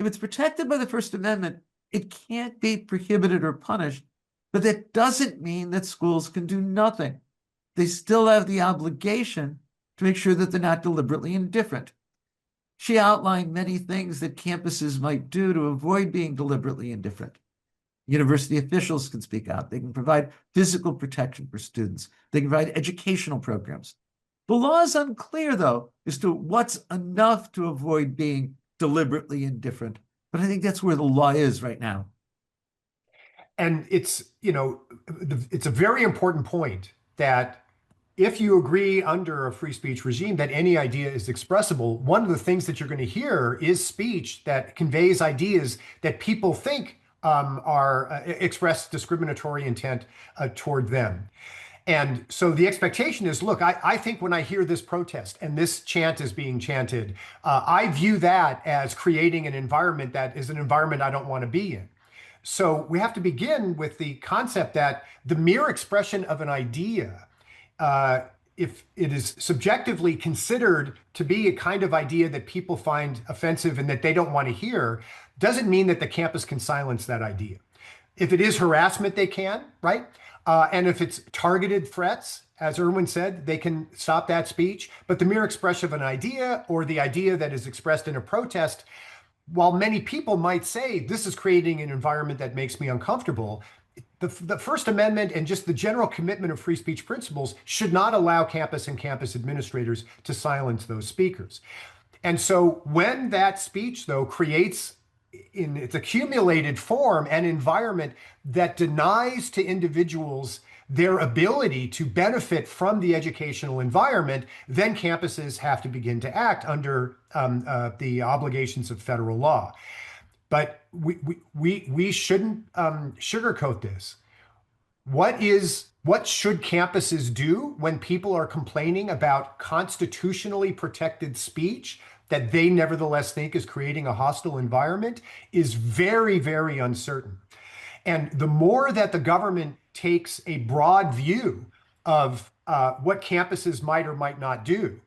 If it's protected by the First Amendment, it can't be prohibited or punished, but that doesn't mean that schools can do nothing. They still have the obligation to make sure that they're not deliberately indifferent. She outlined many things that campuses might do to avoid being deliberately indifferent. University officials can speak out. They can provide physical protection for students. They can provide educational programs. The law is unclear, though, as to what's enough to avoid being deliberately indifferent. But I think that's where the law is right now. And it's, it's a very important point that if you agree under a free speech regime that any idea is expressible, one of the things that you're going to hear is speech that conveys ideas that people think express discriminatory intent toward them. And so the expectation is, look, I think when I hear this protest and this chant is being chanted, I view that as creating an environment that is an environment I don't want to be in. So we have to begin with the concept that the mere expression of an idea, if it is subjectively considered to be a kind of idea that people find offensive and that they don't want to hear, doesn't mean that the campus can silence that idea. If it is harassment, they can, right? And if it's targeted threats, as Erwin said, they can stop that speech. But the mere expression of an idea or the idea that is expressed in a protest, while many people might say this is creating an environment that makes me uncomfortable, the First Amendment and just the general commitment of free speech principles should not allow campus and campus administrators to silence those speakers. And so when that speech, though, creates in its accumulated form an environment that denies to individuals their ability to benefit from the educational environment, then campuses have to begin to act under the obligations of federal law. But we shouldn't sugarcoat this. What should campuses do when people are complaining about constitutionally protected speech that they nevertheless think is creating a hostile environment is very, very uncertain. And the more that the government takes a broad view of what campuses might or might not do,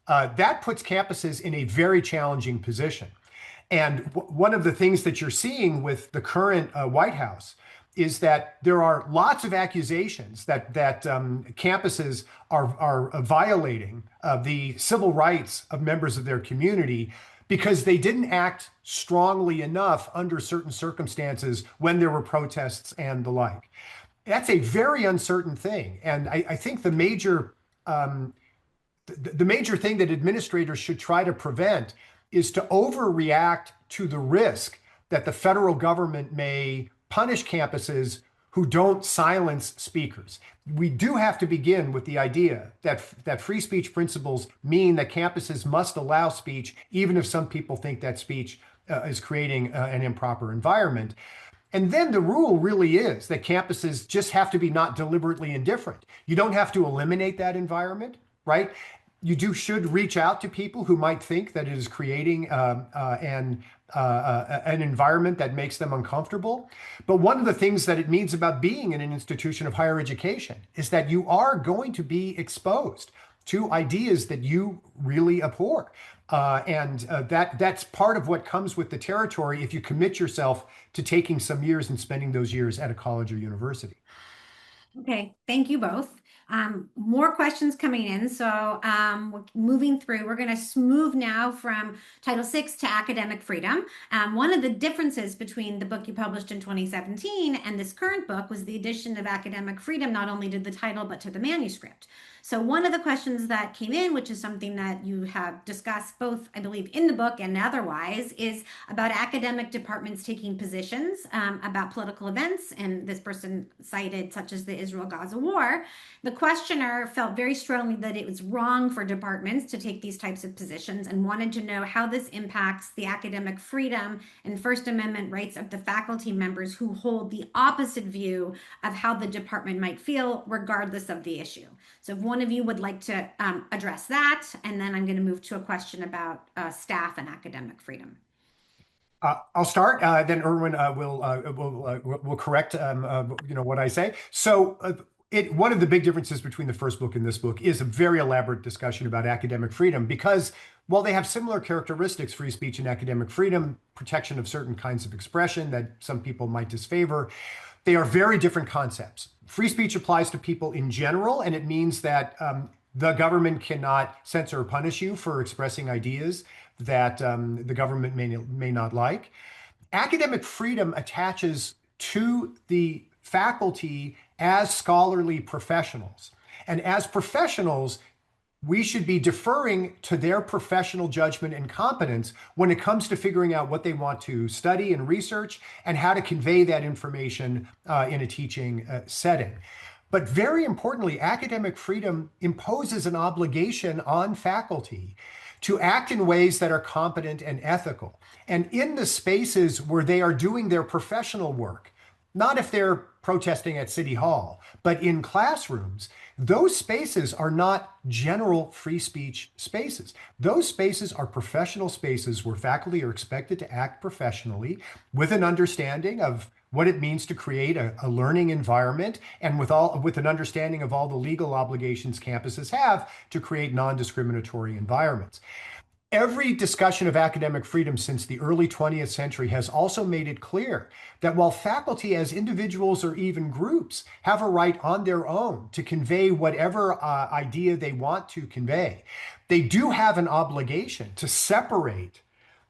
that puts campuses in a very challenging position. And one of the things that you're seeing with the current White House is that there are lots of accusations that campuses are violating the civil rights of members of their community because they didn't act strongly enough under certain circumstances when there were protests and the like. That's a very uncertain thing. And I think the major thing that administrators should try to prevent is to overreact to the risk that the federal government may punish campuses who don't silence speakers. We do have to begin with the idea that free speech principles mean that campuses must allow speech, even if some people think that speech is creating an improper environment. And then the rule really is that campuses just have to be not deliberately indifferent. You don't have to eliminate that environment, right? You should reach out to people who might think that it is creating an environment that makes them uncomfortable. But one of the things that it means about being in an institution of higher education is that you are going to be exposed to ideas that you really abhor. That's part of what comes with the territory if you commit yourself to taking some years and spending those years at a college or university. Okay, thank you both. More questions coming in. So we're moving through. We're going to move now from Title VI to academic freedom. One of the differences between the book you published in 2017 and this current book was the addition of academic freedom, not only to the title, but to the manuscript. So one of the questions that came in, which is something that you have discussed both, I believe, in the book and otherwise, is about academic departments taking positions about political events. And this person cited such as the Israel-Gaza war. The questioner felt very strongly that it was wrong for departments to take these types of positions and wanted to know how this impacts the academic freedom and First Amendment rights of the faculty members who hold the opposite view of how the department might feel regardless of the issue. So if one of you would like to address that, and then I'm going to move to a question about staff and academic freedom. I'll start. Then Erwin will correct what I say. So one of the big differences between the first book and this book is a very elaborate discussion about academic freedom, because while they have similar characteristics, free speech and academic freedom, protection of certain kinds of expression that some people might disfavor, they are very different concepts. Free speech applies to people in general, and it means that the government cannot censor or punish you for expressing ideas that the government may not like. Academic freedom attaches to the faculty as scholarly professionals. And as professionals, we should be deferring to their professional judgment and competence when it comes to figuring out what they want to study and research and how to convey that information in a teaching setting. But very importantly, academic freedom imposes an obligation on faculty to act in ways that are competent and ethical. And in the spaces where they are doing their professional work, not if they're protesting at City Hall, but in classrooms, those spaces are not general free speech spaces. Those spaces are professional spaces where faculty are expected to act professionally with an understanding of what it means to create a learning environment, and with an understanding of all the legal obligations campuses have to create non-discriminatory environments. Every discussion of academic freedom since the early 20th century has also made it clear that while faculty as individuals or even groups have a right on their own to convey whatever idea they want to convey, they do have an obligation to separate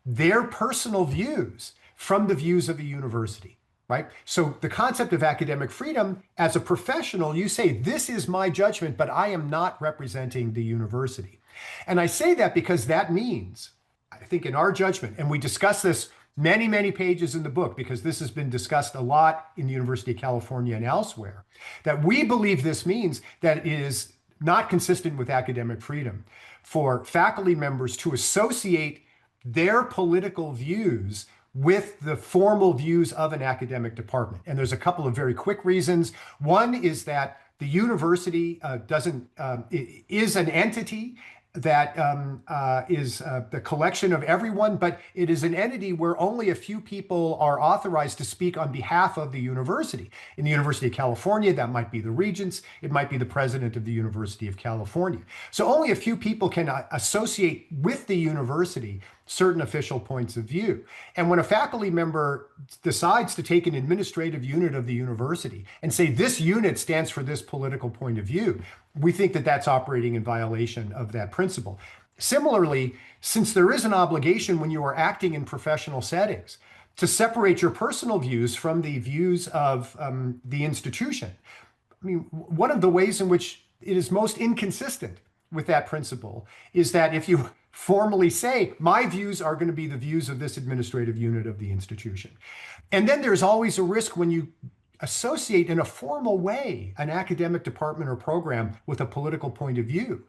their personal views from the views of the university. Right? So the concept of academic freedom, as a professional, you say, this is my judgment, but I am not representing the university. And I say that because that means, I think in our judgment, and we discuss this many, many pages in the book, because this has been discussed a lot in the University of California and elsewhere, that we believe this means that it is not consistent with academic freedom for faculty members to associate their political views with the formal views of an academic department. And there's a couple of very quick reasons. One is that the university is an entity that is the collection of everyone, but it is an entity where only a few people are authorized to speak on behalf of the university. In the University of California, that might be the regents, it might be the president of the University of California. So only a few people can associate with the university certain official points of view. And when a faculty member decides to take an administrative unit of the university and say this unit stands for this political point of view, we think that that's operating in violation of that principle. Similarly, since there is an obligation when you are acting in professional settings to separate your personal views from the views of the institution, I mean, one of the ways in which it is most inconsistent with that principle is that if you formally say, my views are going to be the views of this administrative unit of the institution. And then there's always a risk when you associate in a formal way an academic department or program with a political point of view,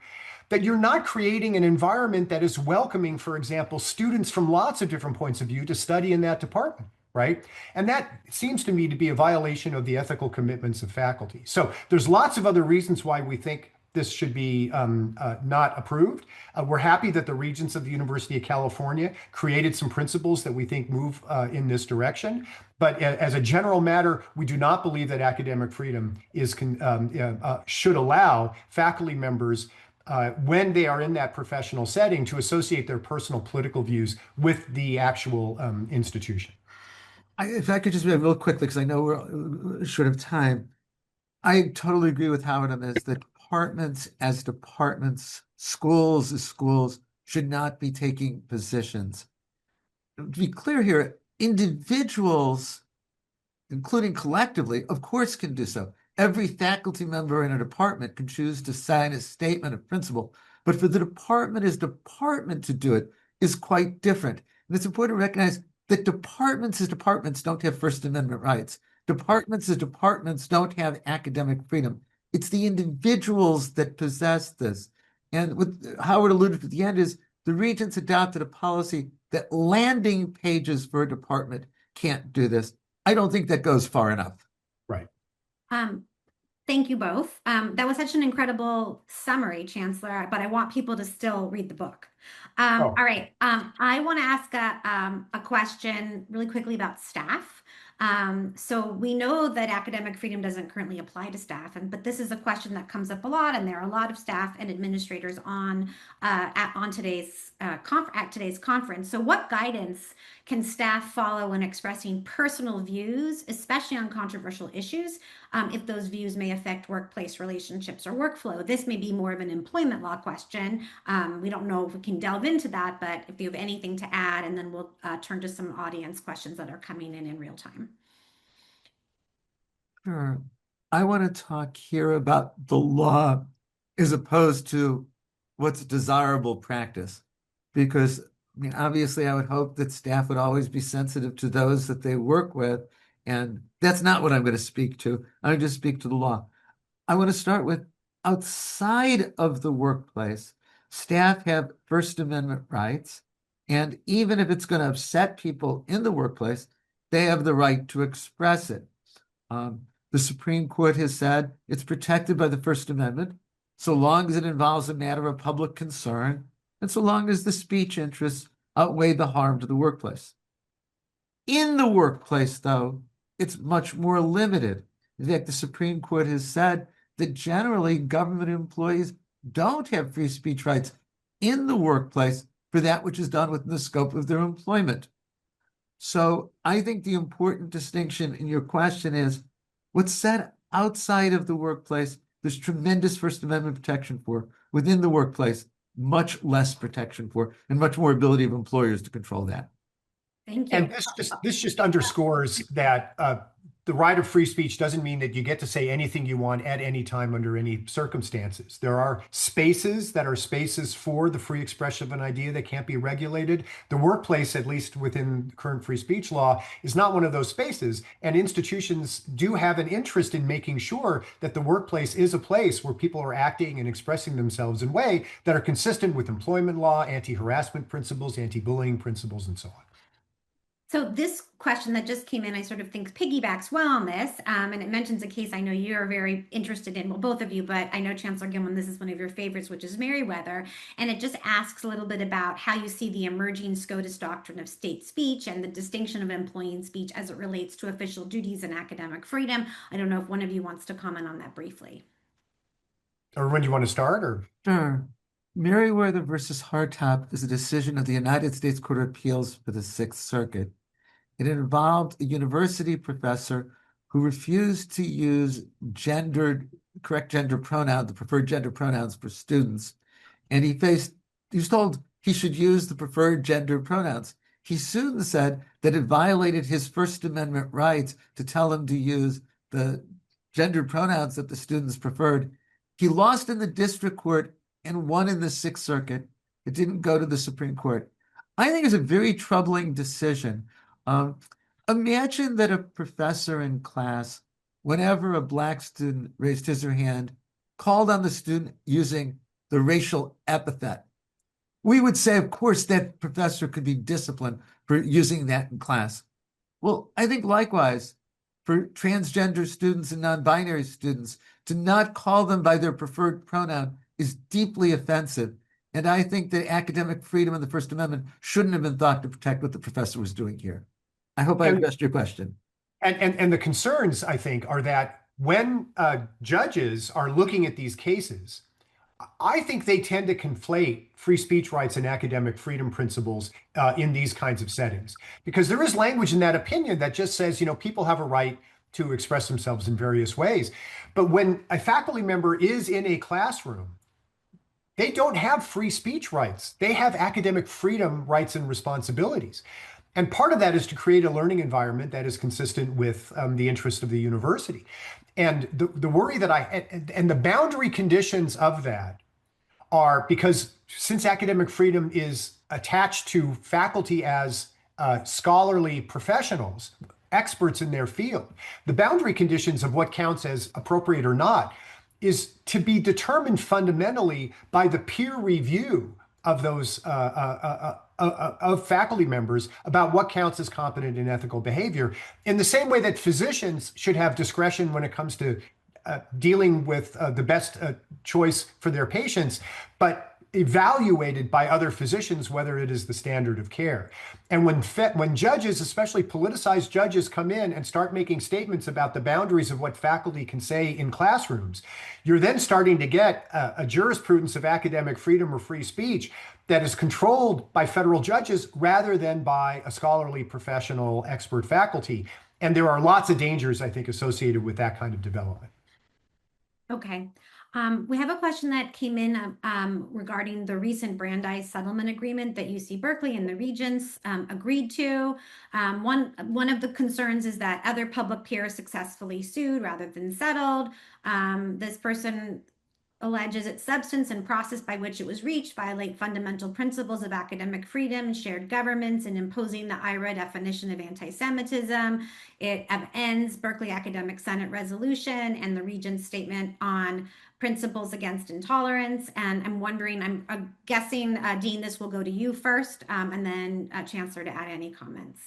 that you're not creating an environment that is welcoming, for example, students from lots of different points of view to study in that department, right? And that seems to me to be a violation of the ethical commitments of faculty. So there's lots of other reasons why we think this should be not approved. We're happy that the regents of the University of California created some principles that we think move in this direction. But as a general matter, we do not believe that academic freedom should allow faculty members, when they are in that professional setting, to associate their personal political views with the actual institution. If I could just be real quickly, because I know we're short of time. I totally agree with Howard on this, that departments as departments, schools as schools, should not be taking positions. To be clear here, individuals, including collectively, of course, can do so. Every faculty member in a department can choose to sign a statement of principle, but for the department as department to do it is quite different. And it's important to recognize that departments as departments don't have First Amendment rights. Departments as departments don't have academic freedom. It's the individuals that possess this. And what Howard alluded to at the end is the regents adopted a policy that landing pages for a department can't do this. I don't think that goes far enough. Right. Thank you both. That was such an incredible summary, Chancellor, but I want people to still read the book. All right. I want to ask a question really quickly about staff. So we know that academic freedom doesn't currently apply to staff, but this is a question that comes up a lot, and there are a lot of staff and administrators on today's conference. So what guidance can staff follow when expressing personal views, especially on controversial issues, if those views may affect workplace relationships or workflow? This may be more of an employment law question. We don't know if we can delve into that, but if you have anything to add, and then we'll turn to some audience questions that are coming in real time. Sure. I want to talk here about the law as opposed to what's desirable practice, because I mean, obviously, I would hope that staff would always be sensitive to those that they work with, and that's not what I'm going to speak to. I'm going to speak to the law. I want to start with outside of the workplace, staff have First Amendment rights, and even if it's going to upset people in the workplace, they have the right to express it. The Supreme Court has said it's protected by the First Amendment, so long as it involves a matter of public concern, and so long as the speech interests outweigh the harm to the workplace. In the workplace, though, it's much more limited. In fact, the Supreme Court has said that generally government employees don't have free speech rights in the workplace for that which is done within the scope of their employment. So I think the important distinction in your question is what's said outside of the workplace, there's tremendous First Amendment protection for. Within the workplace, much less protection for, and much more ability of employers to control that. Thank you. And this just underscores that the right of free speech doesn't mean that you get to say anything you want at any time under any circumstances. There are spaces that are spaces for the free expression of an idea that can't be regulated. The workplace, at least within current free speech law, is not one of those spaces. And institutions do have an interest in making sure that the workplace is a place where people are acting and expressing themselves in a way that are consistent with employment law, anti-harassment principles, anti-bullying principles, and so on. So this question that just came in, I sort of think piggybacks well on this, and it mentions a case I know you're very interested in, well, both of you, but I know Chancellor Gilman, this is one of your favorites, which is Merriweather, and it just asks a little bit about how you see the emerging SCOTUS doctrine of state speech and the distinction of employee speech as it relates to official duties and academic freedom. I don't know if one of you wants to comment on that briefly. Or when you want to start, or? Sure. Merriweather versus Hardtop is a decision of the United States Court of Appeals for the Sixth Circuit. It involved a university professor who refused to use correct gender pronouns, the preferred gender pronouns for students. And he was told he should use the preferred gender pronouns. He soon said that it violated his First Amendment rights to tell him to use the gender pronouns that the students preferred. He lost in the district court and won in the Sixth Circuit. It didn't go to the Supreme Court. I think it's a very troubling decision. Imagine that a professor in class, whenever a Black student raised his or her hand, called on the student using the racial epithet. We would say, of course, that professor could be disciplined for using that in class. Well, I think likewise, for transgender students and non-binary students, to not call them by their preferred pronoun is deeply offensive. And I think that academic freedom and the First Amendment shouldn't have been thought to protect what the professor was doing here. I hope I addressed your question. And the concerns, I think, are that when judges are looking at these cases, I think they tend to conflate free speech rights and academic freedom principles in these kinds of settings. Because there is language in that opinion that just says, people have a right to express themselves in various ways. But when a faculty member is in a classroom, they don't have free speech rights. They have academic freedom rights and responsibilities. And part of that is to create a learning environment that is consistent with the interest of the university. And the worry that and the boundary conditions of that are because since academic freedom is attached to faculty as scholarly professionals, experts in their field, the boundary conditions of what counts as appropriate or not is to be determined fundamentally by the peer review of those of faculty members about what counts as competent and ethical behavior. In the same way that physicians should have discretion when it comes to dealing with the best choice for their patients, but evaluated by other physicians whether it is the standard of care. And when judges, especially politicized judges, come in and start making statements about the boundaries of what faculty can say in classrooms, you're then starting to get a jurisprudence of academic freedom or free speech that is controlled by federal judges rather than by a scholarly professional expert faculty. And there are lots of dangers, I think, associated with that kind of development. Okay. We have a question that came in regarding the recent Brandeis settlement agreement that UC Berkeley and the Regents agreed to. One of the concerns is that other public peers successfully sued rather than settled. This person alleges its substance and process by which it was reached violate fundamental principles of academic freedom and shared governments in imposing the IRA definition of anti-Semitism. It ends Berkeley Academic Senate resolution and the Regent's statement on principles against intolerance. And I'm wondering, I'm guessing, Dean, this will go to you first, and then Chancellor to add any comments.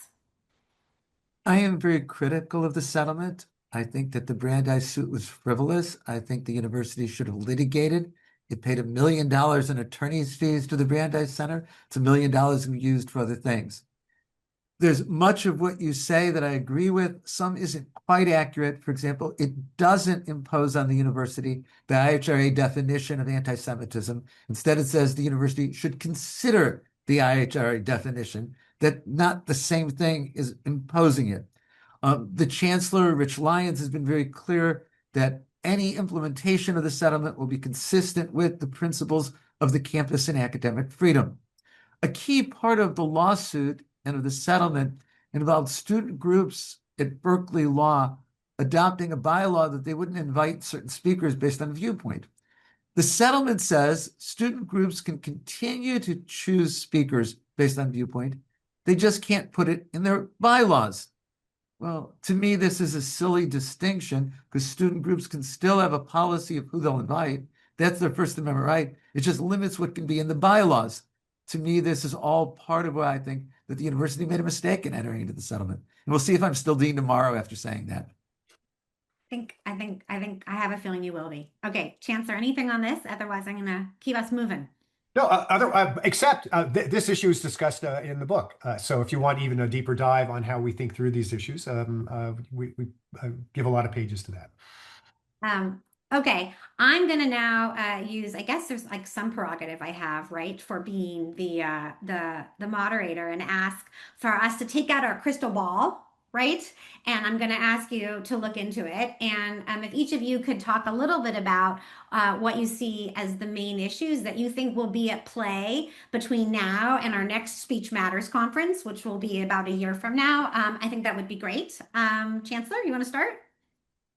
I am very critical of the settlement. I think that the Brandeis suit was frivolous. I think the university should have litigated. It paid $1 million in attorney's fees to the Brandeis Center. It's $1 million used for other things. There's much of what you say that I agree with. Some isn't quite accurate. For example, it doesn't impose on the university the IHRA definition of anti-Semitism. Instead, it says the university should consider the IHRA definition, that not the same thing is imposing it. The Chancellor, Rich Lyons, has been very clear that any implementation of the settlement will be consistent with the principles of the campus and academic freedom. A key part of the lawsuit and of the settlement involved student groups at Berkeley Law adopting a bylaw that they wouldn't invite certain speakers based on viewpoint. The settlement says student groups can continue to choose speakers based on viewpoint. They just can't put it in their bylaws. Well, to me, this is a silly distinction because student groups can still have a policy of who they'll invite. That's their First Amendment right. It just limits what can be in the bylaws. To me, this is all part of why I think that the university made a mistake in entering into the settlement. And we'll see if I'm still dean tomorrow after saying that. I have a feeling you will be. Okay, Chancellor, anything on this? Otherwise, I'm gonna keep us moving. No, except this issue is discussed in the book. So if you want even a deeper dive on how we think through these issues, we give a lot of pages to that. Okay, I'm gonna now use, I guess there's like some prerogative I have, right, for being the moderator and ask for us to take out our crystal ball, right? And I'm gonna ask you to look into it. And if each of you could talk a little bit about what you see as the main issues that you think will be at play between now and our next Speech Matters conference, which will be about a year from now, I think that would be great. Chancellor, you wanna start?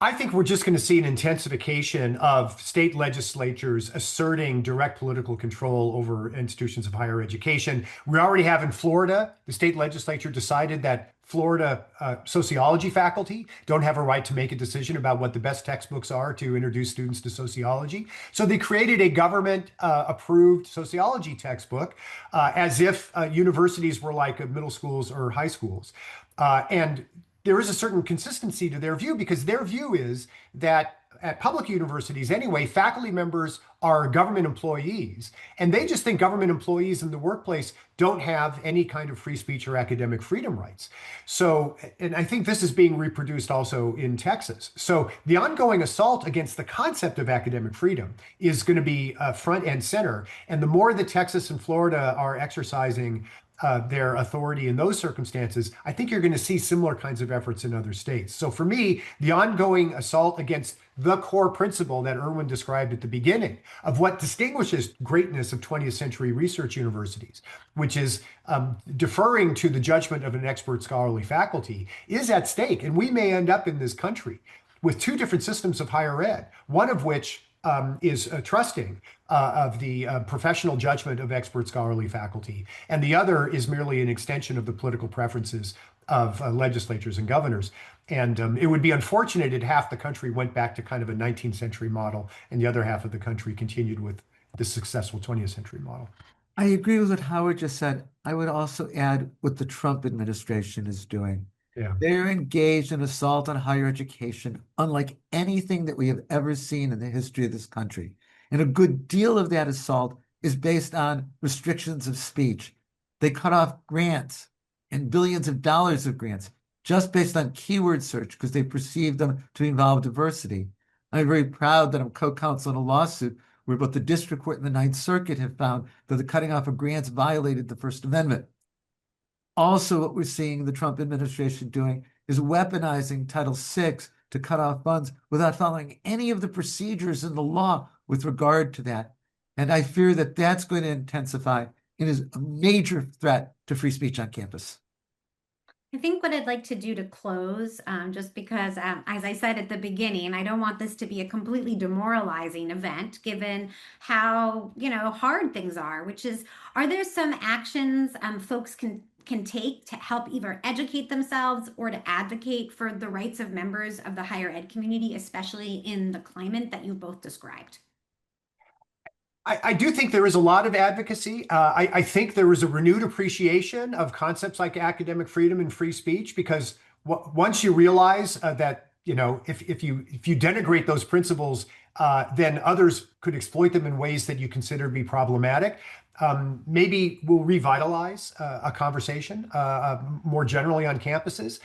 I think we're just going to see an intensification of state legislatures asserting direct political control over institutions of higher education. We already have in Florida, the state legislature decided that Florida sociology faculty don't have a right to make a decision about what the best textbooks are to introduce students to sociology. So they created a government approved sociology textbook as if universities were like middle schools or high schools. And there is a certain consistency to their view because their view is that at public universities anyway, faculty members are government employees, and they just think government employees in the workplace don't have any kind of free speech or academic freedom rights. So, and I think this is being reproduced also in Texas. So the ongoing assault against the concept of academic freedom is going to be front and center. And the more that Texas and Florida are exercising their authority in those circumstances, I think you're going to see similar kinds of efforts in other states. So for me, the ongoing assault against the core principle that Irwin described at the beginning of what distinguishes greatness of 20th century research universities, which is deferring to the judgment of an expert scholarly faculty, is at stake. And we may end up in this country with two different systems of higher ed, one of which is trusting of the professional judgment of expert scholarly faculty, and the other is merely an extension of the political preferences of legislatures and governors. And it would be unfortunate if half the country went back to kind of a 19th century model and the other half of the country continued with the successful 20th century model. I agree with what Howard just said. I would also add what the Trump administration is doing. Yeah. They're engaged in assault on higher education, unlike anything that we have ever seen in the history of this country. And a good deal of that assault is based on restrictions of speech. They cut off grants and billions of dollars of grants just based on keyword search because they perceive them to involve diversity. I'm very proud that I'm co-counsel in a lawsuit where both the district court and the Ninth Circuit have found that the cutting off of grants violated the First Amendment. Also, what we're seeing the Trump administration doing is weaponizing Title VI to cut off funds without following any of the procedures in the law with regard to that. And I fear that that's going to intensify and is a major threat to free speech on campus. I think what I'd like to do to close, just because, as I said at the beginning, I don't want this to be a completely demoralizing event, given how, hard things are, which is, are there some actions folks can take to help either educate themselves or to advocate for the rights of members of the higher ed community, especially in the climate that you both described? I do think there is a lot of advocacy. I think there is a renewed appreciation of concepts like academic freedom and free speech, because once you realize that, if you denigrate those principles, then others could exploit them in ways that you consider to be problematic. Maybe we'll revitalize a conversation more generally on campuses.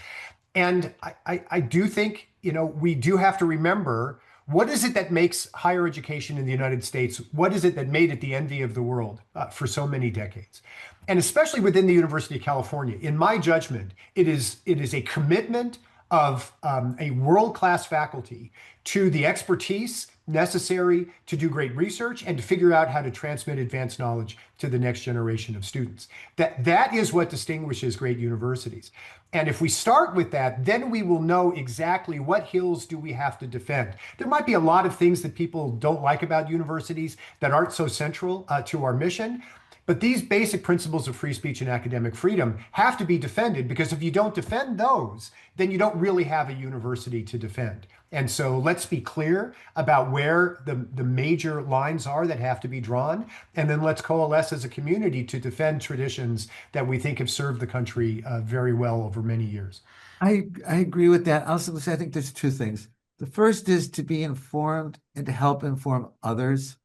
And I do think, we do have to remember, what is it that makes higher education in the United States? What is it that made it the envy of the world for so many decades? And especially within the University of California, in my judgment, it is a commitment of a world-class faculty to the expertise necessary to do great research and to figure out how to transmit advanced knowledge to the next generation of students. That is what distinguishes great universities. And if we start with that, then we will know exactly what hills do we have to defend. There might be a lot of things that people don't like about universities that aren't so central to our mission. But these basic principles of free speech and academic freedom have to be defended, because if you don't defend those, then you don't really have a university to defend. And so let's be clear about where the major lines are that have to be drawn. And then let's coalesce as a community to defend traditions that we think have served the country very well over many years. I agree with that. Also, I think there's two things. The first is to be informed and to help inform others.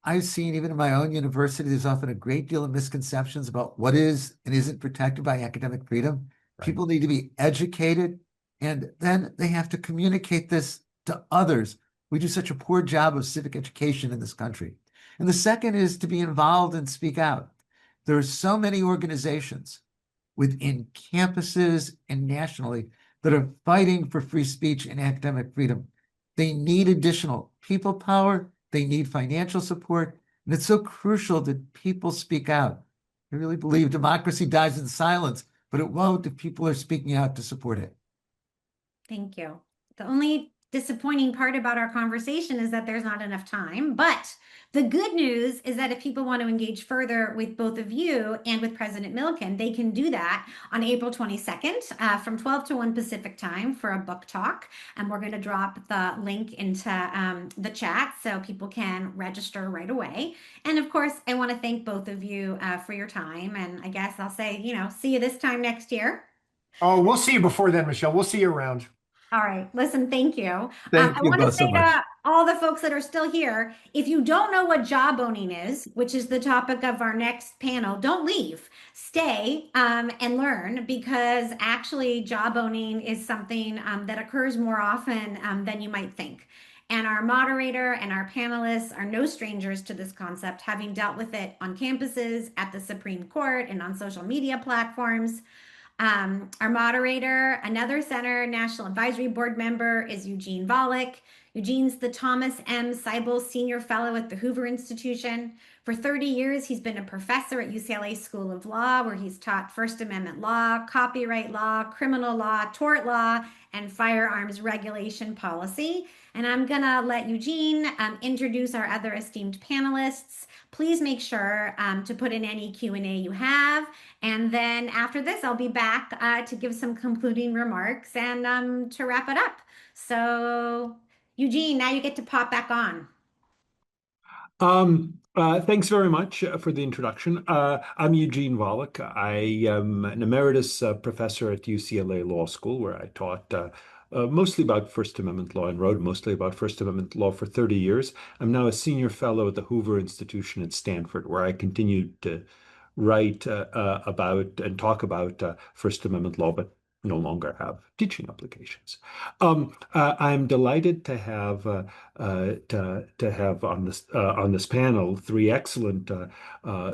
I've seen, even in my own university, there's often a great deal of misconceptions about what is and isn't protected by academic freedom. Right. People need to be educated, and then they have to communicate this to others. We do such a poor job of civic education in this country. And the second is to be involved and speak out. There are so many organizations within campuses and nationally that are fighting for free speech and academic freedom. They need additional people power. They need financial support, and it's so crucial that people speak out. I really believe democracy dies in silence, but it won't if people are speaking out to support it. Thank you. The only disappointing part about our conversation is that there's not enough time, but the good news is that if people want to engage further with both of you and with President Milliken, they can do that on April 22nd from 12 to 1 Pacific time for a book talk. And we're going to drop the link into the chat so people can register right away. And of course, I want to thank both of you for your time. And I guess I'll say, see you this time next year. Oh, we'll see you before then, Michelle. We'll see you around. All right. Listen, thank you. Thank I you want to both so say much. to all the folks that are still here, if you don't know what job owning is, which is the topic of our next panel, don't leave. Stay and learn, because actually job owning is something that occurs more often than you might think. And our moderator and our panelists are no strangers to this concept, having dealt with it on campuses, at the Supreme Court, and on social media platforms. Our moderator, another Center National Advisory Board member, is Eugene Volokh. Eugene's the Thomas M. Seibel Senior Fellow at the Hoover Institution. For 30 years, he's been a professor at UCLA School of Law, where he's taught First Amendment law, copyright law, criminal law, tort law, and firearms regulation policy. And I'm going to let Eugene introduce our other esteemed panelists. Please make sure to put in any Q&A you have. And then after this, I'll be back to give some concluding remarks and to wrap it up. So, Eugene, now you get to pop back on. Thanks very much for the introduction. I'm Eugene Volokh. I am an emeritus professor at UCLA Law School, where I taught mostly about First Amendment law and wrote mostly about First Amendment law for 30 years. I'm now a senior fellow at the Hoover Institution at Stanford, where I continue to write about and talk about First Amendment law, but no longer have teaching applications. I'm delighted to have on this panel three excellent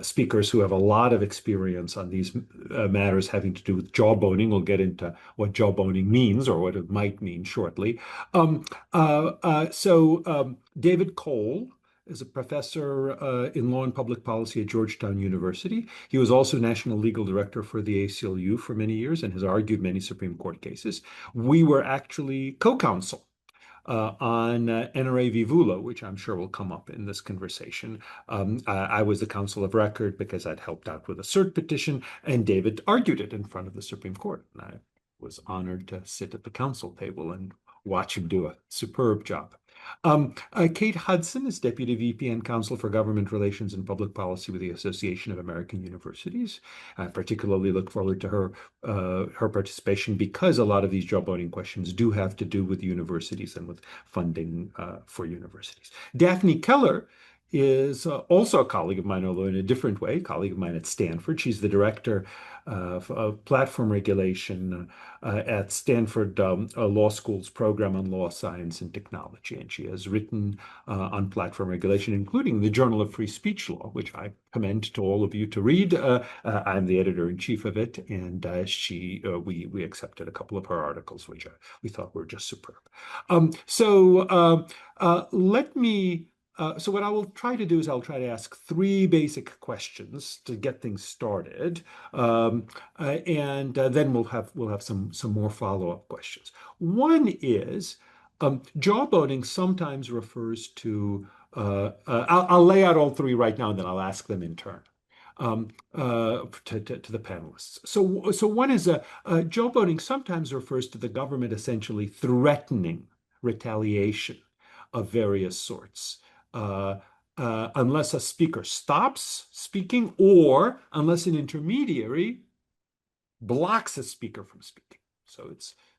speakers who have a lot of experience on these matters having to do with jawboning. We'll get into what jawboning means or what it might mean shortly. David Cole is a professor in law and public policy at Georgetown University. He was also national legal director for the ACLU for many years and has argued many Supreme Court cases. We were actually co-counsel on NRA v. Vula, which I'm sure will come up in this conversation. I was the counsel of record because I'd helped out with a cert petition, and David argued it in front of the Supreme Court. And I was honored to sit at the counsel table and watch him do a superb job. Kate Hudson is Deputy VP and Counsel for Government Relations and Public Policy with the Association of American Universities. I particularly look forward to her participation because a lot of these jawboning questions do have to do with universities and with funding for universities. Daphne Keller is also a colleague of mine, although in a different way, colleague of mine at Stanford. She's the director of platform regulation at Stanford Law School's program on law, science, and technology. And she has written on platform regulation, including the Journal of Free Speech Law, which I commend to all of you to read. I'm the editor-in-chief of it, and we accepted a couple of her articles, which we thought were just superb. So what I will try to do is I'll try to ask three basic questions to get things started, and then we'll have some more follow-up questions. One is jawboning sometimes refers to I'll lay out all three right now, and then I'll ask them in turn to the panelists. So one is jawboning sometimes refers to the government essentially threatening retaliation of various sorts. Unless a speaker stops speaking or unless an intermediary blocks a speaker from speaking.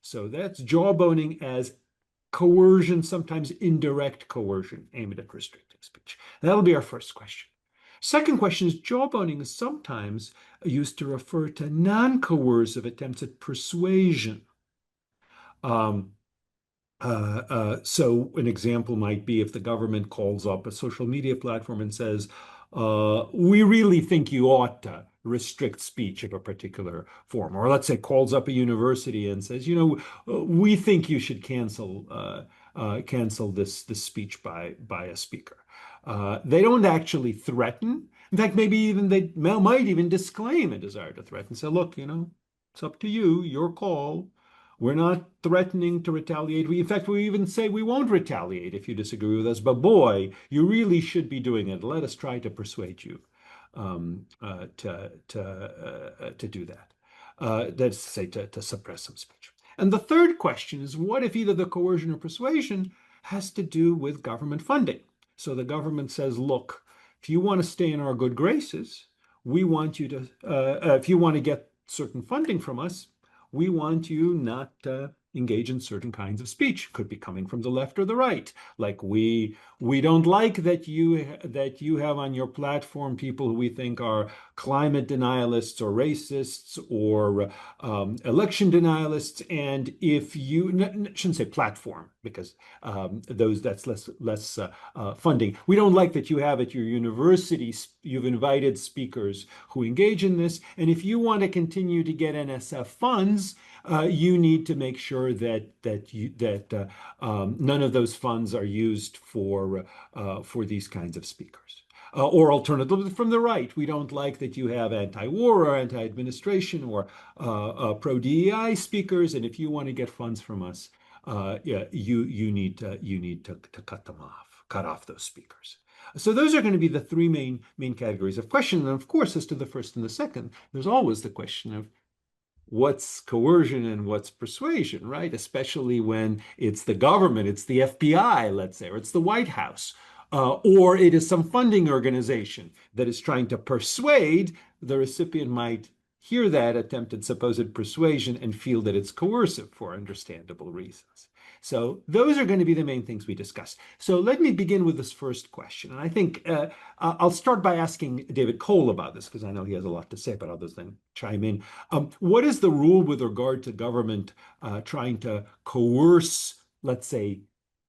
So that's jawboning as coercion, sometimes indirect coercion aimed at restricting speech. That'll be our first question. Second question is jawboning is sometimes used to refer to non-coercive attempts at persuasion. So an example might be if the government calls up a social media platform and says, we really think you ought to restrict speech of a particular form. Or let's say calls up a university and says, we think you should cancel this speech by a speaker. They don't actually threaten. In fact, maybe even they might even disclaim a desire to threaten. Say, look, it's up to you, your call. We're not threatening to retaliate. In fact, we even say we won't retaliate if you disagree with us. But boy, you really should be doing it. Let us try to persuade you to do that. That's to say to suppress some speech. And the third question is, what if either the coercion or persuasion has to do with government funding? So the government says, look, if you want to stay in our good graces, we want you to, if you want to get certain funding from us, we want you not to engage in certain kinds of speech. Could be coming from the left or the right. Like we don't like that you have on your platform people who we think are climate denialists or racists or election denialists. And if you shouldn't say platform because that's less funding. We don't like that you have at your university you've invited speakers who engage in this. And if you want to continue to get NSF funds, you need to make sure that none of those funds are used for these kinds of speakers. Or alternatively, from the right, we don't like that you have anti-war or anti-administration or pro-DEI speakers, and if you want to get funds from us, you need to cut off those speakers. So those are going to be the three main categories of question. And of course, as to the first and the second, there's always the question of what's coercion and what's persuasion, right? Especially when it's the government, it's the FBI, let's say, or it's the White House, or it is some funding organization that is trying to persuade. The recipient might hear that attempted supposed persuasion and feel that it's coercive for understandable reasons. So those are going to be the main things we discuss. So let me begin with this first question. And I think I'll start by asking David Cole about this, because I know he has a lot to say, but others then chime in. What is the rule with regard to government trying to coerce, let's say,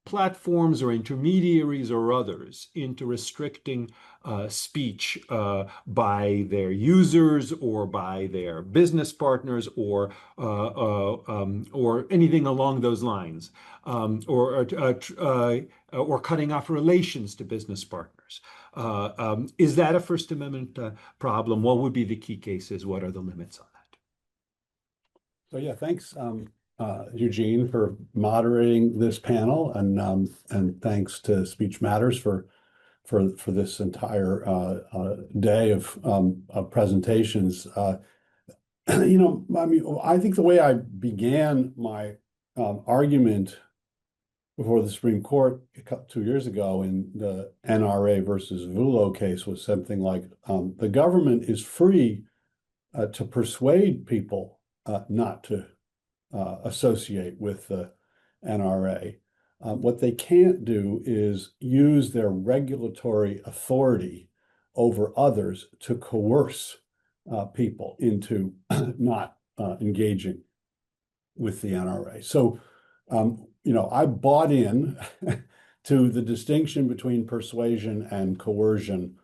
platforms or intermediaries or others into restricting speech by their users or by their business partners or anything along those lines, or cutting off relations to business partners? Is that a First Amendment problem? What would be the key cases? What are the limits on that? So yeah, thanks, Eugene, for moderating this panel, and thanks to Speech Matters for this entire day of presentations. You know, I mean, I think the way I began my argument before the Supreme Court 2 years ago in the NRA versus Vullo case was something like, the government is free to persuade people not to associate with the NRA. What they can't do is use their regulatory authority over others to coerce people into not engaging with the NRA. So, you know, I bought in to the distinction between persuasion and coercion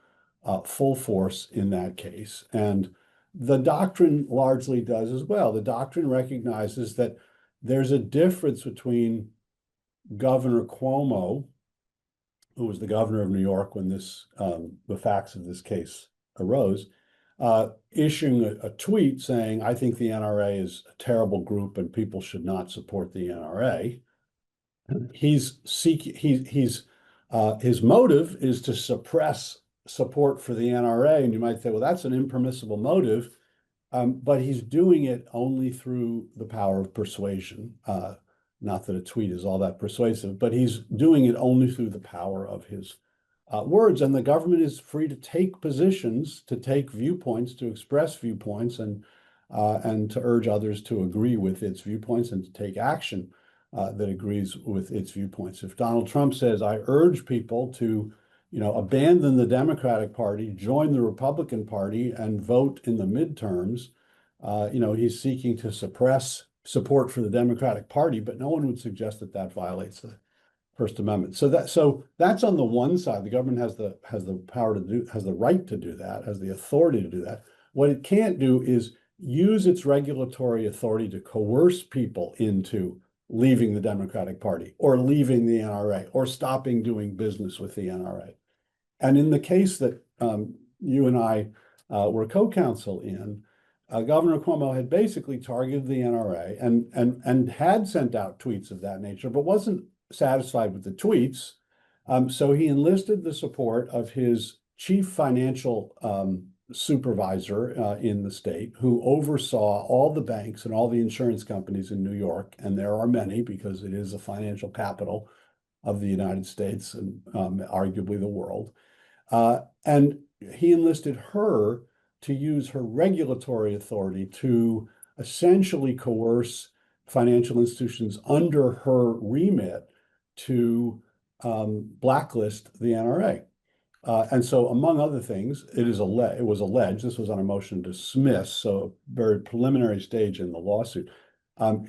full force in that case. And the doctrine largely does as well. The doctrine recognizes that there's a difference between Governor Cuomo, who was the governor of New York when the facts of this case arose, issuing a tweet saying, "I think the NRA is a terrible group and people should not support the NRA." His motive is to suppress support for the NRA, and you might say, well, that's an impermissible motive, but he's doing it only through the power of persuasion. Not that a tweet is all that persuasive, but he's doing it only through the power of his words. And the government is free to take positions, to take viewpoints, to express viewpoints, and to urge others to agree with its viewpoints and to take action that agrees with its viewpoints. If Donald Trump says, "I urge people to, you know, abandon the Democratic Party, join the Republican Party, and vote in the midterms," you know, he's seeking to suppress support for the Democratic Party, but no one would suggest that that violates the First Amendment. So that's on the one side. The government has the power to do, has the right to do that, has the authority to do that. What it can't do is use its regulatory authority to coerce people into leaving the Democratic Party or leaving the NRA or stopping doing business with the NRA. And in the case that you and I were co-counsel in, Governor Cuomo had basically targeted the NRA and had sent out tweets of that nature, but wasn't satisfied with the tweets. So he enlisted the support of his chief financial supervisor in the state, who oversaw all the banks and all the insurance companies in New York. And there are many, because it is a financial capital of the United States and arguably the world. And he enlisted her to use her regulatory authority to essentially coerce financial institutions under her remit to blacklist the NRA. And so, among other things, it was alleged, this was on a motion to dismiss, so a very preliminary stage in the lawsuit.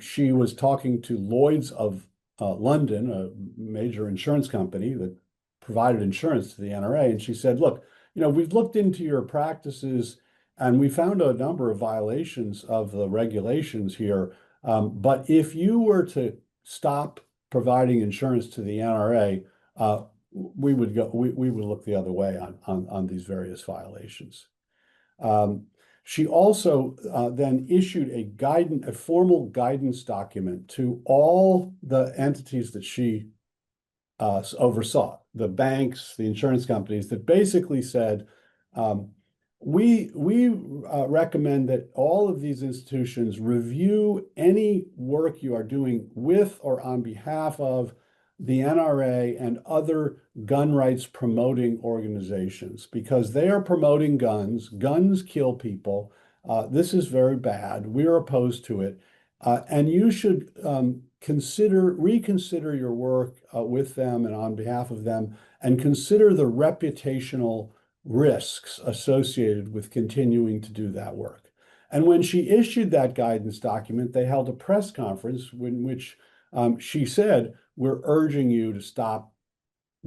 She was talking to Lloyd's of London, a major insurance company that provided insurance to the NRA, and she said, look, we've looked into your practices and we found a number of violations of the regulations here. But if you were to stop providing insurance to the NRA, we would look the other way on these various violations. She also then issued a formal guidance document to all the entities that she oversaw, the banks, the insurance companies, that basically said, we recommend that all of these institutions review any work you are doing with or on behalf of the NRA and other gun rights promoting organizations, because they are promoting guns. Guns kill people. This is very bad. We're opposed to it. And you should reconsider your work with them and on behalf of them, and consider the reputational risks associated with continuing to do that work. And when she issued that guidance document, they held a press conference in which she said, we're urging you to stop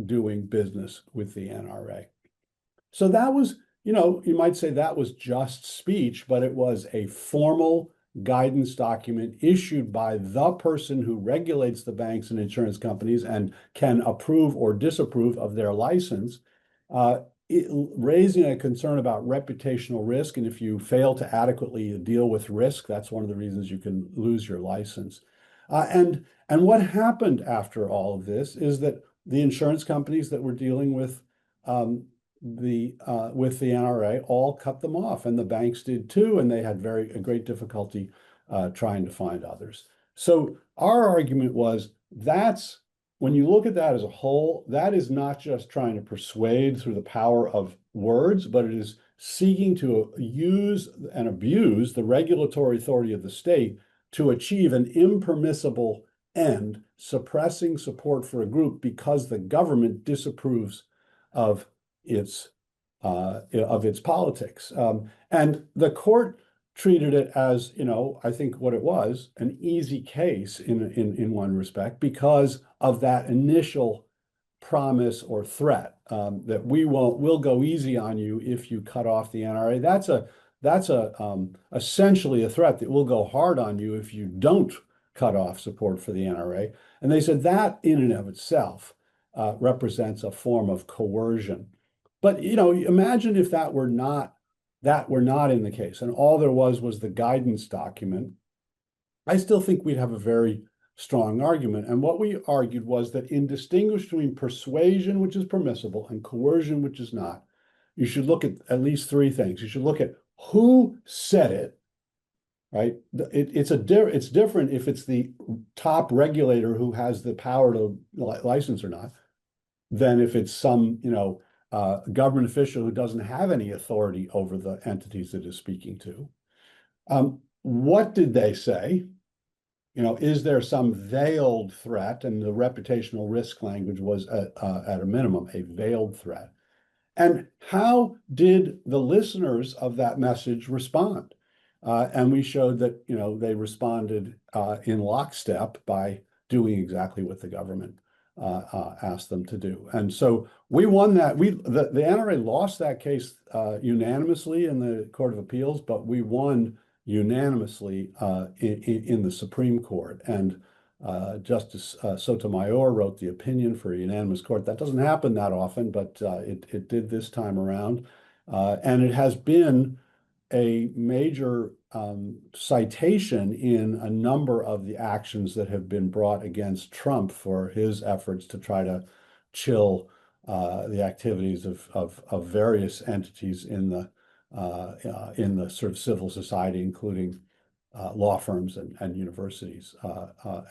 doing business with the NRA. So that was, you might say that was just speech, but it was a formal guidance document issued by the person who regulates the banks and insurance companies and can approve or disapprove of their license, raising a concern about reputational risk. And if you fail to adequately deal with risk, that's one of the reasons you can lose your license. And what happened after all of this is that the insurance companies that were dealing with the NRA all cut them off, and the banks did too, and they had great difficulty trying to find others. So our argument was, when you look at that as a whole, that is not just trying to persuade through the power of words, but it is seeking to use and abuse the regulatory authority of the state to achieve an impermissible end, suppressing support for a group because the government disapproves of its politics. And the court treated it as, I think what it was, an easy case in one respect, because of that initial promise or threat that we'll go easy on you if you cut off the NRA. That's essentially a threat that we'll go hard on you if you don't cut off support for the NRA. And they said that in and of itself represents a form of coercion. But imagine if that were not in the case, and all there was the guidance document. I still think we'd have a very strong argument. And what we argued was that in distinguishing between persuasion, which is permissible, and coercion, which is not, you should look at least three things. You should look at who said it, right? It's different if it's the top regulator who has the power to license or not, than if it's some, government official who doesn't have any authority over the entities that is speaking to. What did they say? Is there some veiled threat? And the reputational risk language was at a minimum a veiled threat. And how did the listeners of that message respond? And we showed that they responded in lockstep by doing exactly what the government asked them to do. And so we won that. The NRA lost that case unanimously in the Court of Appeals, but we won unanimously in the Supreme Court. And Justice Sotomayor wrote the opinion for a unanimous court. That doesn't happen that often, but it did this time around. And it has been a major citation in a number of the actions that have been brought against Trump for his efforts to try to chill the activities of various entities in the sort of civil society, including law firms and universities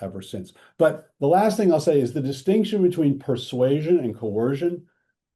ever since. But the last thing I'll say is the distinction between persuasion and coercion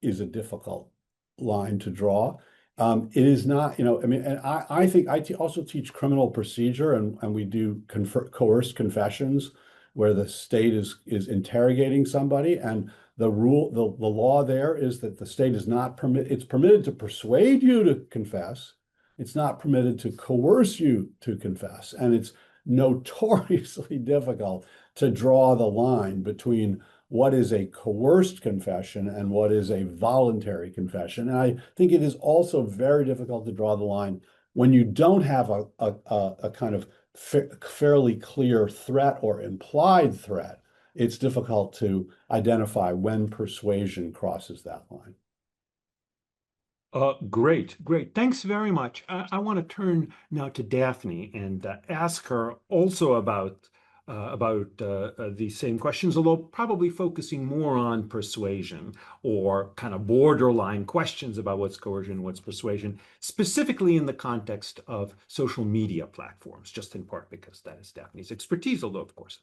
is a difficult line to draw. It is not, I mean, and I think also teach criminal procedure, and we do coerced confessions where the state is interrogating somebody, and the law there is that the state is not it's permitted to persuade you to confess. It's not permitted to coerce you to confess, and it's notoriously difficult to draw the line between what is a coerced confession and what is a voluntary confession. And I think it is also very difficult to draw the line when you don't have a kind of fairly clear threat or implied threat. It's difficult to identify when persuasion crosses that line. Great. Thanks very much. I want to turn now to Daphne and ask her also about these same questions, although probably focusing more on persuasion or kind of borderline questions about what's coercion, what's persuasion, specifically in the context of social media platforms, just in part because that is Daphne's expertise, although of course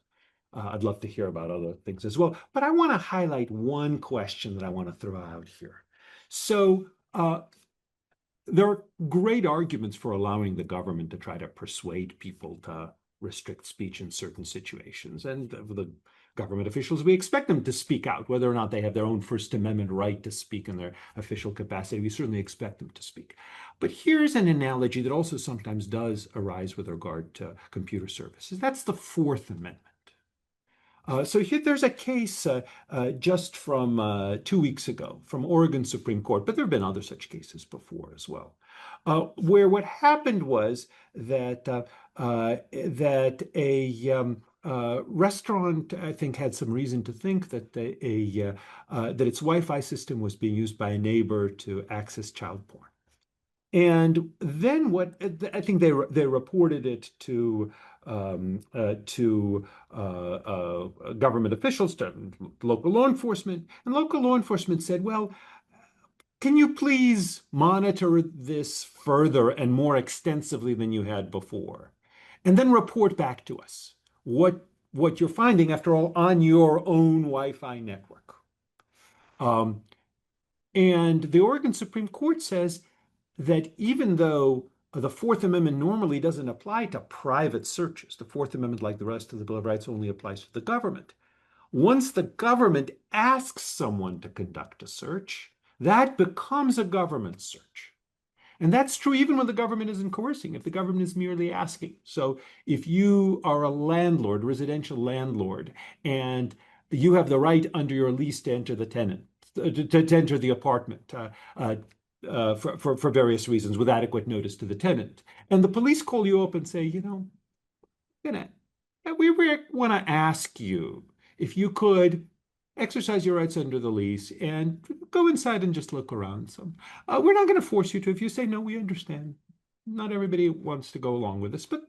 I'd love to hear about other things as well. But I want to highlight one question that I want to throw out here. So there are great arguments for allowing the government to try to persuade people to restrict speech in certain situations. And the government officials, we expect them to speak out, whether or not they have their own First Amendment right to speak in their official capacity. We certainly expect them to speak. But here's an analogy that also sometimes does arise with regard to computer services. That's the Fourth Amendment. So here there's a case just from 2 weeks ago from Oregon Supreme Court, but there have been other such cases before as well, where what happened was that that a restaurant, I think, had some reason to think that that its Wi-Fi system was being used by a neighbor to access child porn. And then what I think they reported it to government officials, to local law enforcement, and local law enforcement said, well, can you please monitor this further and more extensively than you had before, and then report back to us what you're finding, after all, on your own Wi-Fi network. And the Oregon Supreme Court says that even though the Fourth Amendment normally doesn't apply to private searches, the Fourth Amendment, like the rest of the Bill of Rights, only applies to the government. Once the government asks someone to conduct a search, that becomes a government search. And that's true even when the government isn't coercing, if the government is merely asking. So if you are a landlord, residential landlord, and you have the right under your lease to enter the tenant, to enter the apartment, for various reasons with adequate notice to the tenant. And the police call you up and say, we want to ask you if you could exercise your rights under the lease and go inside and just look around. So we're not going to force you to. If you say no, we understand. Not everybody wants to go along with this, but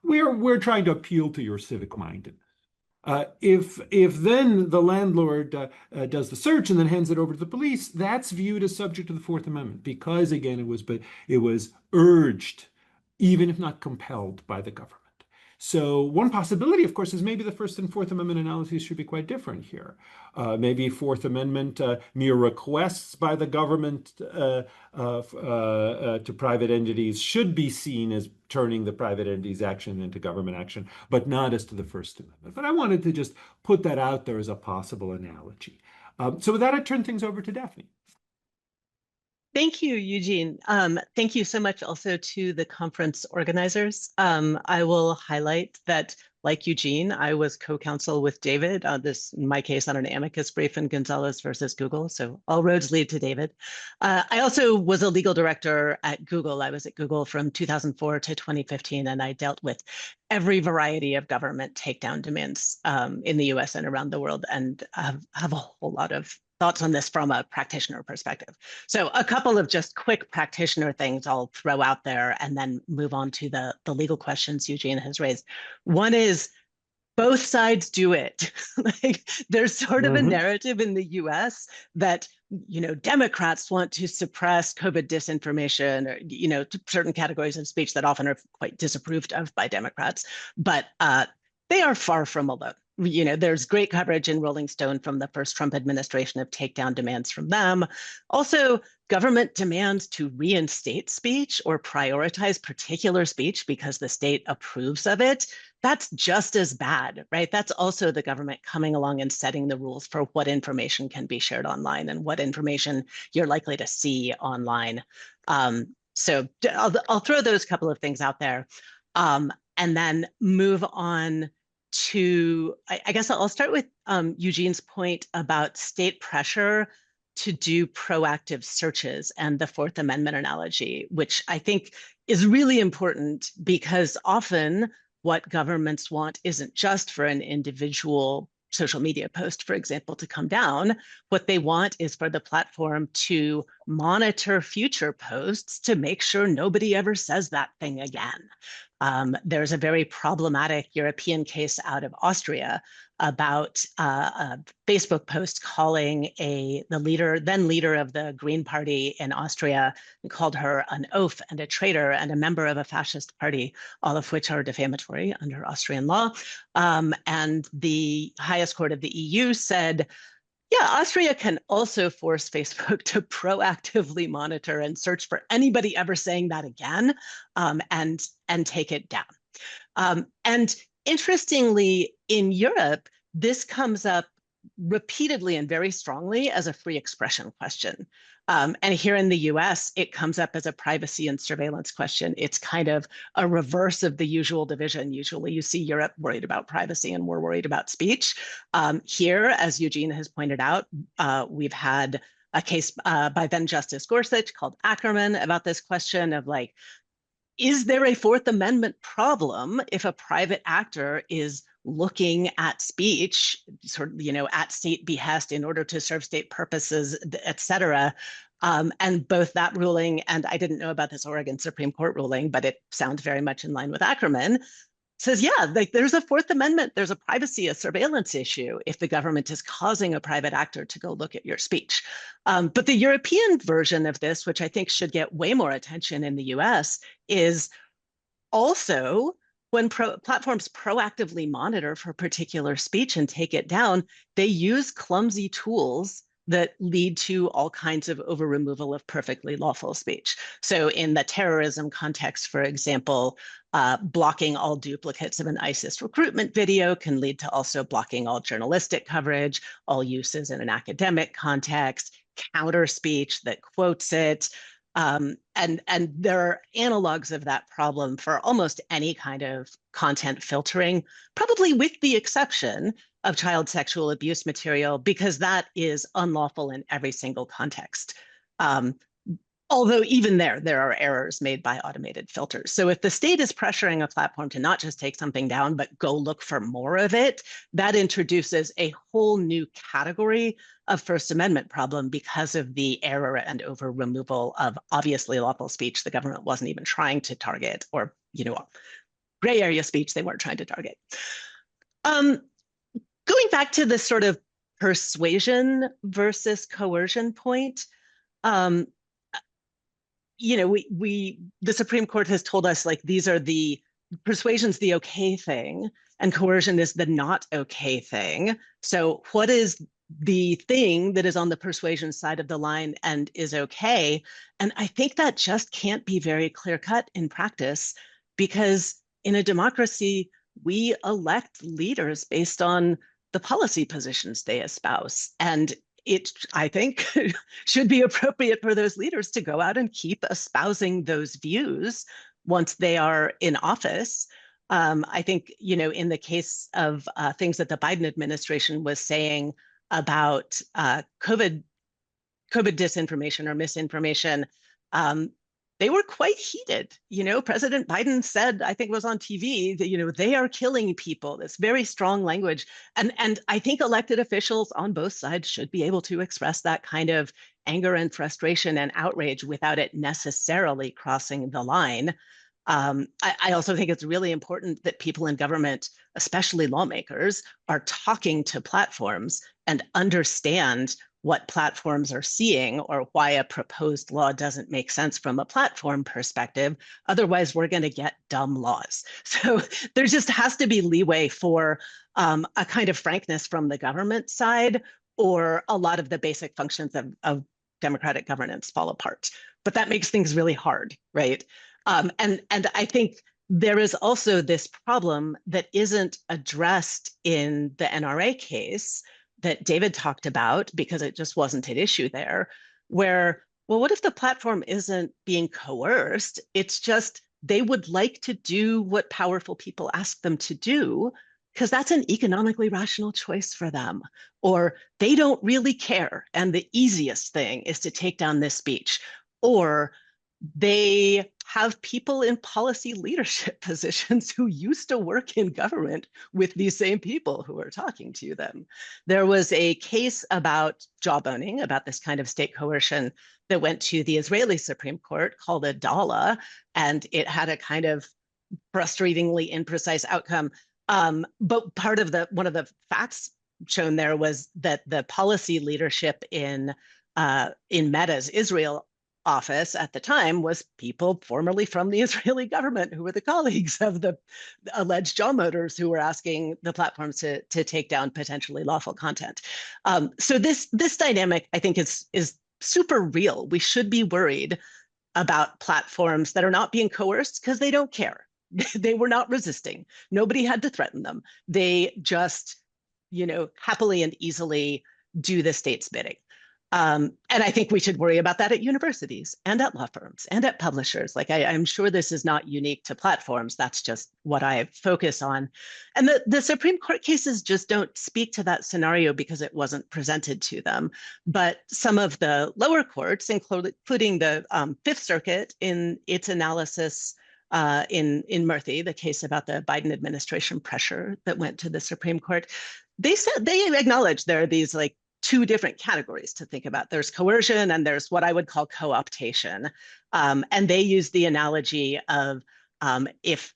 we're trying to appeal to your civic mindedness. If then the landlord does the search and then hands it over to the police, that's viewed as subject to the Fourth Amendment because, again, it was urged, even if not compelled, by the government. So one possibility, of course, is maybe the First and Fourth Amendment analyses should be quite different here. Maybe Fourth Amendment mere requests by the government to private entities should be seen as turning the private entities' action into government action, but not as to the First Amendment. But I wanted to just put that out there as a possible analogy. So with that, I turn things over to Daphne. Thank you, Eugene. Thank you so much also to the conference organizers. I will highlight that, like Eugene, I was co-counsel with David on this, in my case, on an amicus brief in Gonzalez versus Google. So all roads lead to David. I also was a legal director at Google. I was at Google from 2004 to 2015, and I dealt with every variety of government takedown demands in the US and around the world, and have a whole lot of thoughts on this from a practitioner perspective. So a couple of just quick practitioner things I'll throw out there and then move on to the legal questions Eugene has raised. One is both sides do it. Like, there's sort of a narrative in the US that, Democrats want to suppress COVID disinformation or, certain categories of speech that often are quite disapproved of by Democrats, but they are far from alone. there's great coverage in Rolling Stone from the first Trump administration of takedown demands from them. Also, government demands to reinstate speech or prioritize particular speech because the state approves of it. That's just as bad, right? That's also the government coming along and setting the rules for what information can be shared online and what information you're likely to see online. So I'll throw those couple of things out there, and then move on to, I guess I'll start with Eugene's point about state pressure to do proactive searches and the Fourth Amendment analogy, which I think is really important because often what governments want isn't just for an individual social media post, for example, to come down. What they want is for the platform to monitor future posts to make sure nobody ever says that thing again. There's a very problematic European case out of Austria about a Facebook post calling the then leader of the Green Party in Austria, and called her an oaf and a traitor and a member of a fascist party, all of which are defamatory under Austrian law. And the highest court of the EU said, yeah, Austria can also force Facebook to proactively monitor and search for anybody ever saying that again, and take it down. And interestingly, in Europe, this comes up repeatedly and very strongly as a free expression question. And here in the US, it comes up as a privacy and surveillance question. It's kind of a reverse of the usual division. Usually you see Europe worried about privacy and we're worried about speech. Here, as Eugene has pointed out, we've had a case by then Justice Gorsuch called Ackerman about this question of like, is there a Fourth Amendment problem if a private actor is looking at speech, sort of, at state behest in order to serve state purposes, et cetera? And both that ruling, and I didn't know about this Oregon Supreme Court ruling, but it sounds very much in line with Ackerman, says, yeah, like there's a Fourth Amendment, there's a privacy, a surveillance issue if the government is causing a private actor to go look at your speech. But the European version of this, which I think should get way more attention in the US, is also when platforms proactively monitor for particular speech and take it down, they use clumsy tools that lead to all kinds of over removal of perfectly lawful speech. So in the terrorism context, for example, blocking all duplicates of an ISIS recruitment video can lead to also blocking all journalistic coverage, all uses in an academic context, counter speech that quotes it. And there are analogs of that problem for almost any kind of content filtering, probably with the exception of child sexual abuse material, because that is unlawful in every single context. Although even there are errors made by automated filters. So if the state is pressuring a platform to not just take something down, but go look for more of it, that introduces a whole new category of First Amendment problem because of the error and over removal of obviously lawful speech the government wasn't even trying to target, or, gray area speech they weren't trying to target. Going back to the sort of persuasion versus coercion point, the Supreme Court has told us like these are the persuasion's the okay thing and coercion is the not okay thing. So what is the thing that is on the persuasion side of the line and is okay? And I think that just can't be very clear cut in practice, because in a democracy, we elect leaders based on the policy positions they espouse. And it, I think, should be appropriate for those leaders to go out and keep espousing those views once they are in office. I think, in the case of things that the Biden administration was saying about COVID disinformation or misinformation, they were quite heated. President Biden said, I think it was on TV, that, they are killing people. This very strong language. And I think elected officials on both sides should be able to express that kind of anger and frustration and outrage without it necessarily crossing the line. I also think it's really important that people in government, especially lawmakers, are talking to platforms and understand what platforms are seeing or why a proposed law doesn't make sense from a platform perspective. Otherwise, we're going to get dumb laws. So there just has to be leeway for a kind of frankness from the government side, or a lot of the basic functions of democratic governance fall apart. But that makes things really hard, right? And I think there is also this problem that isn't addressed in the NRA case that David talked about, because it just wasn't an issue there, where, well, what if the platform isn't being coerced? It's just they would like to do what powerful people ask them to do, because that's an economically rational choice for them. Or they don't really care, and the easiest thing is to take down this speech. Or they have people in policy leadership positions who used to work in government with these same people who are talking to them. There was a case about jawboning, about this kind of state coercion, that went to the Israeli Supreme Court called Adala, and it had a kind of frustratingly imprecise outcome. But one of the facts shown there was that the policy leadership in Meta's Israel office at the time was people formerly from the Israeli government who were the colleagues of the alleged jaw motors who were asking the platforms to take down potentially lawful content. So this dynamic, I think, is super real. We should be worried about platforms that are not being coerced because they don't care. They were not resisting. Nobody had to threaten them. They just, happily and easily do the state's bidding. And I think we should worry about that at universities and at law firms and at publishers. Like, I'm sure this is not unique to platforms. That's just what I focus on. And the Supreme Court cases just don't speak to that scenario because it wasn't presented to them. But some of the lower courts, including the Fifth Circuit in its analysis in Murthy, the case about the Biden administration pressure that went to the Supreme Court, they acknowledged there are these like two different categories to think about. There's coercion and there's what I would call co-optation. And they use the analogy of if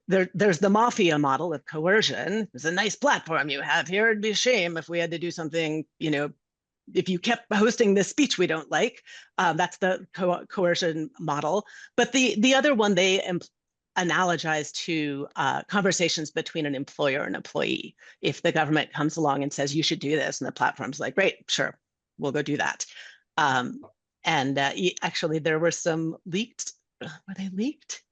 there's the mafia model of coercion. There's a nice platform you have here. It'd be a shame if we had to do something, if you kept hosting this speech we don't like. That's the coercion model. But the other one, they analogize to conversations between an employer and employee. If the government comes along and says, you should do this, and the platform's like, great, sure, we'll go do that. Actually, there were some there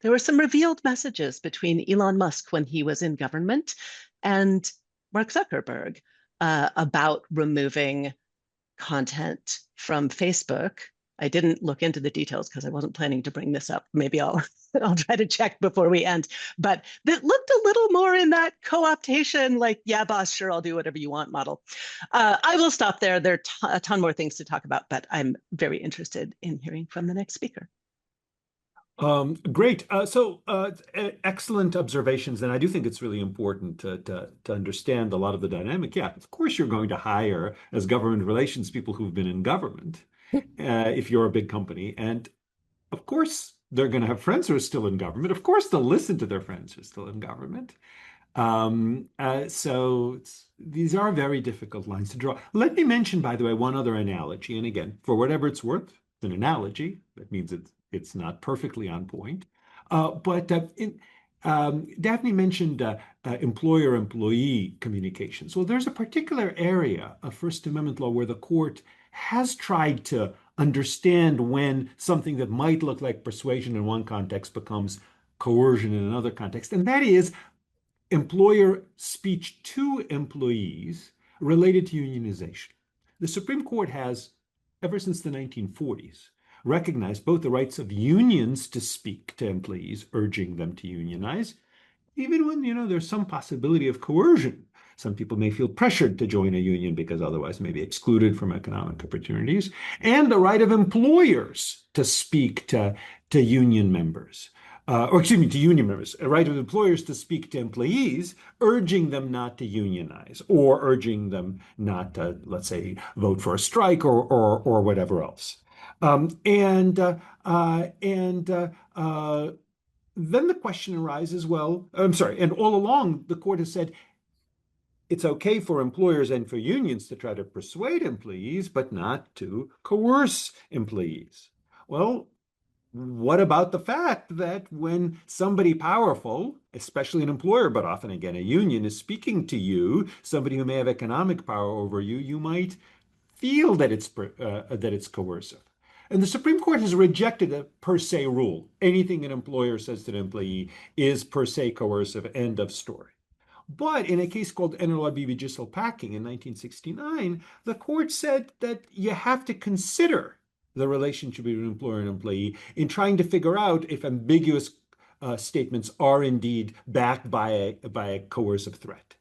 were some revealed messages between Elon Musk when he was in government and Mark Zuckerberg about removing content from Facebook. I didn't look into the details because I wasn't planning to bring this up. Maybe I'll try to check before we end. But it looked a little more in that co-optation, like, yeah, boss, sure, I'll do whatever you want model. I will stop there. There are a ton more things to talk about, but I'm very interested in hearing from the next speaker. Great. Excellent observations. And I do think it's really important to understand a lot of the dynamic. Yeah, of course, you're going to hire as government relations people who've been in government if you're a big company. And of course, they're going to have friends who are still in government. Of course, they'll listen to their friends who are still in government. These are very difficult lines to draw. Let me mention, by the way, one other analogy. And again, for whatever it's worth, it's an analogy. That means it's not perfectly on point. Daphne mentioned employer-employee communications. Well, there's a particular area of First Amendment law where the court has tried to understand when something that might look like persuasion in one context becomes coercion in another context, and that is employer speech to employees related to unionization. The Supreme Court has, ever since the 1940s, recognized both the rights of unions to speak to employees, urging them to unionize, even when, there's some possibility of coercion. Some people may feel pressured to join a union because otherwise may be excluded from economic opportunities, and the right of employers to speak to union members. To union members, a right of employers to speak to employees, urging them not to unionize or urging them not to, let's say, vote for a strike or whatever else. Then the question arises, and all along the court has said, it's okay for employers and for unions to try to persuade employees, but not to coerce employees. Well, what about the fact that when somebody powerful, especially an employer, but often again a union, is speaking to you, somebody who may have economic power over you, you might feel that it's coercive. And the Supreme Court has rejected a per se rule. Anything an employer says to an employee is per se coercive, end of story. But in a case called NLRB v. Gissel Packing in 1969, the court said that you have to consider the relationship between employer and employee in trying to figure out if ambiguous statements are indeed backed by a coercive threat.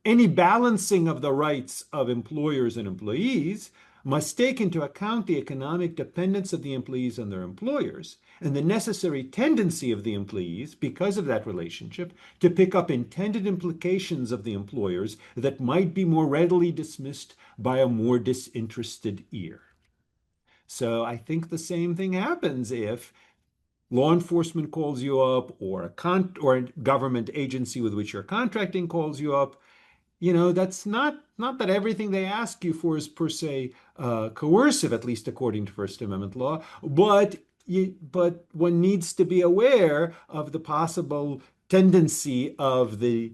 Any balancing of the rights of employers and employees must take into account the economic dependence of the employees on their employers and the necessary tendency of the employees, because of that relationship, to pick up intended implications of the employers that might be more readily dismissed by a more disinterested ear. So I think the same thing happens if law enforcement calls you up, or a government agency with which you're contracting calls you up. That's not that everything they ask you for is per se coercive, at least according to First Amendment law, but one needs to be aware of the possible tendency of the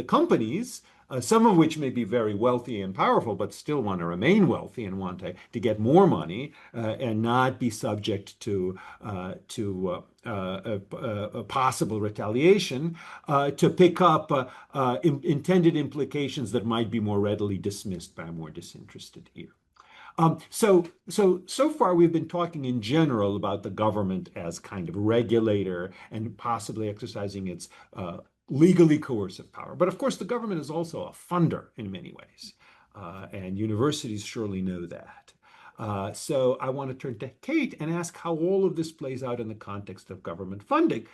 companies, some of which may be very wealthy and powerful, but still want to remain wealthy and want to get more money and not be subject to a possible retaliation, to pick up intended implications that might be more readily dismissed by a more disinterested ear. So far we've been talking in general about the government as kind of regulator and possibly exercising its legally coercive power. But of course, the government is also a funder in many ways, and universities surely know that. So I want to turn to Kate and ask how all of this plays out in the context of government funding,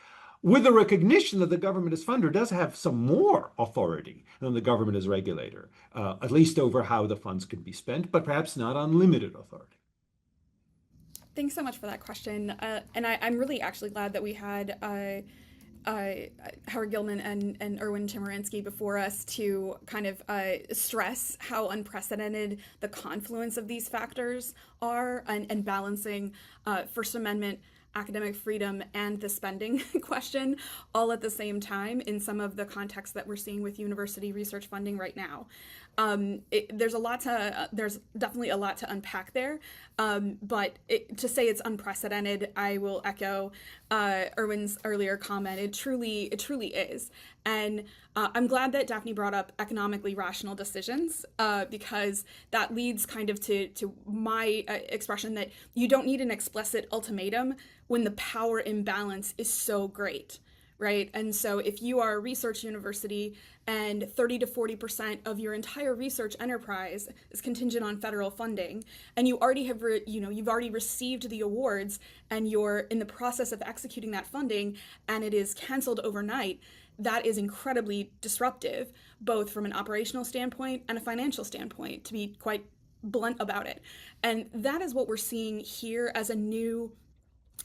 with the recognition that the government as funder does have some more authority than the government as regulator, at least over how the funds can be spent, but perhaps not unlimited authority. Thanks so much for that question. And I'm really actually glad that we had Howard Gilman and Erwin Chemerinsky before us to kind of stress how unprecedented the confluence of these factors are, and balancing First Amendment academic freedom and the spending question all at the same time in some of the contexts that we're seeing with university research funding right now. There's definitely a lot to unpack there, but to say it's unprecedented, I will echo Erwin's earlier comment. It truly is, and I'm glad that Daphne brought up economically rational decisions, because that leads kind of to my expression that you don't need an explicit ultimatum when the power imbalance is so great. Right. And so if you are a research university and 30 to 40% of your entire research enterprise is contingent on federal funding, and you already have, you've already received the awards and you're in the process of executing that funding and it is canceled overnight, that is incredibly disruptive, both from an operational standpoint and a financial standpoint, to be quite blunt about it. And that is what we're seeing here as a new,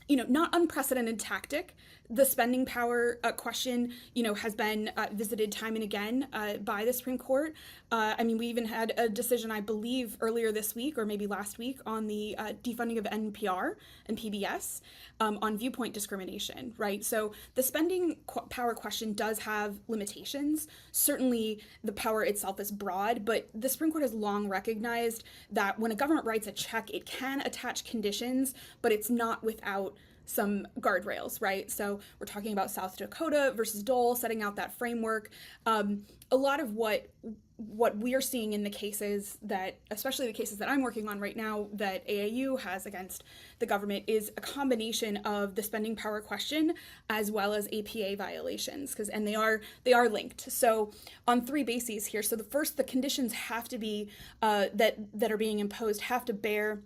not unprecedented tactic. The spending power question, has been visited time and again by the Supreme Court. We even had a decision, I believe, earlier this week or maybe last week on the defunding of NPR and PBS on viewpoint discrimination, right? So the spending power question does have limitations. Certainly the power itself is broad, but the Supreme Court has long recognized that when a government writes a check, it can attach conditions, but it's not without some guardrails, right? So we're talking about South Dakota versus Dole, setting out that framework. A lot of what we're seeing in the cases that, especially the cases that I'm working on right now, that AAU has against the government, is a combination of the spending power question as well as APA violations, and they are linked. So on three bases here. So the first, the conditions have to be that are being imposed have to bear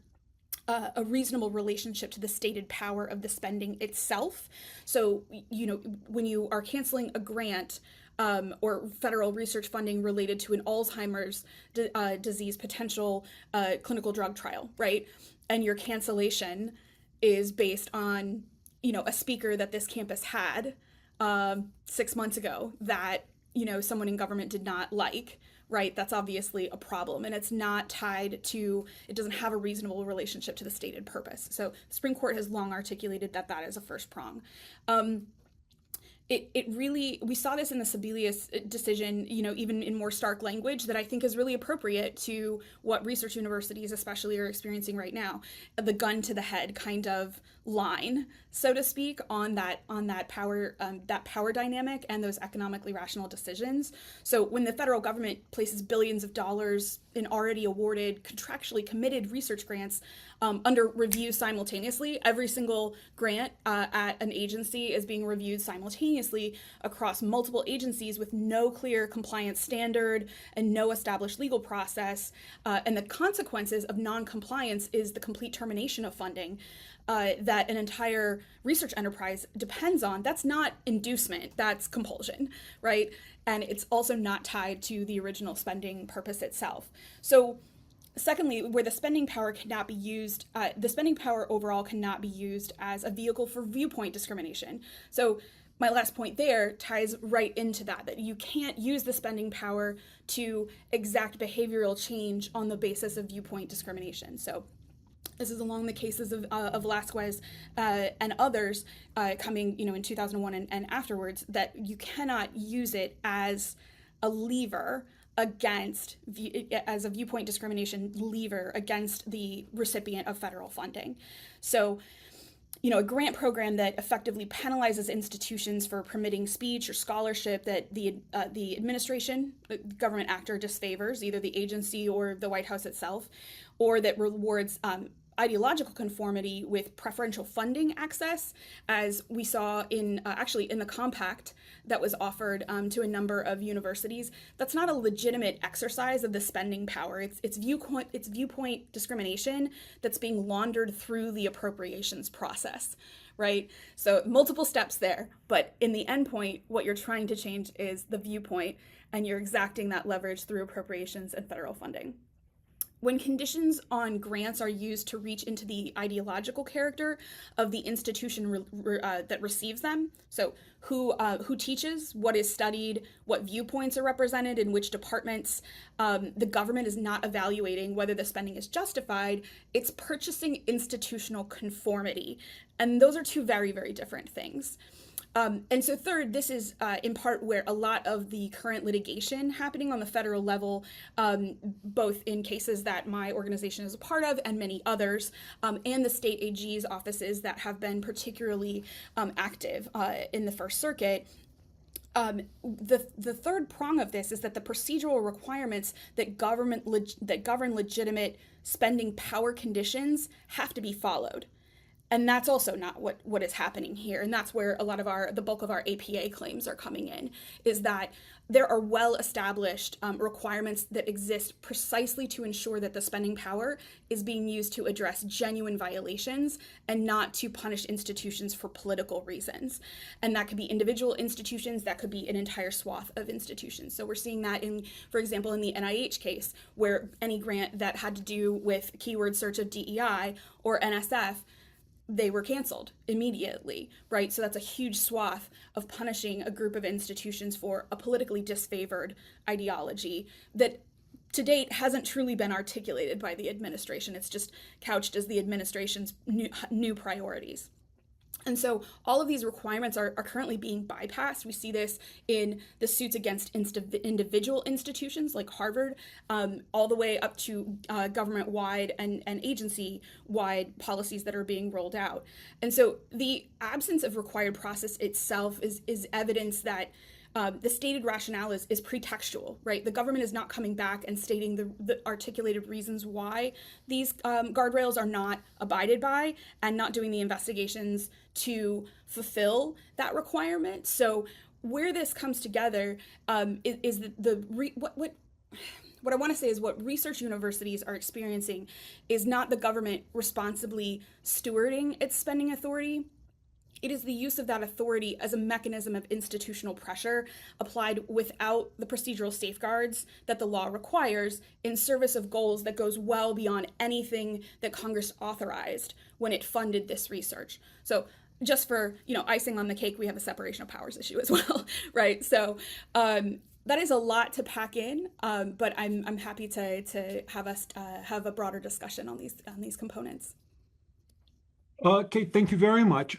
a reasonable relationship to the stated power of the spending itself. So, when you are canceling a grant or federal research funding related to an Alzheimer's disease potential clinical drug trial, right? And your cancellation is based on, a speaker that this campus had 6 months ago that, someone in government did not like, right, that's obviously a problem, and it's not tied to, it doesn't have a reasonable relationship to the stated purpose. So the Supreme Court has long articulated that that is a first prong. It really, we saw this in the Sebelius decision, you know, even in more stark language that I think is really appropriate to what research universities especially are experiencing right now. The gun to the head kind of line, so to speak, on that power dynamic and those economically rational decisions. So when the federal government places billions of dollars in already awarded, contractually committed research grants under review simultaneously, every single grant at an agency is being reviewed simultaneously across multiple agencies with no clear compliance standard and no established legal process. And the consequences of non-compliance is the complete termination of funding that an entire research enterprise depends on. That's not inducement, that's compulsion, right? And it's also not tied to the original spending purpose itself. So secondly, where the spending power cannot be used, the spending power overall cannot be used as a vehicle for viewpoint discrimination. So my last point there ties right into that you can't use the spending power to exact behavioral change on the basis of viewpoint discrimination. So this is along the cases of Velazquez and others coming, in 2001 and afterwards, that you cannot use it as a lever as a viewpoint discrimination lever against the recipient of federal funding. So, a grant program that effectively penalizes institutions for permitting speech or scholarship that the administration, the government actor, disfavors, either the agency or the White House itself, or that rewards ideological conformity with preferential funding access, as we saw in the compact that was offered to a number of universities. That's not a legitimate exercise of the spending power. It's viewpoint discrimination that's being laundered through the appropriations process, right? So multiple steps there, but in the end point, what you're trying to change is the viewpoint, and you're exacting that leverage through appropriations and federal funding. When conditions on grants are used to reach into the ideological character of the institution that receives them, so who teaches, what is studied, what viewpoints are represented in which departments, the government is not evaluating whether the spending is justified, it's purchasing institutional conformity. And those are two very, very different things. And so third, this is in part where a lot of the current litigation happening on the federal level, both in cases that my organization is a part of and many others, and the state AG's offices that have been particularly active in the First Circuit. The third prong of this is that the procedural requirements that govern legitimate spending power conditions have to be followed. And that's also not what is happening here. And that's where a lot of the bulk of our APA claims are coming in, is that there are well-established requirements that exist precisely to ensure that the spending power is being used to address genuine violations and not to punish institutions for political reasons. And that could be individual institutions, that could be an entire swath of institutions. So we're seeing that for example, in the NIH case, where any grant that had to do with keyword search of DEI or NSF, they were canceled immediately, right? So that's a huge swath of punishing a group of institutions for a politically disfavored ideology that to date hasn't truly been articulated by the administration. It's just couched as the administration's new priorities. And so all of these requirements are currently being bypassed. We see this in the suits against individual institutions like Harvard, all the way up to government-wide and agency-wide policies that are being rolled out. And so the absence of required process itself is evidence that the stated rationale is pretextual, right? The government is not coming back and stating the articulated reasons why these guardrails are not abided by and not doing the investigations to fulfill that requirement. So where this comes together is what I want to say is what research universities are experiencing is not the government responsibly stewarding its spending authority. It is the use of that authority as a mechanism of institutional pressure applied without the procedural safeguards that the law requires in service of goals that goes well beyond anything that Congress authorized when it funded this research. So just for, icing on the cake, we have a separation of powers issue as well, right? So that is a lot to pack in, but I'm happy to have us have a broader discussion on these components. Okay, thank you very much.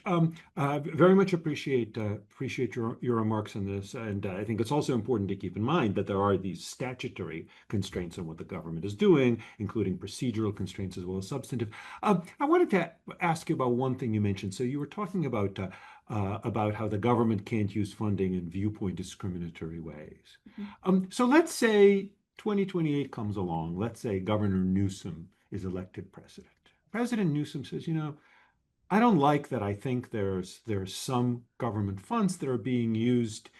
Very much appreciate your remarks on this, and I think it's also important to keep in mind that there are these statutory constraints on what the government is doing, including procedural constraints as well as substantive. I wanted to ask you about one thing you mentioned. So you were talking about how the government can't use funding in viewpoint discriminatory ways. So let's say 2028 comes along. Let's say Governor Newsom is elected president. President Newsom says, I don't like that. I think there's some government funds that are being used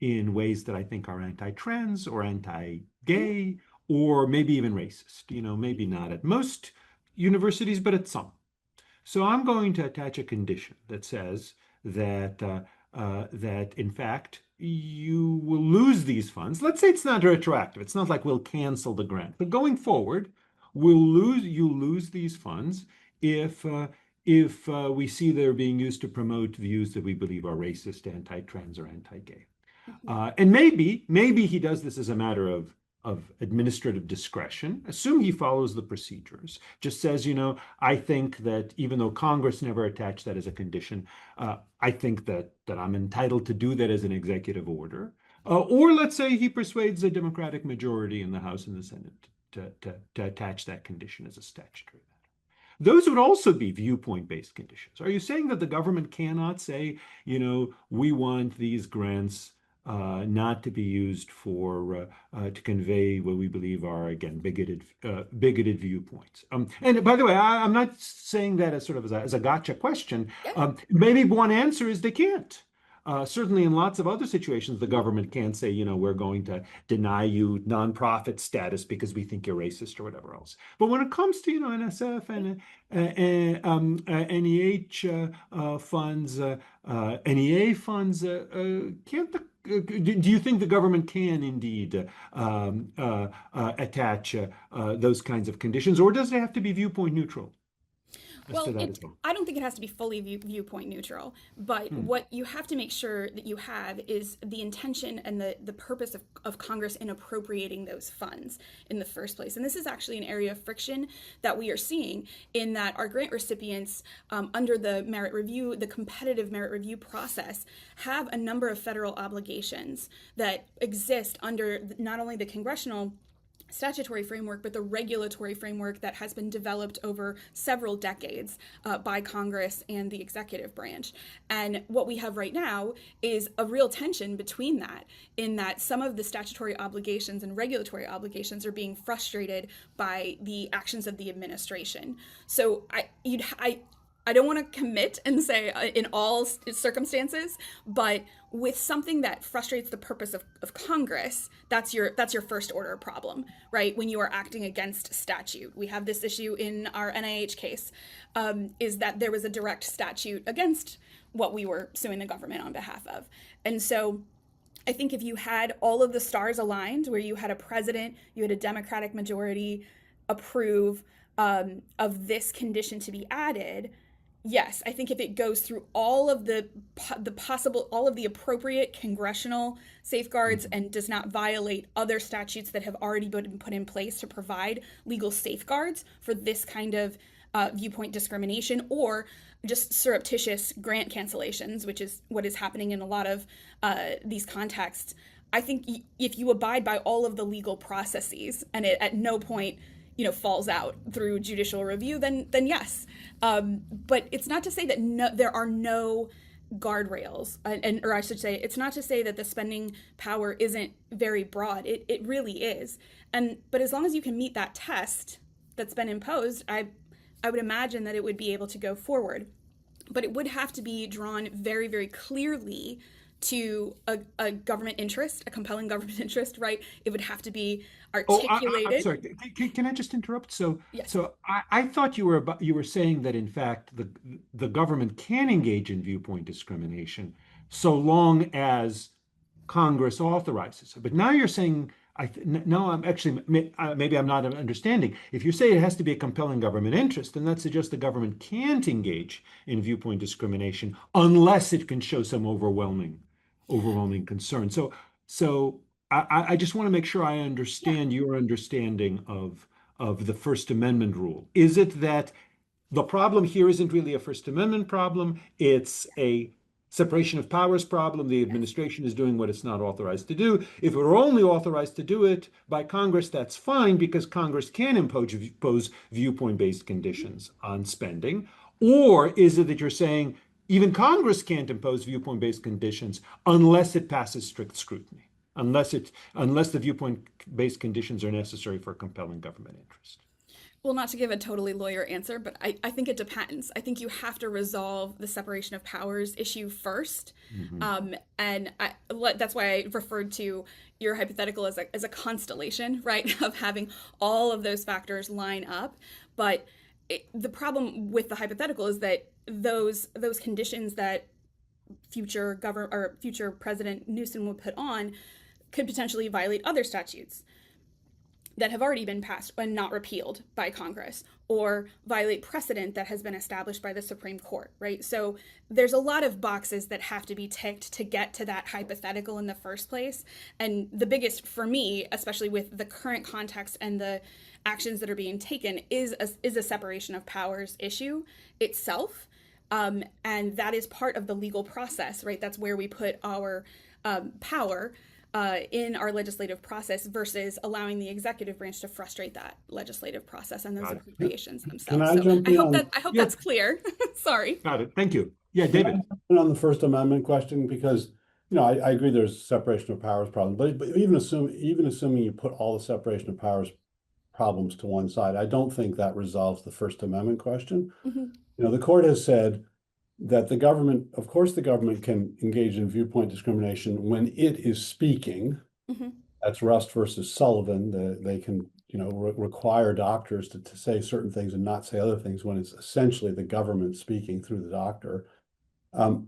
in ways that I think are anti-trans or anti-gay or maybe even racist. Maybe not at most universities, but at some. So I'm going to attach a condition that says that that in fact you will lose these funds. Let's say it's not retroactive. It's not like we'll cancel the grant, but going forward, you'll lose these funds if we see they're being used to promote views that we believe are racist, anti-trans, or anti-gay. And maybe he does this as a matter of administrative discretion. Assume he follows the procedures. Just says, I think that even though Congress never attached that as a condition, I think that I'm entitled to do that as an executive order. Or let's say he persuades a Democratic majority in the House and the Senate to attach that condition as a statutory matter. Those would also be viewpoint-based conditions. Are you saying that the government cannot say, we want these grants not to be used for to convey what we believe are, again, bigoted viewpoints? And by the way, I'm not saying that as sort of as a gotcha question. Maybe one answer is they can't. Certainly in lots of other situations, the government can't say, we're going to deny you nonprofit status because we think you're racist or whatever else. But when it comes to, NSF and NEH funds, NEA funds, do you think the government can indeed attach those kinds of conditions, or does it have to be viewpoint neutral? Well, I don't think it has to be fully viewpoint neutral, but what you have to make sure that you have is the intention and the purpose of Congress in appropriating those funds in the first place. And this is actually an area of friction that we are seeing in that our grant recipients under the merit review, the competitive merit review process, have a number of federal obligations that exist under not only the congressional statutory framework, but the regulatory framework that has been developed over several decades by Congress and the executive branch. And what we have right now is a real tension between that, in that some of the statutory obligations and regulatory obligations are being frustrated by the actions of the administration. So I don't want to commit and say in all circumstances, but with something that frustrates the purpose of Congress, that's your first order problem, right? When you are acting against statute. We have this issue in our NIH case, is that there was a direct statute against what we were suing the government on behalf of. And so I think if you had all of the stars aligned, where you had a president, you had a Democratic majority approve of this condition to be added, yes, I think if it goes through all of all of the appropriate congressional safeguards and does not violate other statutes that have already been put in place to provide legal safeguards for this kind of viewpoint discrimination or just surreptitious grant cancellations, which is what is happening in a lot of these contexts, I think if you abide by all of the legal processes and it at no point falls out through judicial review, then yes. But it's not to say that there are no guardrails, or I should say, it's not to say that the spending power isn't very broad. It really is. But as long as you can meet that test that's been imposed, I would imagine that it would be able to go forward. But it would have to be drawn very, very clearly to a government interest, a compelling government interest, right? It would have to be articulated. I'm sorry. Can I just interrupt? So, yes. I thought you were saying that in fact the government can engage in viewpoint discrimination so long as Congress authorizes it. But now you're saying no. I'm actually maybe I'm not understanding. If you say it has to be a compelling government interest, then that suggests the government can't engage in viewpoint discrimination unless it can show some overwhelming concern. So I just want to make sure I understand your understanding of the First Amendment rule. Is it that the problem here isn't really a First Amendment problem, it's a separation of powers problem? The administration is doing what it's not authorized to do. If it were only authorized to do it by Congress, that's fine, because Congress can impose viewpoint-based conditions on spending. Or is it that you're saying even Congress can't impose viewpoint-based conditions unless it passes strict scrutiny, unless the viewpoint-based conditions are necessary for compelling government interest? Well, not to give a totally lawyer answer, but I think it depends. I think you have to resolve the separation of powers issue first. And that's why I referred to your hypothetical as a constellation, right, of having all of those factors line up. But the problem with the hypothetical is that those conditions that future President Newsom would put on could potentially violate other statutes that have already been passed and not repealed by Congress, or violate precedent that has been established by the Supreme Court, right? So there's a lot of boxes that have to be ticked to get to that hypothetical in the first place. And the biggest for me, especially with the current context and the actions that are being taken, is a separation of powers issue itself. And that is part of the legal process, right? That's where we put our power in our legislative process versus allowing the executive branch to frustrate that legislative process and those appropriations themselves. Can I jump in? I hope that's clear. Sorry. Got it. Thank you. Yeah, David. On the First Amendment question, because I agree there's separation of powers problem, but even assuming you put all the separation of powers problems to one side, I don't think that resolves the First Amendment question. The court has said that the government can engage in viewpoint discrimination when it is speaking. That's Rust versus Sullivan. They can, require doctors to say certain things and not say other things when it's essentially the government speaking through the doctor.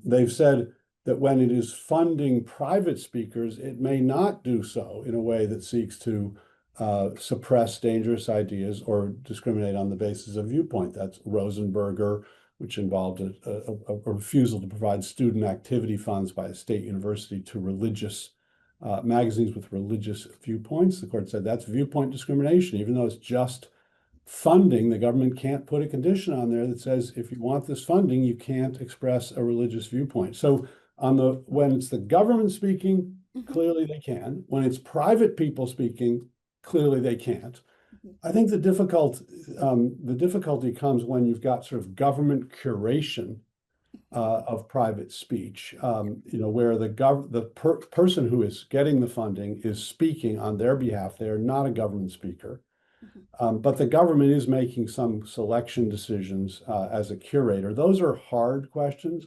They've said that when it is funding private speakers, it may not do so in a way that seeks to suppress dangerous ideas or discriminate on the basis of viewpoint. That's Rosenberger, which involved a refusal to provide student activity funds by a state university to religious magazines with religious viewpoints. The court said that's viewpoint discrimination, even though it's just funding. The government can't put a condition on there that says if you want this funding, you can't express a religious viewpoint. So when it's the government speaking, clearly they can. When it's private people speaking, clearly they can't. I think the difficulty comes when you've got sort of government curation of private speech, where the person who is getting the funding is speaking on their behalf. They are not a government speaker, but the government is making some selection decisions as a curator. Those are hard questions,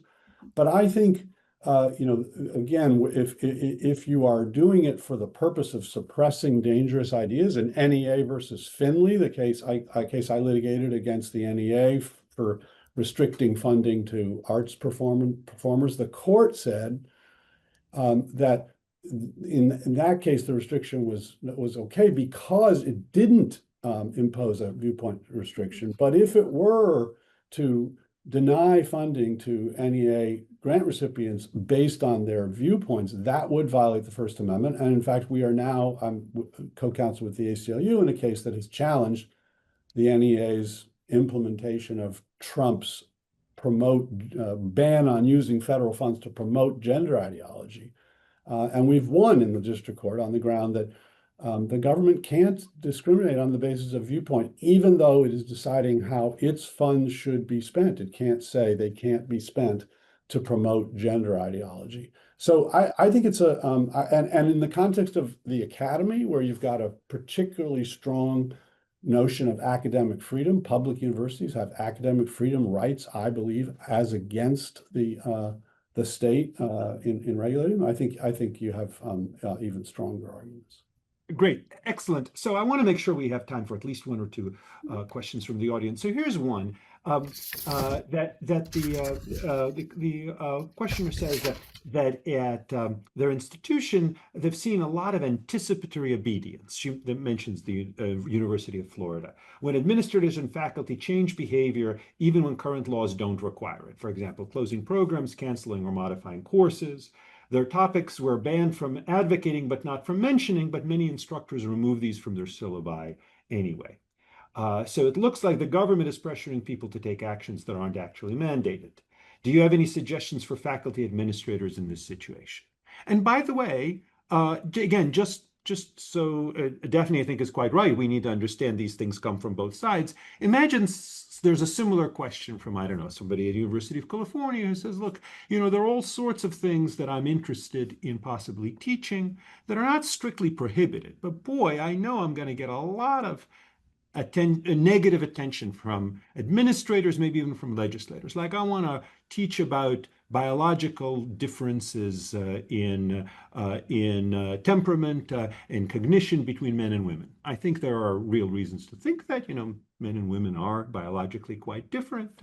but I think again, if you are doing it for the purpose of suppressing dangerous ideas, and NEA versus Finley, the case I litigated against the NEA for restricting funding to arts performers, the court said that in that case the restriction was okay because it didn't impose a viewpoint restriction. But if it were to deny funding to NEA grant recipients based on their viewpoints, that would violate the First Amendment. And in fact, I'm co-counsel with the ACLU in a case that has challenged the NEA's implementation of Trump's ban on using federal funds to promote gender ideology. And we've won in the district court on the ground that the government can't discriminate on the basis of viewpoint, even though it is deciding how its funds should be spent. It can't say they can't be spent to promote gender ideology. So I think it's and in the context of the academy, where you've got a particularly strong notion of academic freedom, public universities have academic freedom rights, I believe, as against the state in regulating. I think you have even stronger arguments. Great, excellent. So I want to make sure we have time for at least one or two questions from the audience. So here's one that the questioner says that at their institution they've seen a lot of anticipatory obedience. That mentions the University of Florida, when administrators and faculty change behavior even when current laws don't require it. For example, closing programs, canceling or modifying courses. Their topics were banned from advocating but not from mentioning, but many instructors remove these from their syllabi anyway. So it looks like the government is pressuring people to take actions that aren't actually mandated. Do you have any suggestions for faculty administrators in this situation? And by the way, again, just so Daphne, I think, is quite right. We need to understand these things come from both sides. Imagine there's a similar question from, I don't know, somebody at the University of California who says, look, there are all sorts of things that I'm interested in possibly teaching that are not strictly prohibited. But boy, I know I'm going to get a lot of negative attention from administrators, maybe even from legislators. Like, I want to teach about biological differences in temperament and cognition between men and women. I think there are real reasons to think that, men and women are biologically quite different.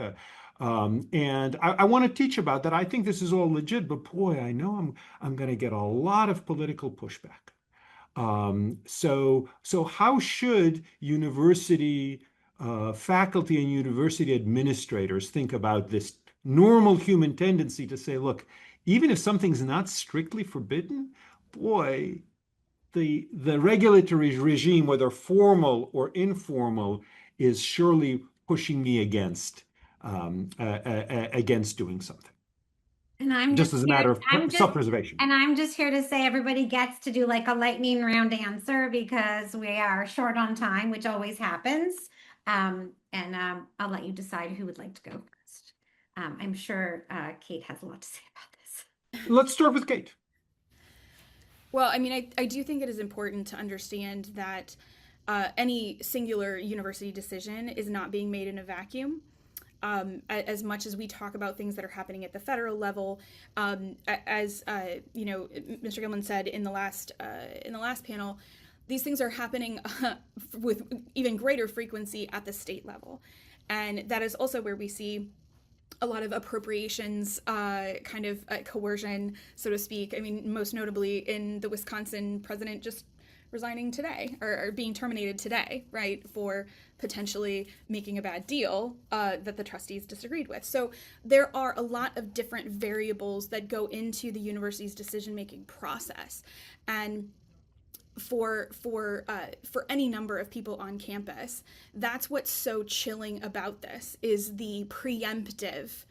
And I want to teach about that. I think this is all legit, but boy, I know I'm going to get a lot of political pushback. So how should university faculty and university administrators think about this normal human tendency to say, look, even if something's not strictly forbidden, boy, the regulatory regime, whether formal or informal, is surely pushing me against doing something. And I'm just as a matter of self-preservation. And I'm just here to say everybody gets to do like a lightning round answer because we are short on time, which always happens. I'll let you decide who would like to go first. I'm sure Kate has a lot to say about this. Let's start with Kate. Well, I mean, I do think it is important to understand that any singular university decision is not being made in a vacuum. As much as we talk about things that are happening at the federal level, as Mr. Gilman said in the last panel, these things are happening with even greater frequency at the state level, and that is also where we see a lot of appropriations, coercion, so to speak. I mean, most notably in the Wisconsin president just resigning today or being terminated today, right, for potentially making a bad deal that the trustees disagreed with. So there are a lot of different variables that go into the university's decision-making process. And for any number of people on campus, that's what's so chilling about this, is the preemptive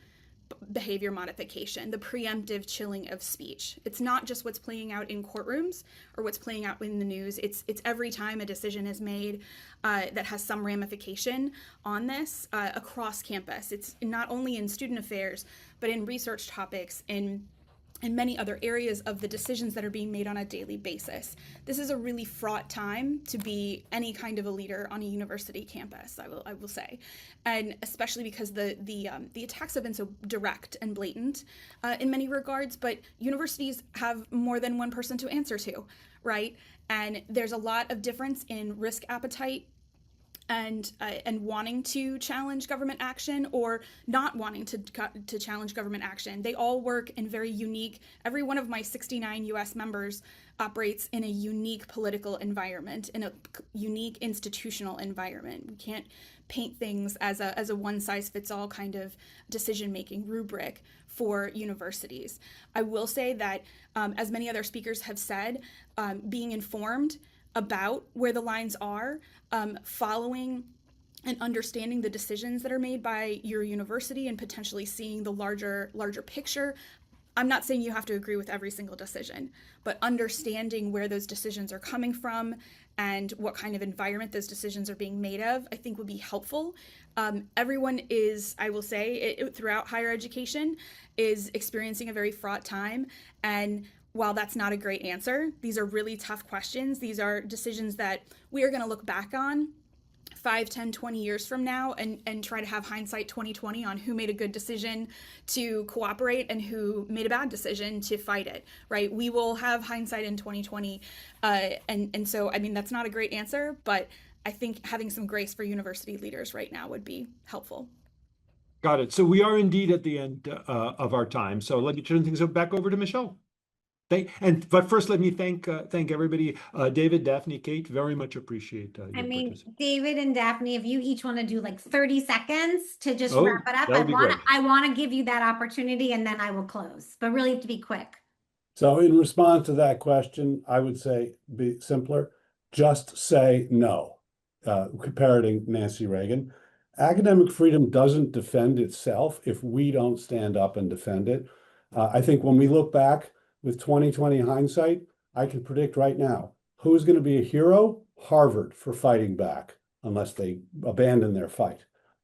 behavior modification, the preemptive chilling of speech. It's not just what's playing out in courtrooms or what's playing out in the news. It's every time a decision is made that has some ramification on this across campus. It's not only in student affairs, but in research topics, in many other areas of the decisions that are being made on a daily basis. This is a really fraught time to be any kind of a leader on a university campus, I will say, and especially because the attacks have been so direct and blatant in many regards. But universities have more than one person to answer to, right? And there's a lot of difference in risk appetite and wanting to challenge government action or not wanting to challenge government action. They all work in very unique, every one of my 69 US members operates in a unique political environment, in a unique institutional environment. We can't paint things as a one-size-fits-all kind of decision-making rubric for universities. I will say that, as many other speakers have said, being informed about where the lines are, following and understanding the decisions that are made by your university and potentially seeing the larger picture. I'm not saying you have to agree with every single decision, but understanding where those decisions are coming from and what kind of environment those decisions are being made of, I think would be helpful. Everyone is, I will say, throughout higher education, is experiencing a very fraught time. And while that's not a great answer, these are really tough questions. These are decisions that we are going to look back on 5, 10, 20 years from now and try to have hindsight 2020 on who made a good decision to cooperate and who made a bad decision to fight it, right? We will have hindsight in 2020. And so, I mean, that's not a great answer, but I think having some grace for university leaders right now would be helpful. Got it. So we are indeed at the end of our time. So let me turn things back over to Michelle. But first, let me thank everybody, David, Daphne, Kate. Very much appreciate your participation. David and Daphne, if you each want to do like 30 seconds to just Oh, wrap it up, that would be great. I want to give you that opportunity, and then I will close. But really, to be quick. So in response to that question, I would say be simpler. Just say no, parroting Nancy Reagan. Academic freedom doesn't defend itself if we don't stand up and defend it. I think when we look back with 2020 hindsight, I can predict right now who's going to be a hero? Harvard for fighting back unless they abandon their fight.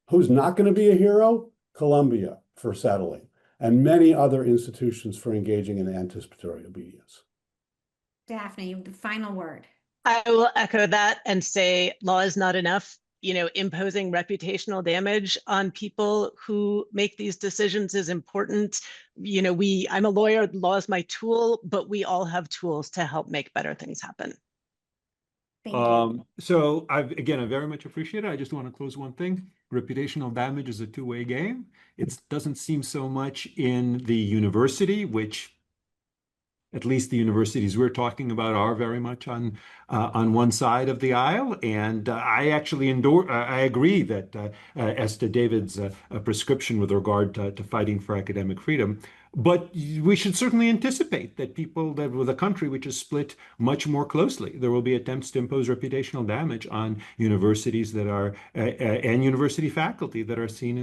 Who's not going to be a hero? Columbia for settling, and many other institutions for engaging in anticipatory obedience. Daphne, the final word. I will echo that and say law is not enough. You know, imposing reputational damage on people who make these decisions is important. You know, I'm a lawyer, law is my tool, but we all have tools to help make better things happen. Thank you. So I very much appreciate it. I just want to close one thing. Reputational damage is a two-way game. It doesn't seem so much in the university, which at least the universities we're talking about are very much on one side of the aisle. And I actually I agree that as to David's prescription with regard to fighting for academic freedom. But we should certainly anticipate that with a country which is split much more closely, there will be attempts to impose reputational damage on universities that are and university faculty that are seen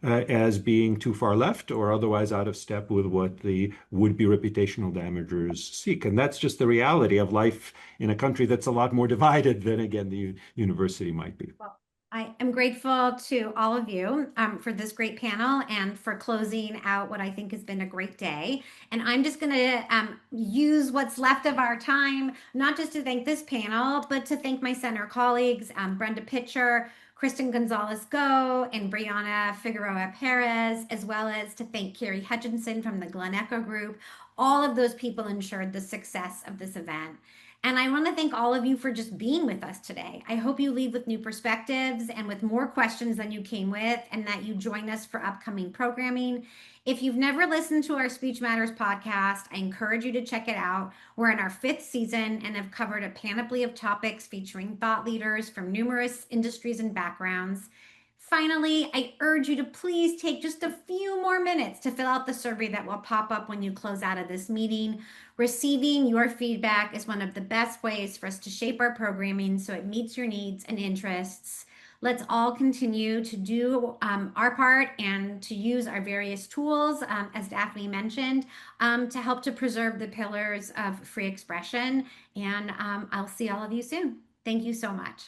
as being too far left or otherwise out of step with what the would-be reputational damagers seek. And that's just the reality of life in a country that's a lot more divided than, again, the university might be. Well, I am grateful to all of you for this great panel and for closing out what I think has been a great day. And I'm just going to use what's left of our time, not just to thank this panel, but to thank my center colleagues, Brenda Pitcher, Kristen Gonzalez-Go, and Brianna Figueroa Perez, as well as to thank Carrie Hutchinson from the Glen Echo Group. All of those people ensured the success of this event. And I want to thank all of you for just being with us today. I hope you leave with new perspectives and with more questions than you came with, and that you join us for upcoming programming. If you've never listened to our Speech Matters podcast, I encourage you to check it out. We're in our 5th season and have covered a panoply of topics featuring thought leaders from numerous industries and backgrounds. Finally, I urge you to please take just a few more minutes to fill out the survey that will pop up when you close out of this meeting. Receiving your feedback is one of the best ways for us to shape our programming so it meets your needs and interests. Let's all continue to do our part and to use our various tools, as Daphne mentioned, to help to preserve the pillars of free expression. And I'll see all of you soon. Thank you so much.